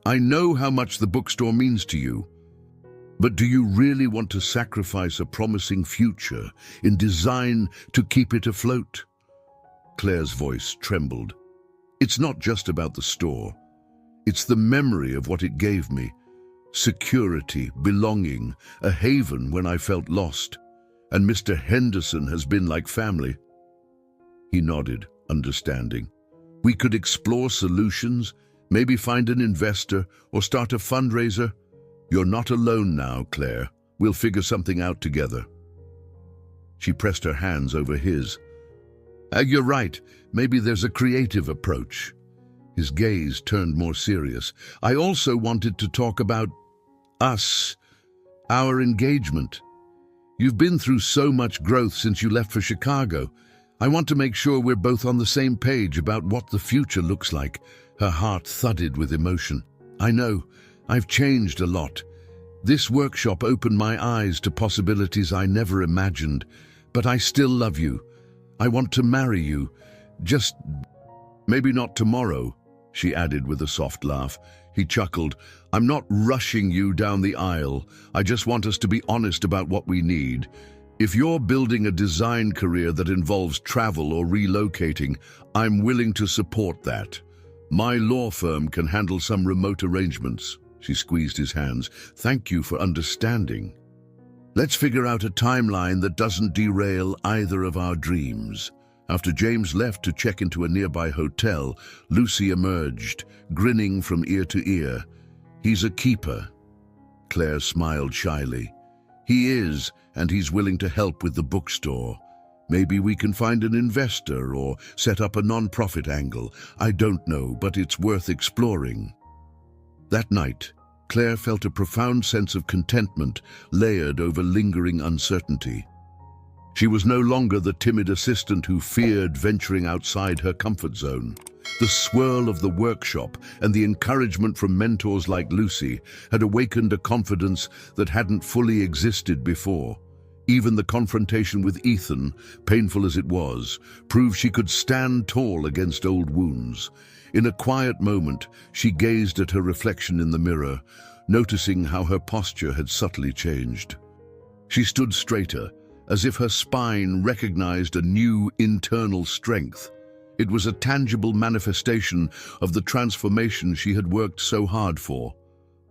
"I know how much the bookstore means to you, but do you really want to sacrifice a promising future in design to keep it afloat?" Claire's voice trembled. "It's not just about the store. It's the memory of what it gave me. Security, belonging, a haven when I felt lost. And Mr. Henderson has been like family." He nodded, understanding. "We could explore solutions, maybe find an investor or start a fundraiser. You're not alone now, Claire. We'll figure something out together." She pressed her hands over his. You're right. Maybe there's a creative approach." His gaze turned more serious. "I also wanted to talk about us, our engagement. You've been through so much growth since you left for Chicago. I want to make sure we're both on the same page about what the future looks like." Her heart thudded with emotion. "I know, I've changed a lot, This workshop opened my eyes to possibilities I never imagined, but I still love you. I want to marry you. Just maybe not tomorrow, she added with a soft laugh. He chuckled. I'm not rushing you down the aisle. I just want us to be honest about what we need. If you're building a design career that involves travel or relocating, I'm willing to support that. My law firm can handle some remote arrangements. She squeezed his hands. Thank you for understanding. Let's figure out a timeline that doesn't derail either of our dreams. After James left to check into a nearby hotel, Lucy emerged, grinning from ear to ear. He's a keeper. Claire smiled shyly. He is, and he's willing to help with the bookstore. Maybe we can find an investor or set up a non-profit angle. I don't know, but it's worth exploring. That night, Claire felt a profound sense of contentment layered over lingering uncertainty. She was no longer the timid assistant who feared venturing outside her comfort zone. The swirl of the workshop and the encouragement from mentors like Lucy had awakened a confidence that hadn't fully existed before. Even the confrontation with Ethan, painful as it was, proved she could stand tall against old wounds. In a quiet moment, she gazed at her reflection in the mirror, noticing how her posture had subtly changed. She stood straighter, as if her spine recognized a new internal strength. It was a tangible manifestation of the transformation she had worked so hard for.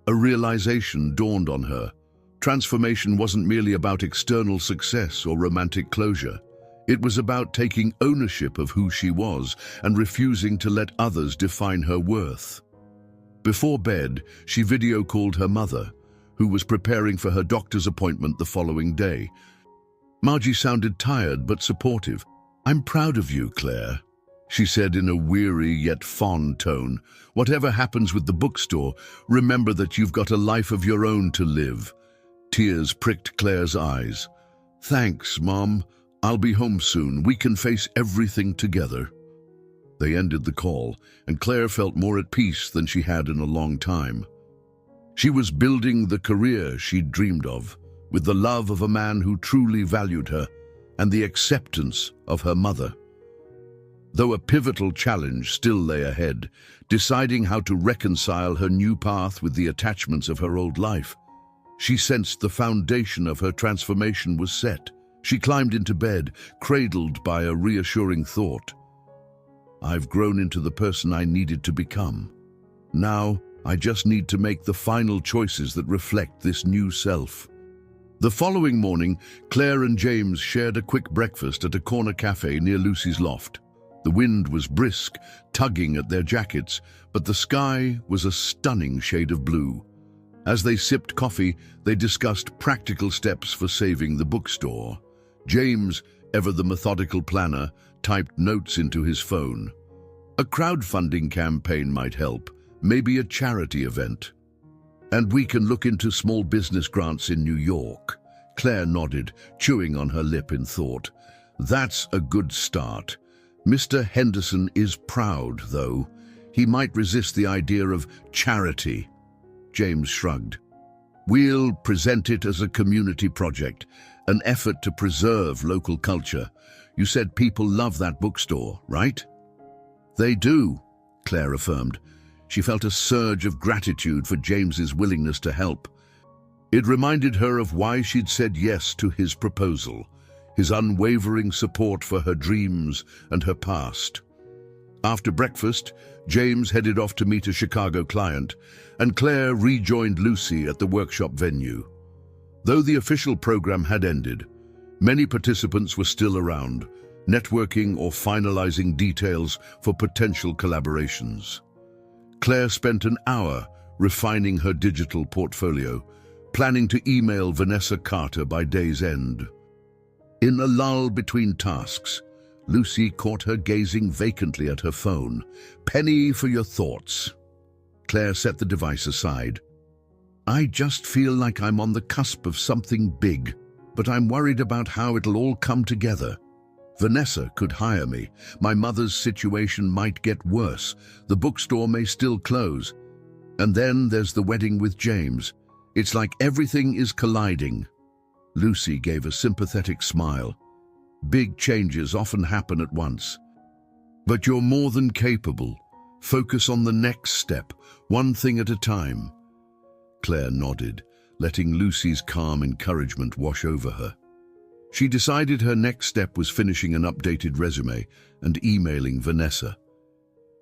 A realization dawned on her. Transformation wasn't merely about external success or romantic closure. It was about taking ownership of who she was and refusing to let others define her worth. Before bed, she video called her mother, who was preparing for her doctor's appointment the following day. Margie sounded tired but supportive. I'm proud of you, Claire, she said in a weary yet fond tone. Whatever happens with the bookstore, remember that you've got a life of your own to live. Tears pricked Claire's eyes. Thanks, Mom. I'll be home soon. We can face everything together. They ended the call, and Claire felt more at peace than she had in a long time. She was building the career she'd dreamed of, with the love of a man who truly valued her and the acceptance of her mother. Though a pivotal challenge still lay ahead, deciding how to reconcile her new path with the attachments of her old life, she sensed the foundation of her transformation was set. She climbed into bed, cradled by a reassuring thought. I've grown into the person I needed to become. Now, I just need to make the final choices that reflect this new self. The following morning, Claire and James shared a quick breakfast at a corner cafe near Lucy's loft. The wind was brisk, tugging at their jackets, but the sky was a stunning shade of blue. As they sipped coffee, they discussed practical steps for saving the bookstore. James, ever the methodical planner, typed notes into his phone. A crowdfunding campaign might help, maybe a charity event. And we can look into small business grants in New York. Claire nodded, chewing on her lip in thought. That's a good start. Mr. Henderson is proud, though. He might resist the idea of charity. James shrugged. We'll present it as a community project, an effort to preserve local culture. You said people love that bookstore, right? They do, Claire affirmed. She felt a surge of gratitude for James's willingness to help. It reminded her of why she'd said yes to his proposal, his unwavering support for her dreams and her past. After breakfast, James headed off to meet a Chicago client, and Claire rejoined Lucy at the workshop venue. Though the official program had ended, many participants were still around, networking or finalizing details for potential collaborations. Claire spent an hour refining her digital portfolio, planning to email Vanessa Carter by day's end. In a lull between tasks, Lucy caught her gazing vacantly at her phone. Penny for your thoughts. Claire set the device aside. I just feel like I'm on the cusp of something big, but I'm worried about how it'll all come together. Vanessa could hire me. My mother's situation might get worse. The bookstore may still close. And then there's the wedding with James. It's like everything is colliding. Lucy gave a sympathetic smile. Big changes often happen at once. But you're more than capable. Focus on the next step, one thing at a time. Claire nodded, letting Lucy's calm encouragement wash over her. She decided her next step was finishing an updated resume and emailing Vanessa.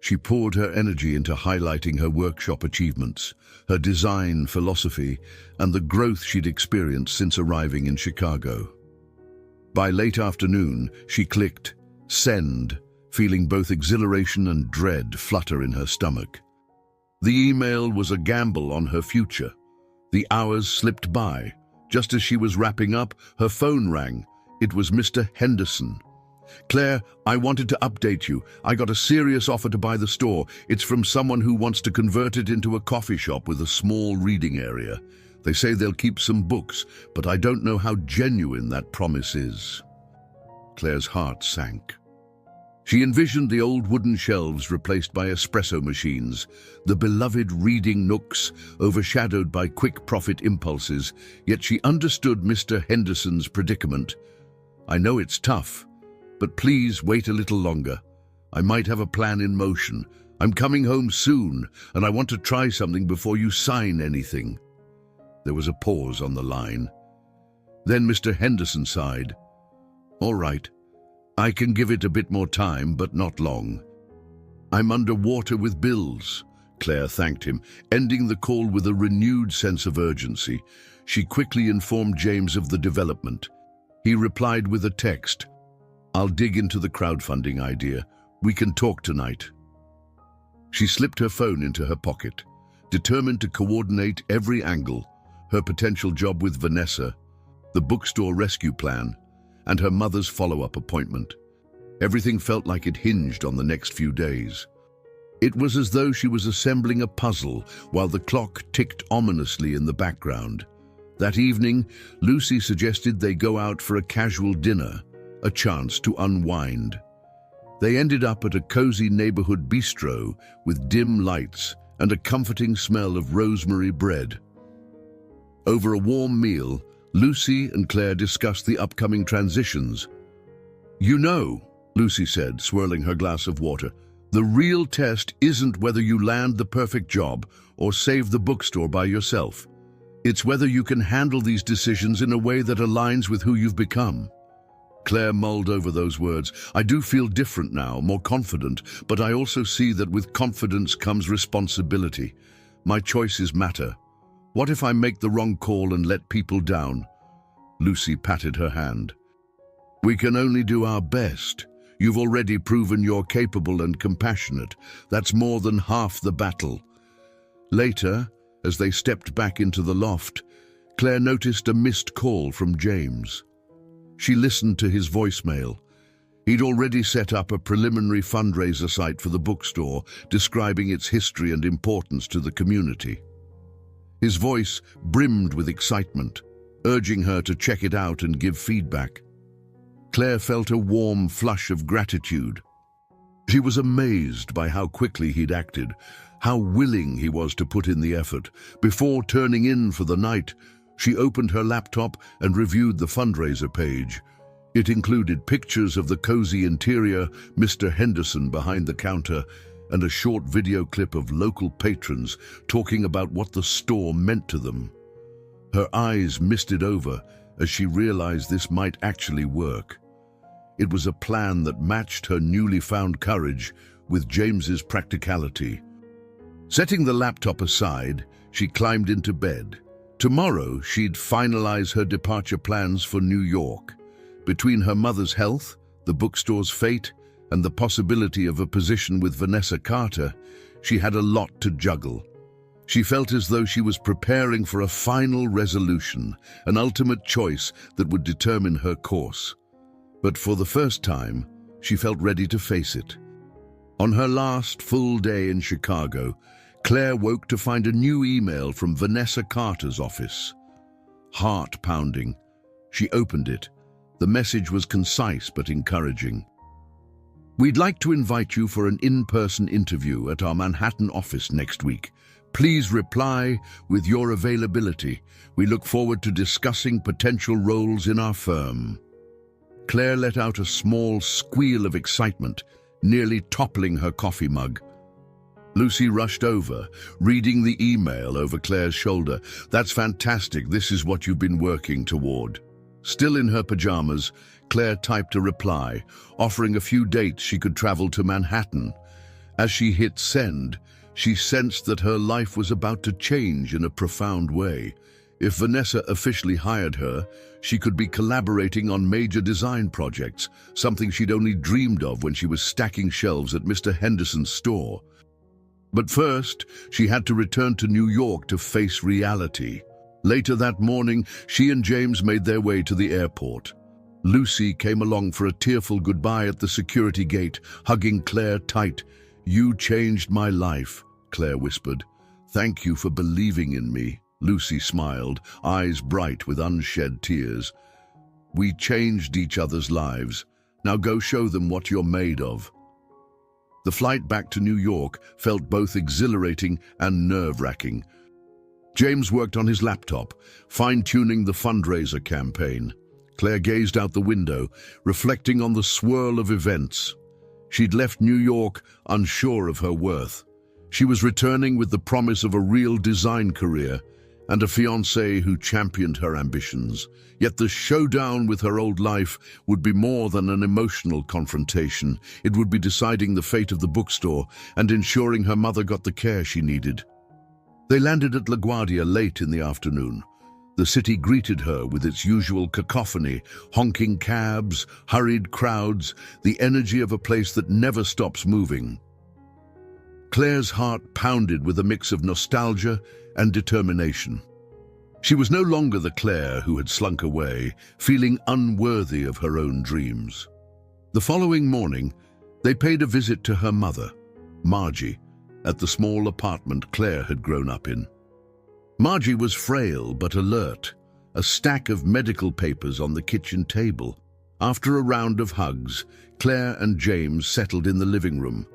She poured her energy into highlighting her workshop achievements, her design philosophy, and the growth she'd experienced since arriving in Chicago. By late afternoon, she clicked send, feeling both exhilaration and dread flutter in her stomach. The email was a gamble on her future. The hours slipped by. Just as she was wrapping up, her phone rang. It was Mr. Henderson. "Claire, I wanted to update you. I got a serious offer to buy the store. It's from someone who wants to convert it into a coffee shop with a small reading area. They say they'll keep some books, but I don't know how genuine that promise is." Claire's heart sank. She envisioned the old wooden shelves replaced by espresso machines, the beloved reading nooks overshadowed by quick profit impulses, yet she understood Mr. Henderson's predicament. "I know it's tough, but please wait a little longer. I might have a plan in motion. I'm coming home soon, and I want to try something before you sign anything." There was a pause on the line. Then Mr. Henderson sighed. "All right. I can give it a bit more time, but not long." "I'm underwater with bills," Claire thanked him, ending the call with a renewed sense of urgency. She quickly informed James of the development. He replied with a text. "I'll dig into the crowdfunding idea. We can talk tonight." She slipped her phone into her pocket, determined to coordinate every angle: her potential job with Vanessa, the bookstore rescue plan, and her mother's follow-up appointment. Everything felt like it hinged on the next few days. It was as though she was assembling a puzzle while the clock ticked ominously in the background. That evening, Lucy suggested they go out for a casual dinner, a chance to unwind. They ended up at a cozy neighborhood bistro with dim lights and a comforting smell of rosemary bread. Over a warm meal, Lucy and Claire discussed the upcoming transitions. "You know," Lucy said, swirling her glass of water, "the real test isn't whether you land the perfect job or save the bookstore by yourself. It's whether you can handle these decisions in a way that aligns with who you've become." Claire mulled over those words. "I do feel different now, more confident, but I also see that with confidence comes responsibility. My choices matter. What if I make the wrong call and let people down?" Lucy patted her hand. "We can only do our best. You've already proven you're capable and compassionate. That's more than half the battle." Later, as they stepped back into the loft, Claire noticed a missed call from James. She listened to his voicemail. He'd already set up a preliminary fundraiser site for the bookstore, describing its history and importance to the community. His voice brimmed with excitement, urging her to check it out and give feedback. Claire felt a warm flush of gratitude. She was amazed by how quickly he'd acted, how willing he was to put in the effort. Before turning in for the night, she opened her laptop and reviewed the fundraiser page. It included pictures of the cozy interior, Mr. Henderson behind the counter, and a short video clip of local patrons talking about what the store meant to them. Her eyes misted over as she realized this might actually work. It was a plan that matched her newly found courage with James's practicality. Setting the laptop aside, she climbed into bed. Tomorrow, she'd finalize her departure plans for New York. Between her mother's health, the bookstore's fate, and the possibility of a position with Vanessa Carter, she had a lot to juggle. She felt as though she was preparing for a final resolution, an ultimate choice that would determine her course. But for the first time, she felt ready to face it. On her last full day in Chicago, Claire woke to find a new email from Vanessa Carter's office. Heart pounding. She opened it. The message was concise but encouraging. "We'd like to invite you for an in-person interview at our Manhattan office next week. Please reply with your availability. We look forward to discussing potential roles in our firm." Claire let out a small squeal of excitement, nearly toppling her coffee mug. Lucy rushed over, reading the email over Claire's shoulder. "That's fantastic. This is what you've been working toward." Still in her pajamas, Claire typed a reply, offering a few dates she could travel to Manhattan. As she hit send, she sensed that her life was about to change in a profound way. If Vanessa officially hired her, she could be collaborating on major design projects, something she'd only dreamed of when she was stacking shelves at Mr. Henderson's store. But first, she had to return to New York to face reality. Later that morning, she and James made their way to the airport. Lucy came along for a tearful goodbye at the security gate, hugging Claire tight. "You changed my life," Claire whispered. "Thank you for believing in me." Lucy smiled, eyes bright with unshed tears. "We changed each other's lives. Now go show them what you're made of." The flight back to New York felt both exhilarating and nerve-wracking. James worked on his laptop, fine-tuning the fundraiser campaign. Claire gazed out the window, reflecting on the swirl of events. She'd left New York unsure of her worth. She was returning with the promise of a real design career and a fiancé who championed her ambitions. Yet the showdown with her old life would be more than an emotional confrontation. It would be deciding the fate of the bookstore and ensuring her mother got the care she needed. They landed at LaGuardia late in the afternoon. The city greeted her with its usual cacophony, honking cabs, hurried crowds, the energy of a place that never stops moving. Claire's heart pounded with a mix of nostalgia and determination. She was no longer the Claire who had slunk away, feeling unworthy of her own dreams. The following morning, they paid a visit to her mother, Margie, at the small apartment Claire had grown up in. Margie was frail but alert, a stack of medical papers on the kitchen table. After a round of hugs, Claire and James settled in the living room.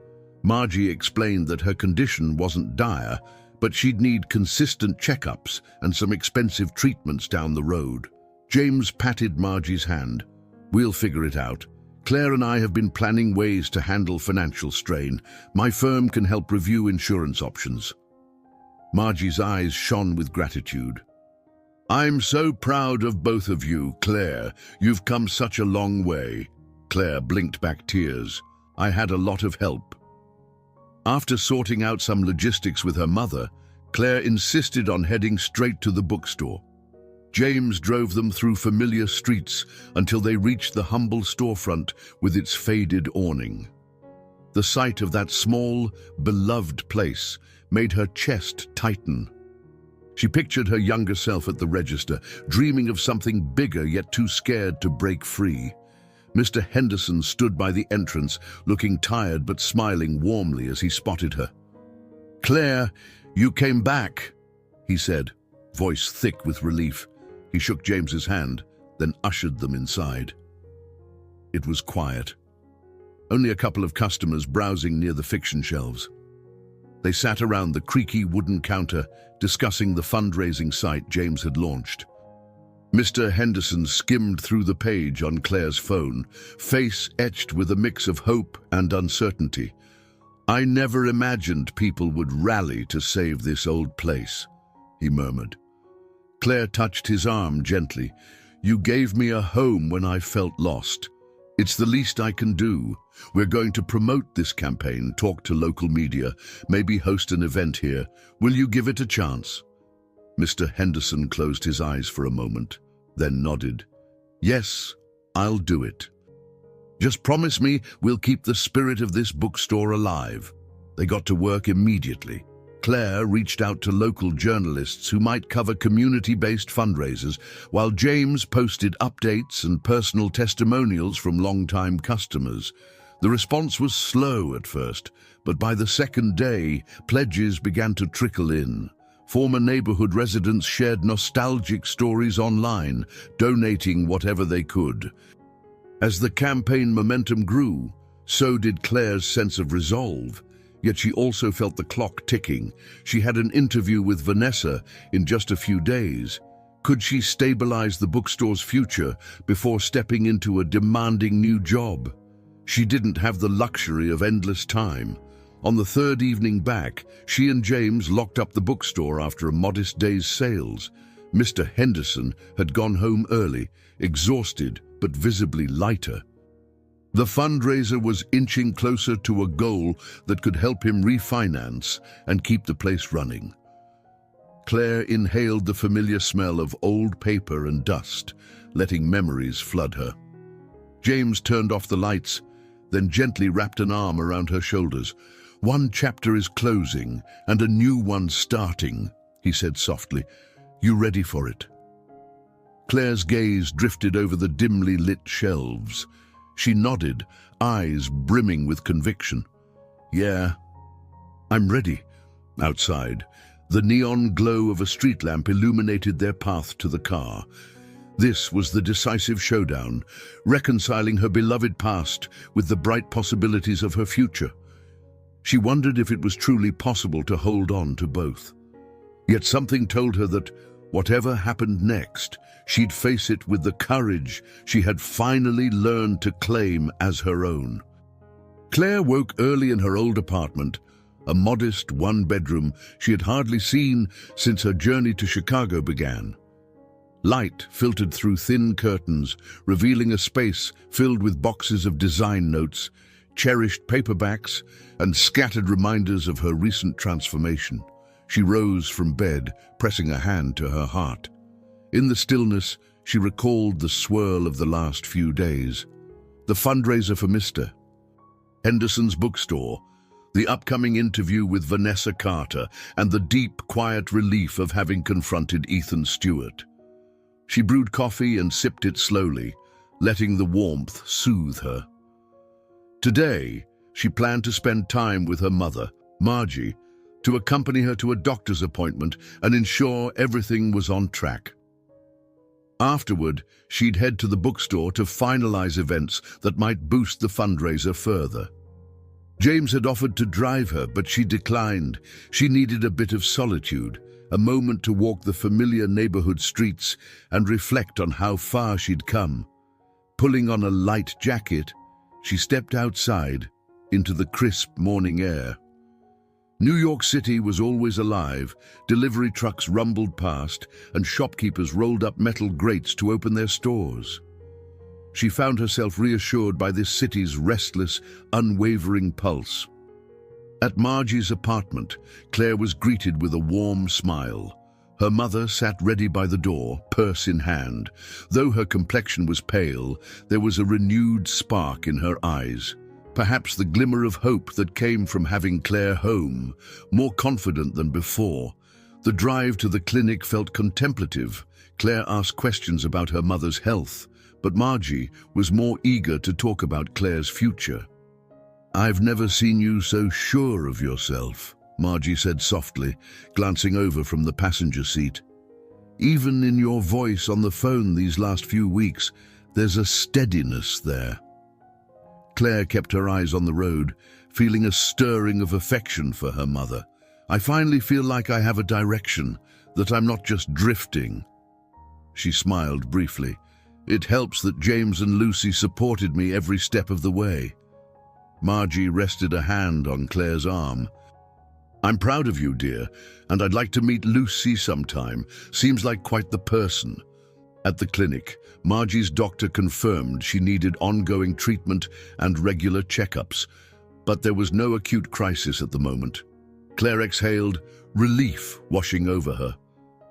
Margie explained that her condition wasn't dire, but she'd need consistent checkups and some expensive treatments down the road. James patted Margie's hand. "We'll figure it out. Claire and I have been planning ways to handle financial strain. My firm can help review insurance options." Margie's eyes shone with gratitude. "I'm so proud of both of you, Claire. You've come such a long way." Claire blinked back tears. "I had a lot of help." After sorting out some logistics with her mother, Claire insisted on heading straight to the bookstore. James drove them through familiar streets until they reached the humble storefront with its faded awning. The sight of that small, beloved place made her chest tighten. She pictured her younger self at the register, dreaming of something bigger yet too scared to break free. Mr. Henderson stood by the entrance, looking tired but smiling warmly as he spotted her. "Claire, you came back," he said, voice thick with relief. He shook James's hand, then ushered them inside. It was quiet. Only a couple of customers browsing near the fiction shelves. They sat around the creaky wooden counter, discussing the fundraising site James had launched. Mr. Henderson skimmed through the page on Claire's phone, face etched with a mix of hope and uncertainty. "I never imagined people would rally to save this old place," he murmured. Claire touched his arm gently. "You gave me a home when I felt lost. It's the least I can do. We're going to promote this campaign, talk to local media, maybe host an event here. Will you give it a chance?" Mr. Henderson closed his eyes for a moment, then nodded. "Yes, I'll do it. Just promise me we'll keep the spirit of this bookstore alive." They got to work immediately. Claire reached out to local journalists who might cover community-based fundraisers, while James posted updates and personal testimonials from long-time customers. The response was slow at first, but by the second day, pledges began to trickle in. Former neighborhood residents shared nostalgic stories online, donating whatever they could. As the campaign momentum grew, so did Claire's sense of resolve. Yet she also felt the clock ticking. She had an interview with Vanessa in just a few days. Could she stabilize the bookstore's future before stepping into a demanding new job? She didn't have the luxury of endless time. On the third evening back, she and James locked up the bookstore after a modest day's sales. Mr. Henderson had gone home early, exhausted but visibly lighter. The fundraiser was inching closer to a goal that could help him refinance and keep the place running. Claire inhaled the familiar smell of old paper and dust, letting memories flood her. James turned off the lights, then gently wrapped an arm around her shoulders. "One chapter is closing and a new one starting," he said softly. "You ready for it?" Claire's gaze drifted over the dimly lit shelves. She nodded, eyes brimming with conviction. "Yeah, I'm ready." Outside, the neon glow of a street lamp illuminated their path to the car. This was the decisive showdown, reconciling her beloved past with the bright possibilities of her future. She wondered if it was truly possible to hold on to both. Yet something told her that, whatever happened next, she'd face it with the courage she had finally learned to claim as her own. Claire woke early in her old apartment, a modest one-bedroom she had hardly seen since her journey to Chicago began. Light filtered through thin curtains, revealing a space filled with boxes of design notes, cherished paperbacks, and scattered reminders of her recent transformation. She rose from bed, pressing a hand to her heart. In the stillness, she recalled the swirl of the last few days. The fundraiser for Mr. Henderson's bookstore, the upcoming interview with Vanessa Carter, and the deep, quiet relief of having confronted Ethan Stewart. She brewed coffee and sipped it slowly, letting the warmth soothe her. Today, she planned to spend time with her mother, Margie, to accompany her to a doctor's appointment and ensure everything was on track. Afterward, she'd head to the bookstore to finalize events that might boost the fundraiser further. James had offered to drive her, but she declined. She needed a bit of solitude, a moment to walk the familiar neighborhood streets and reflect on how far she'd come. Pulling on a light jacket, she stepped outside into the crisp morning air. New York City was always alive. Delivery trucks rumbled past, and shopkeepers rolled up metal grates to open their stores. She found herself reassured by this city's restless, unwavering pulse. At Margie's apartment, Claire was greeted with a warm smile. Her mother sat ready by the door, purse in hand. Though her complexion was pale, there was a renewed spark in her eyes. Perhaps the glimmer of hope that came from having Claire home, more confident than before. The drive to the clinic felt contemplative. Claire asked questions about her mother's health, but Margie was more eager to talk about Claire's future. "I've never seen you so sure of yourself," Margie said softly, glancing over from the passenger seat. "Even in your voice on the phone these last few weeks, there's a steadiness there." Claire kept her eyes on the road, feeling a stirring of affection for her mother. "I finally feel like I have a direction, that I'm not just drifting." She smiled briefly. "It helps that James and Lucy supported me every step of the way." Margie rested a hand on Claire's arm. "I'm proud of you, dear, and I'd like to meet Lucy sometime. Seems like quite the person." At the clinic, Margie's doctor confirmed she needed ongoing treatment and regular checkups, but there was no acute crisis at the moment. Claire exhaled, relief washing over her.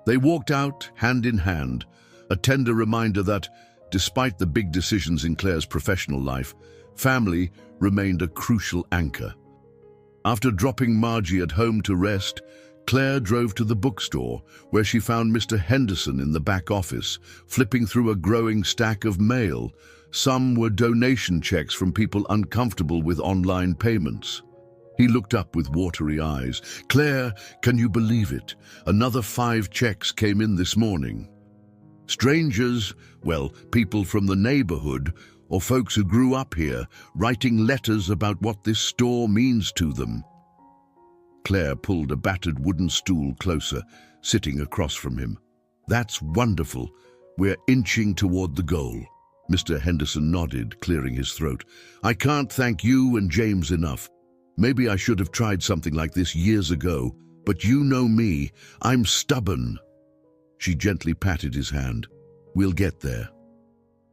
They walked out, hand in hand, a tender reminder that, despite the big decisions in Claire's professional life, family remained a crucial anchor. After dropping Margie at home to rest, Claire drove to the bookstore, where she found Mr. Henderson in the back office, flipping through a growing stack of mail. Some were donation checks from people uncomfortable with online payments. He looked up with watery eyes. "Claire, can you believe it? Another 5 checks came in this morning. Strangers, well, people from the neighborhood, or folks who grew up here, writing letters about what this store means to them." Claire pulled a battered wooden stool closer, sitting across from him. "That's wonderful. We're inching toward the goal." Mr. Henderson nodded, clearing his throat. "I can't thank you and James enough. Maybe I should have tried something like this years ago, but you know me, I'm stubborn." She gently patted his hand. "We'll get there.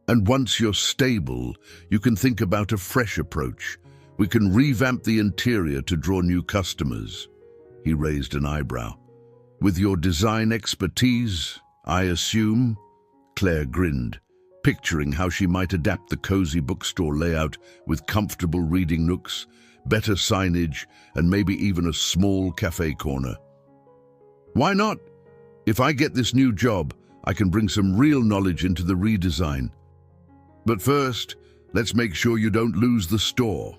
And once you're stable, you can think about a fresh approach. We can revamp the interior to draw new customers." He raised an eyebrow. "With your design expertise, I assume?" Claire grinned, picturing how she might adapt the cozy bookstore layout with comfortable reading nooks, better signage, and maybe even a small cafe corner. "Why not? If I get this new job, I can bring some real knowledge into the redesign. But first, let's make sure you don't lose the store."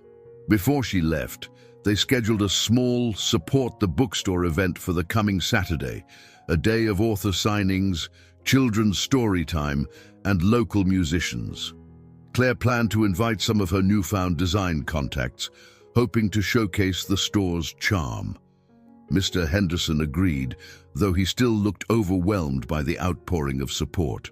Before she left, they scheduled a small Support the Bookstore event for the coming Saturday, a day of author signings, children's story time, and local musicians. Claire planned to invite some of her newfound design contacts, hoping to showcase the store's charm. Mr. Henderson agreed, though he still looked overwhelmed by the outpouring of support.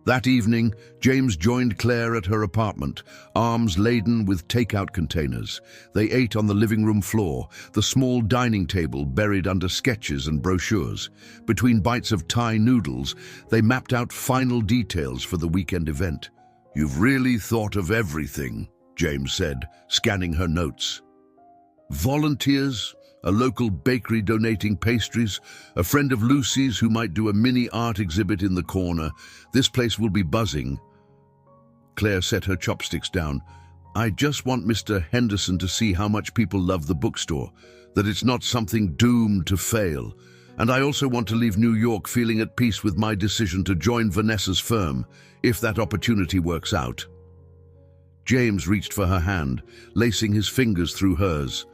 That evening, James joined Claire at her apartment, arms laden with takeout containers. They ate on the living room floor, the small dining table buried under sketches and brochures. Between bites of Thai noodles, they mapped out final details for the weekend event. "You've really thought of everything," James said, scanning her notes. "Volunteers, a local bakery donating pastries, a friend of Lucy's who might do a mini art exhibit in the corner. This place will be buzzing." Claire set her chopsticks down. "I just want Mr. Henderson to see how much people love the bookstore, that it's not something doomed to fail. And I also want to leave New York feeling at peace with my decision to join Vanessa's firm, if that opportunity works out." James reached for her hand, lacing his fingers through hers.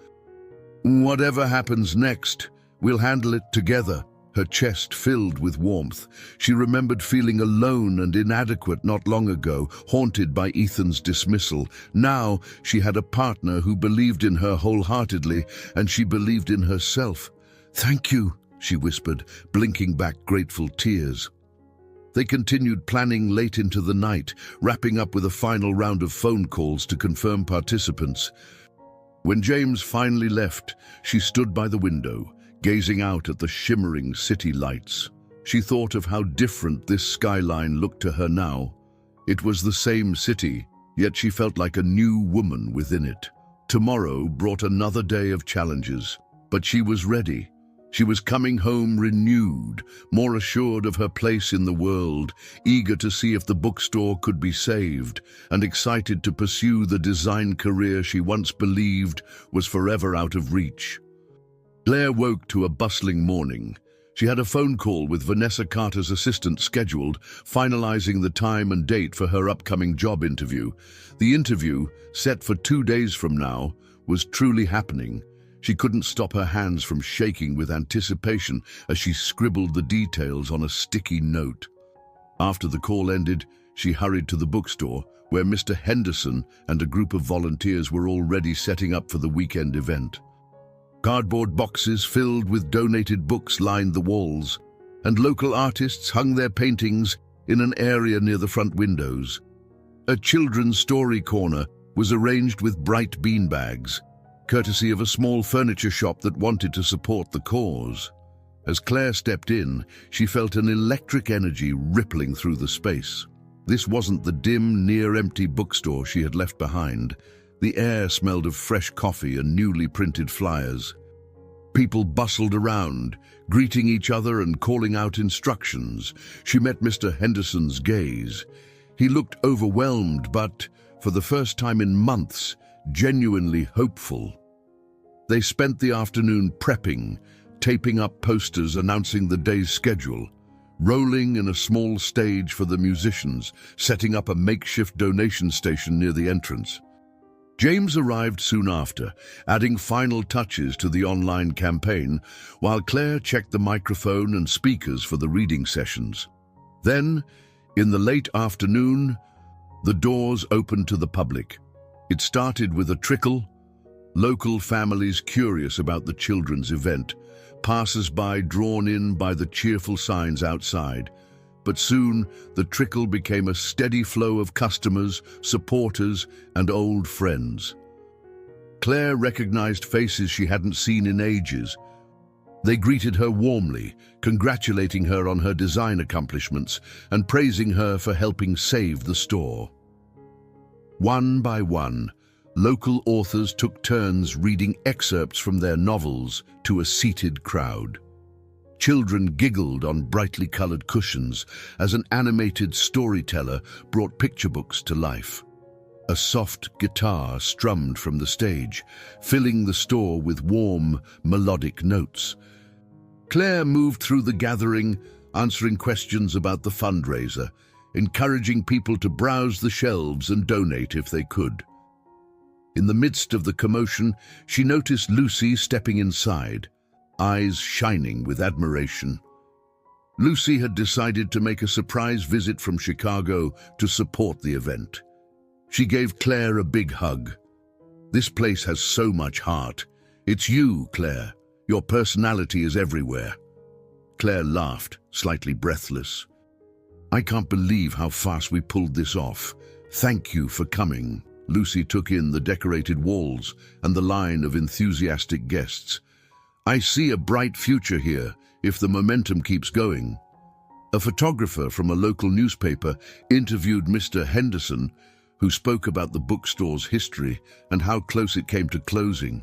"Whatever happens next, we'll handle it together." Her chest filled with warmth. She remembered feeling alone and inadequate not long ago, haunted by Ethan's dismissal. Now she had a partner who believed in her wholeheartedly, and she believed in herself. "Thank you," she whispered, blinking back grateful tears. They continued planning late into the night, wrapping up with a final round of phone calls to confirm participants. When James finally left, she stood by the window, gazing out at the shimmering city lights. She thought of how different this skyline looked to her now. It was the same city, yet she felt like a new woman within it. Tomorrow brought another day of challenges, but she was ready. She was coming home renewed, more assured of her place in the world, eager to see if the bookstore could be saved, and excited to pursue the design career she once believed was forever out of reach. Claire woke to a bustling morning. She had a phone call with Vanessa Carter's assistant scheduled, finalizing the time and date for her upcoming job interview. The interview, set for 2 days from now, was truly happening. She couldn't stop her hands from shaking with anticipation as she scribbled the details on a sticky note. After the call ended, she hurried to the bookstore, where Mr. Henderson and a group of volunteers were already setting up for the weekend event. Cardboard boxes filled with donated books lined the walls, and local artists hung their paintings in an area near the front windows. A children's story corner was arranged with bright beanbags, courtesy of a small furniture shop that wanted to support the cause. As Claire stepped in, she felt an electric energy rippling through the space. This wasn't the dim, near-empty bookstore she had left behind. The air smelled of fresh coffee and newly printed flyers. People bustled around, greeting each other and calling out instructions. She met Mr. Henderson's gaze. He looked overwhelmed, but, for the first time in months, genuinely hopeful. They spent the afternoon prepping, taping up posters announcing the day's schedule, rolling in a small stage for the musicians, setting up a makeshift donation station near the entrance. James arrived soon after, adding final touches to the online campaign, while Claire checked the microphone and speakers for the reading sessions. Then, in the late afternoon, the doors opened to the public. It started with a trickle, Local families curious about the children's event, passers-by drawn in by the cheerful signs outside. But soon, the trickle became a steady flow of customers, supporters, and old friends. Claire recognized faces she hadn't seen in ages. They greeted her warmly, congratulating her on her design accomplishments and praising her for helping save the store. One by one, local authors took turns reading excerpts from their novels to a seated crowd. Children giggled on brightly colored cushions as an animated storyteller brought picture books to life. A soft guitar strummed from the stage, filling the store with warm, melodic notes. Claire moved through the gathering, answering questions about the fundraiser, encouraging people to browse the shelves and donate if they could. In the midst of the commotion, she noticed Lucy stepping inside, eyes shining with admiration. Lucy had decided to make a surprise visit from Chicago to support the event. She gave Claire a big hug. "This place has so much heart. It's you, Claire. Your personality is everywhere." Claire laughed, slightly breathless. "I can't believe how fast we pulled this off. Thank you for coming." Lucy took in the decorated walls and the line of enthusiastic guests. "I see a bright future here, if the momentum keeps going." A photographer from a local newspaper interviewed Mr. Henderson, who spoke about the bookstore's history and how close it came to closing.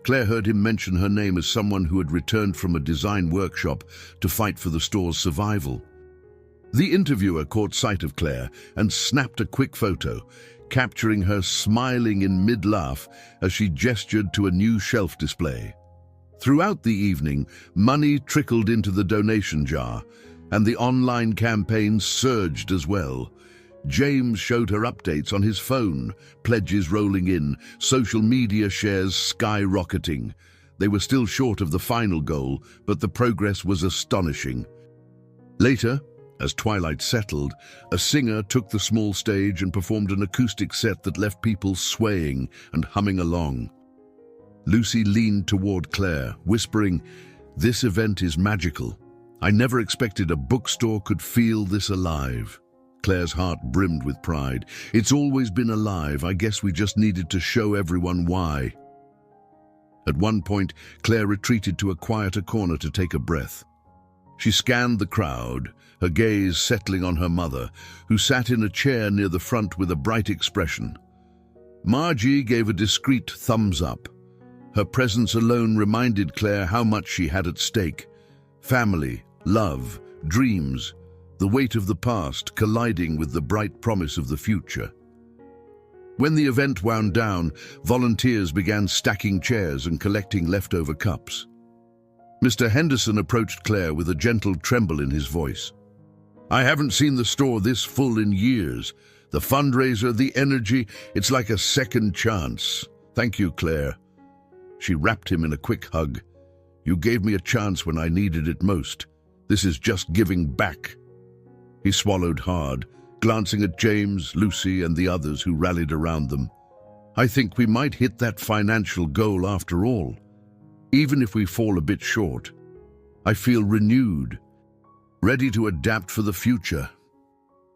Claire heard him mention her name as someone who had returned from a design workshop to fight for the store's survival. The interviewer caught sight of Claire and snapped a quick photo, capturing her smiling in mid-laugh as she gestured to a new shelf display. Throughout the evening, money trickled into the donation jar, and the online campaign surged as well. James showed her updates on his phone, pledges rolling in, social media shares skyrocketing. They were still short of the final goal, but the progress was astonishing. Later, as twilight settled, a singer took the small stage and performed an acoustic set that left people swaying and humming along. Lucy leaned toward Claire, whispering, "This event is magical. I never expected a bookstore could feel this alive." Claire's heart brimmed with pride. "It's always been alive. I guess we just needed to show everyone why." At one point, Claire retreated to a quieter corner to take a breath. She scanned the crowd, her gaze settling on her mother, who sat in a chair near the front with a bright expression. Margie gave a discreet thumbs up. Her presence alone reminded Claire how much she had at stake. Family, love, dreams, the weight of the past colliding with the bright promise of the future. When the event wound down, volunteers began stacking chairs and collecting leftover cups. Mr. Henderson approached Claire with a gentle tremble in his voice. "I haven't seen the store this full in years. The fundraiser, the energy, it's like a second chance. Thank you, Claire." She wrapped him in a quick hug. "You gave me a chance when I needed it most. This is just giving back." He swallowed hard, glancing at James, Lucy, and the others who rallied around them. "I think we might hit that financial goal after all. Even if we fall a bit short, I feel renewed, ready to adapt for the future."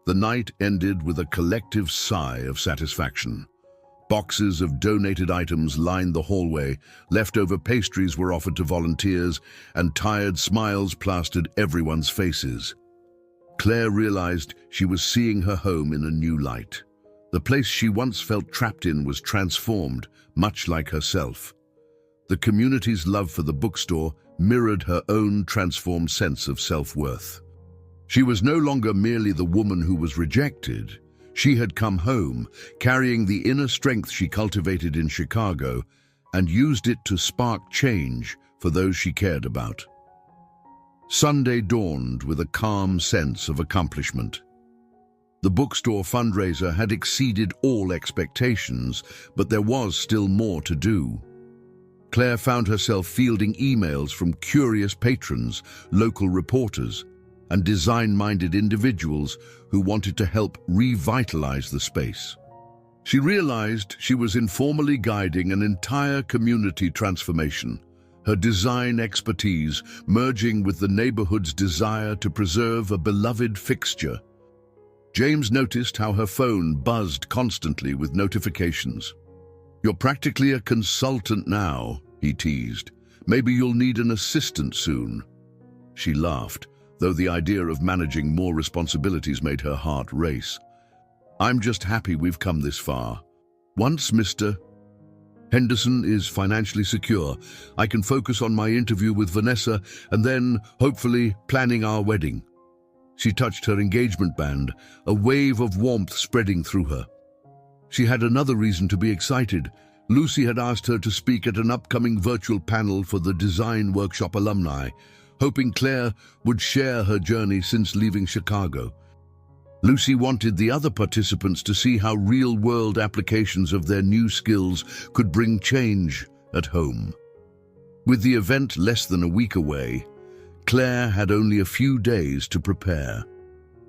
The night ended with a collective sigh of satisfaction. Boxes of donated items lined the hallway, leftover pastries were offered to volunteers, and tired smiles plastered everyone's faces. Claire realized she was seeing her home in a new light. The place she once felt trapped in was transformed, much like herself. The community's love for the bookstore mirrored her own transformed sense of self-worth. She was no longer merely the woman who was rejected. She had come home, carrying the inner strength she cultivated in Chicago, and used it to spark change for those she cared about. Sunday dawned with a calm sense of accomplishment. The bookstore fundraiser had exceeded all expectations, but there was still more to do. Claire found herself fielding emails from curious patrons, local reporters, and design-minded individuals who wanted to help revitalize the space. She realized she was informally guiding an entire community transformation, her design expertise merging with the neighborhood's desire to preserve a beloved fixture. James noticed how her phone buzzed constantly with notifications. "You're practically a consultant now," he teased. "Maybe you'll need an assistant soon." She laughed, though the idea of managing more responsibilities made her heart race. "I'm just happy we've come this far. Once Mr. Henderson is financially secure, I can focus on my interview with Vanessa and then, hopefully, planning our wedding." She touched her engagement band, a wave of warmth spreading through her. She had another reason to be excited. Lucy had asked her to speak at an upcoming virtual panel for the Design Workshop alumni, hoping Claire would share her journey since leaving Chicago. Lucy wanted the other participants to see how real-world applications of their new skills could bring change at home. With the event less than a week away, Claire had only a few days to prepare.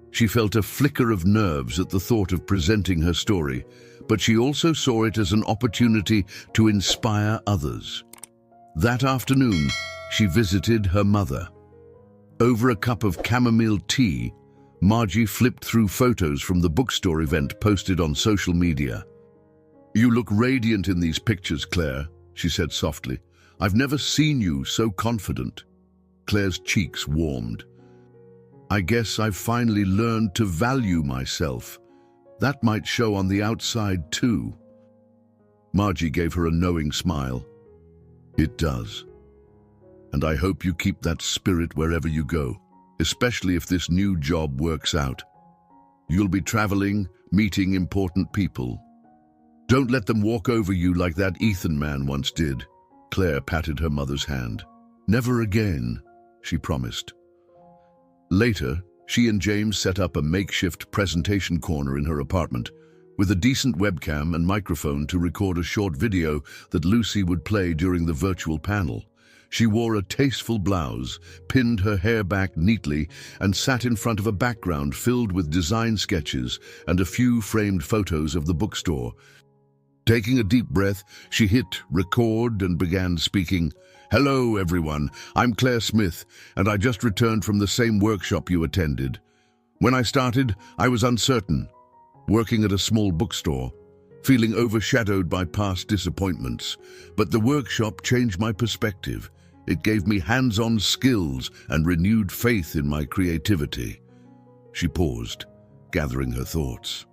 She felt a flicker of nerves at the thought of presenting her story, but she also saw it as an opportunity to inspire others. That afternoon, she visited her mother. Over a cup of chamomile tea, Margie flipped through photos from the bookstore event posted on social media. "You look radiant in these pictures, Claire," she said softly. "I've never seen you so confident." Claire's cheeks warmed. "I guess I've finally learned to value myself. That might show on the outside too." Margie gave her a knowing smile. "It does. And I hope you keep that spirit wherever you go, especially if this new job works out. You'll be traveling, meeting important people. Don't let them walk over you like that Ethan man once did." Claire patted her mother's hand. "Never again," she promised. Later, she and James set up a makeshift presentation corner in her apartment, with a decent webcam and microphone to record a short video that Lucy would play during the virtual panel. She wore a tasteful blouse, pinned her hair back neatly, and sat in front of a background filled with design sketches and a few framed photos of the bookstore. Taking a deep breath, she hit record and began speaking. "Hello, everyone. I'm Claire Smith, and I just returned from the same workshop you attended. When I started, I was uncertain, working at a small bookstore, feeling overshadowed by past disappointments. But the workshop changed my perspective. It gave me hands-on skills and renewed faith in my creativity." She paused, gathering her thoughts.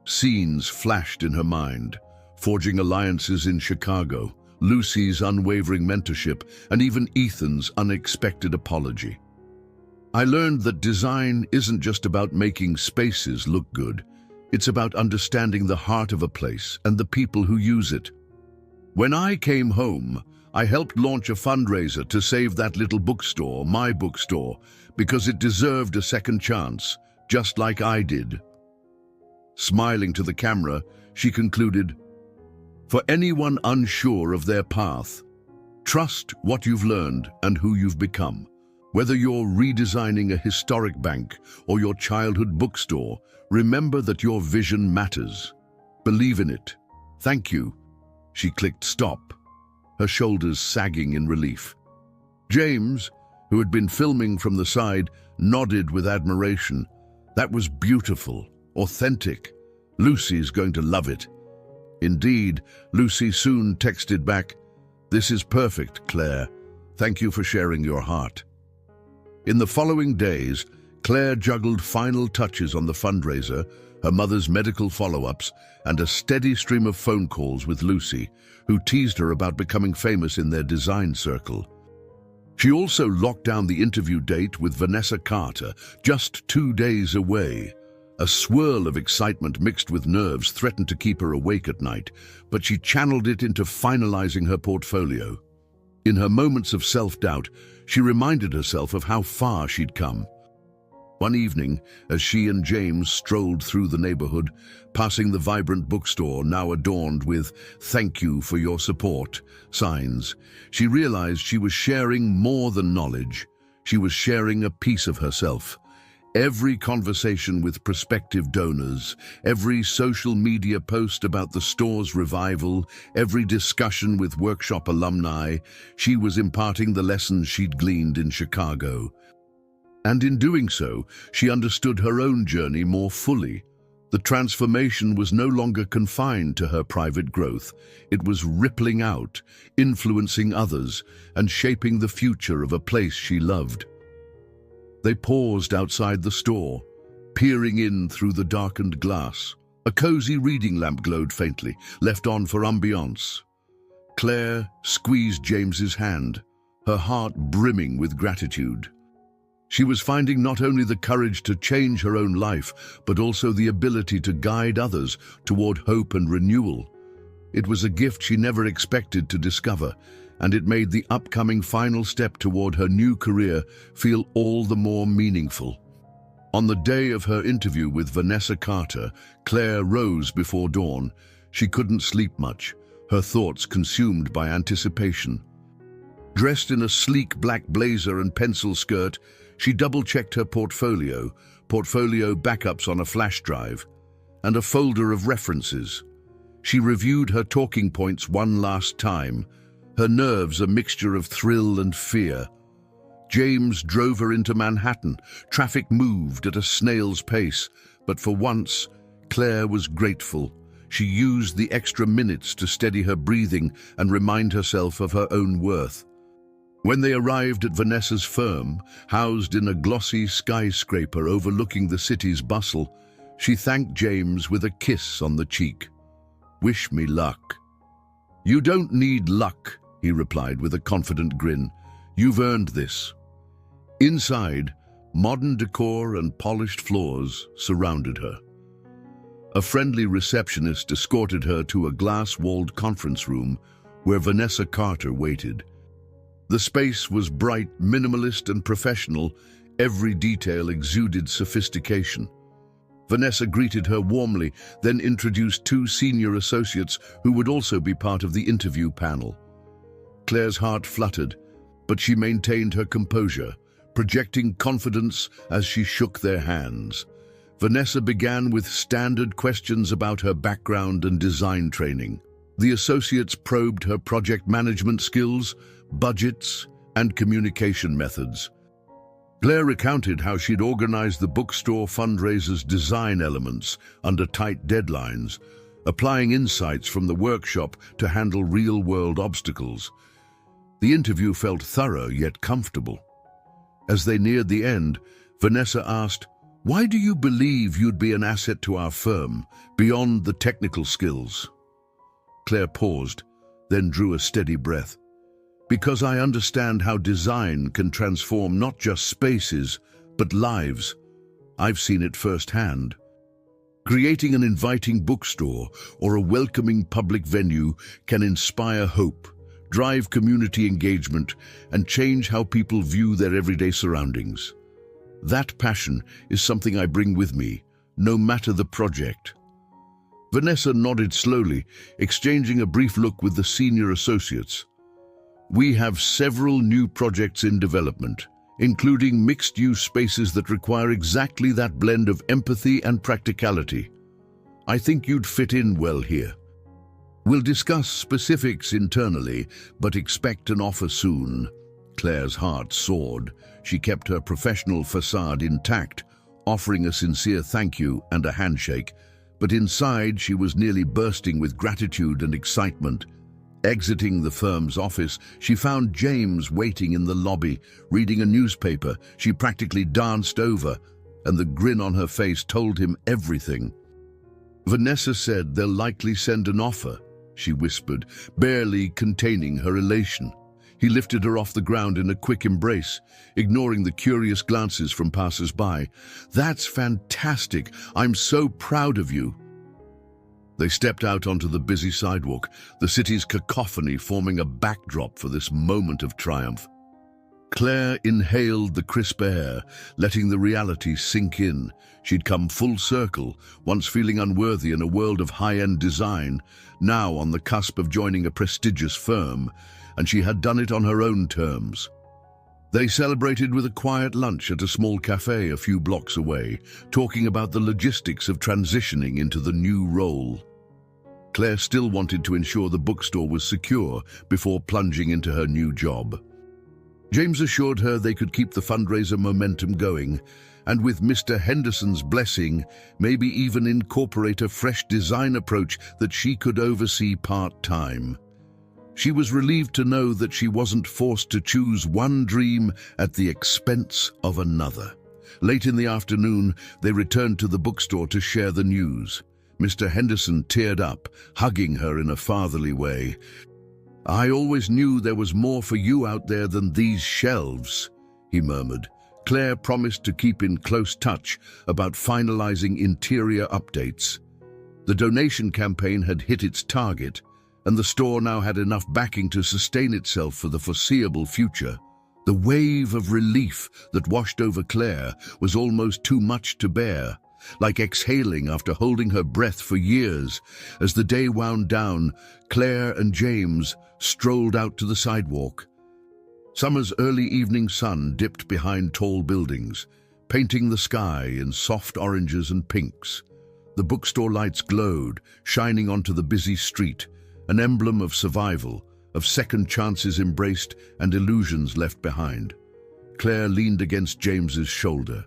Scenes flashed in her mind, forging alliances in Chicago, Lucy's unwavering mentorship, and even Ethan's unexpected apology. "I learned that design isn't just about making spaces look good. It's about understanding the heart of a place and the people who use it. When I came home, I helped launch a fundraiser to save that little bookstore, my bookstore, because it deserved a second chance, just like I did." Smiling to the camera, she concluded, "For anyone unsure of their path, trust what you've learned and who you've become. Whether you're redesigning a historic bank or your childhood bookstore, remember that your vision matters. Believe in it. Thank you." She clicked stop, her shoulders sagging in relief. James, who had been filming from the side, nodded with admiration. "That was beautiful, authentic. Lucy's going to love it." Indeed, Lucy soon texted back, "This is perfect, Claire. Thank you for sharing your heart." In the following days, Claire juggled final touches on the fundraiser, her mother's medical follow-ups, and a steady stream of phone calls with Lucy, who teased her about becoming famous in their design circle. She also locked down the interview date with Vanessa Carter, just 2 days away. A swirl of excitement mixed with nerves threatened to keep her awake at night, but she channeled it into finalizing her portfolio. In her moments of self-doubt, she reminded herself of how far she'd come. One evening, as she and James strolled through the neighborhood, passing the vibrant bookstore now adorned with "Thank you for your support" signs, she realized she was sharing more than knowledge. She was sharing a piece of herself. Every conversation with prospective donors, every social media post about the store's revival, every discussion with workshop alumni, she was imparting the lessons she'd gleaned in Chicago. And in doing so, she understood her own journey more fully. The transformation was no longer confined to her private growth. It was rippling out, influencing others, and shaping the future of a place she loved. They paused outside the store, peering in through the darkened glass. A cozy reading lamp glowed faintly, left on for ambiance. Claire squeezed James's hand, her heart brimming with gratitude. She was finding not only the courage to change her own life, but also the ability to guide others toward hope and renewal. It was a gift she never expected to discover, and it made the upcoming final step toward her new career feel all the more meaningful. On the day of her interview with Vanessa Carter, Claire rose before dawn. She couldn't sleep much, her thoughts consumed by anticipation. Dressed in a sleek black blazer and pencil skirt, she double-checked her portfolio backups on a flash drive, and a folder of references. She reviewed her talking points one last time, her nerves a mixture of thrill and fear. James drove her into Manhattan. Traffic moved at a snail's pace, but for once, Claire was grateful. She used the extra minutes to steady her breathing and remind herself of her own worth. When they arrived at Vanessa's firm, housed in a glossy skyscraper overlooking the city's bustle, she thanked James with a kiss on the cheek. "Wish me luck." "You don't need luck," he replied with a confident grin. "You've earned this." Inside, modern decor and polished floors surrounded her. A friendly receptionist escorted her to a glass-walled conference room where Vanessa Carter waited. The space was bright, minimalist, and professional. Every detail exuded sophistication. Vanessa greeted her warmly, then introduced two senior associates who would also be part of the interview panel. Claire's heart fluttered, but she maintained her composure, projecting confidence as she shook their hands. Vanessa began with standard questions about her background and design training. The associates probed her project management skills, budgets, and communication methods. Claire recounted how she'd organized the bookstore fundraiser's design elements under tight deadlines, applying insights from the workshop to handle real-world obstacles. The interview felt thorough yet comfortable. As they neared the end, Vanessa asked, "Why do you believe you'd be an asset to our firm, beyond the technical skills?" Claire paused, then drew a steady breath. "Because I understand how design can transform not just spaces, but lives. I've seen it firsthand. Creating an inviting bookstore or a welcoming public venue can inspire hope, drive community engagement, and change how people view their everyday surroundings. That passion is something I bring with me, no matter the project." Vanessa nodded slowly, exchanging a brief look with the senior associates. "We have several new projects in development, including mixed-use spaces that require exactly that blend of empathy and practicality. I think you'd fit in well here. We'll discuss specifics internally, but expect an offer soon." Claire's heart soared. She kept her professional facade intact, offering a sincere thank you and a handshake, but inside she was nearly bursting with gratitude and excitement. Exiting the firm's office, she found James waiting in the lobby, reading a newspaper she practically danced over, and the grin on her face told him everything. "Vanessa said they'll likely send an offer," she whispered, barely containing her elation. He lifted her off the ground in a quick embrace, ignoring the curious glances from passers-by. "That's fantastic! I'm so proud of you!" They stepped out onto the busy sidewalk, the city's cacophony forming a backdrop for this moment of triumph. Claire inhaled the crisp air, letting the reality sink in. She'd come full circle, once feeling unworthy in a world of high-end design, now on the cusp of joining a prestigious firm, and she had done it on her own terms. They celebrated with a quiet lunch at a small cafe a few blocks away, talking about the logistics of transitioning into the new role. Claire still wanted to ensure the bookstore was secure before plunging into her new job. James assured her they could keep the fundraiser momentum going, and with Mr. Henderson's blessing, maybe even incorporate a fresh design approach that she could oversee part-time. She was relieved to know that she wasn't forced to choose one dream at the expense of another. Late in the afternoon, they returned to the bookstore to share the news. Mr. Henderson teared up, hugging her in a fatherly way. "I always knew there was more for you out there than these shelves," he murmured. Claire promised to keep in close touch about finalizing interior updates. The donation campaign had hit its target, and the store now had enough backing to sustain itself for the foreseeable future. The wave of relief that washed over Claire was almost too much to bear, like exhaling after holding her breath for years. As the day wound down, Claire and James strolled out to the sidewalk. Summer's early evening sun dipped behind tall buildings, painting the sky in soft oranges and pinks. The bookstore lights glowed, shining onto the busy street, an emblem of survival, of second chances embraced and illusions left behind. Claire leaned against James's shoulder.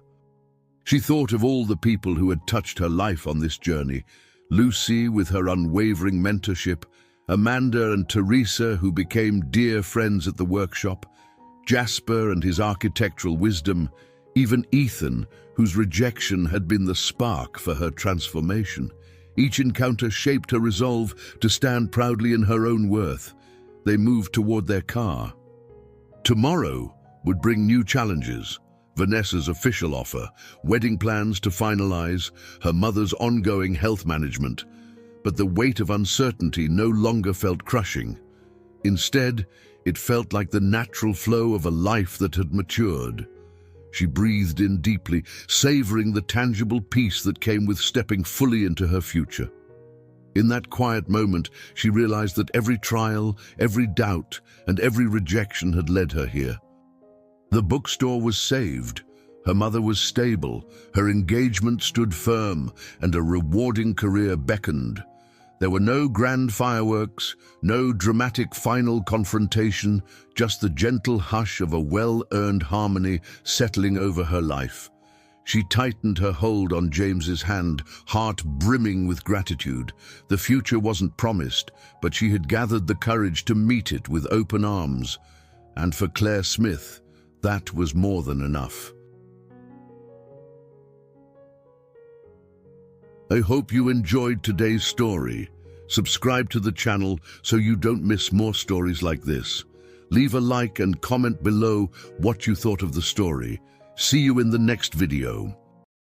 She thought of all the people who had touched her life on this journey: Lucy with her unwavering mentorship, Amanda and Teresa, who became dear friends at the workshop, Jasper and his architectural wisdom, even Ethan, whose rejection had been the spark for her transformation. Each encounter shaped her resolve to stand proudly in her own worth. They moved toward their car. Tomorrow would bring new challenges: Vanessa's official offer, wedding plans to finalize, her mother's ongoing health management. But the weight of uncertainty no longer felt crushing. Instead, it felt like the natural flow of a life that had matured. She breathed in deeply, savoring the tangible peace that came with stepping fully into her future. In that quiet moment, she realized that every trial, every doubt, and every rejection had led her here. The bookstore was saved, her mother was stable, her engagement stood firm, and a rewarding career beckoned. There were no grand fireworks, no dramatic final confrontation, just the gentle hush of a well-earned harmony settling over her life. She tightened her hold on James's hand, heart brimming with gratitude. The future wasn't promised, but she had gathered the courage to meet it with open arms. And for Claire Smith, that was more than enough. I hope you enjoyed today's story. Subscribe to the channel so you don't miss more stories like this. Leave a like and comment below what you thought of the story. See you in the next video.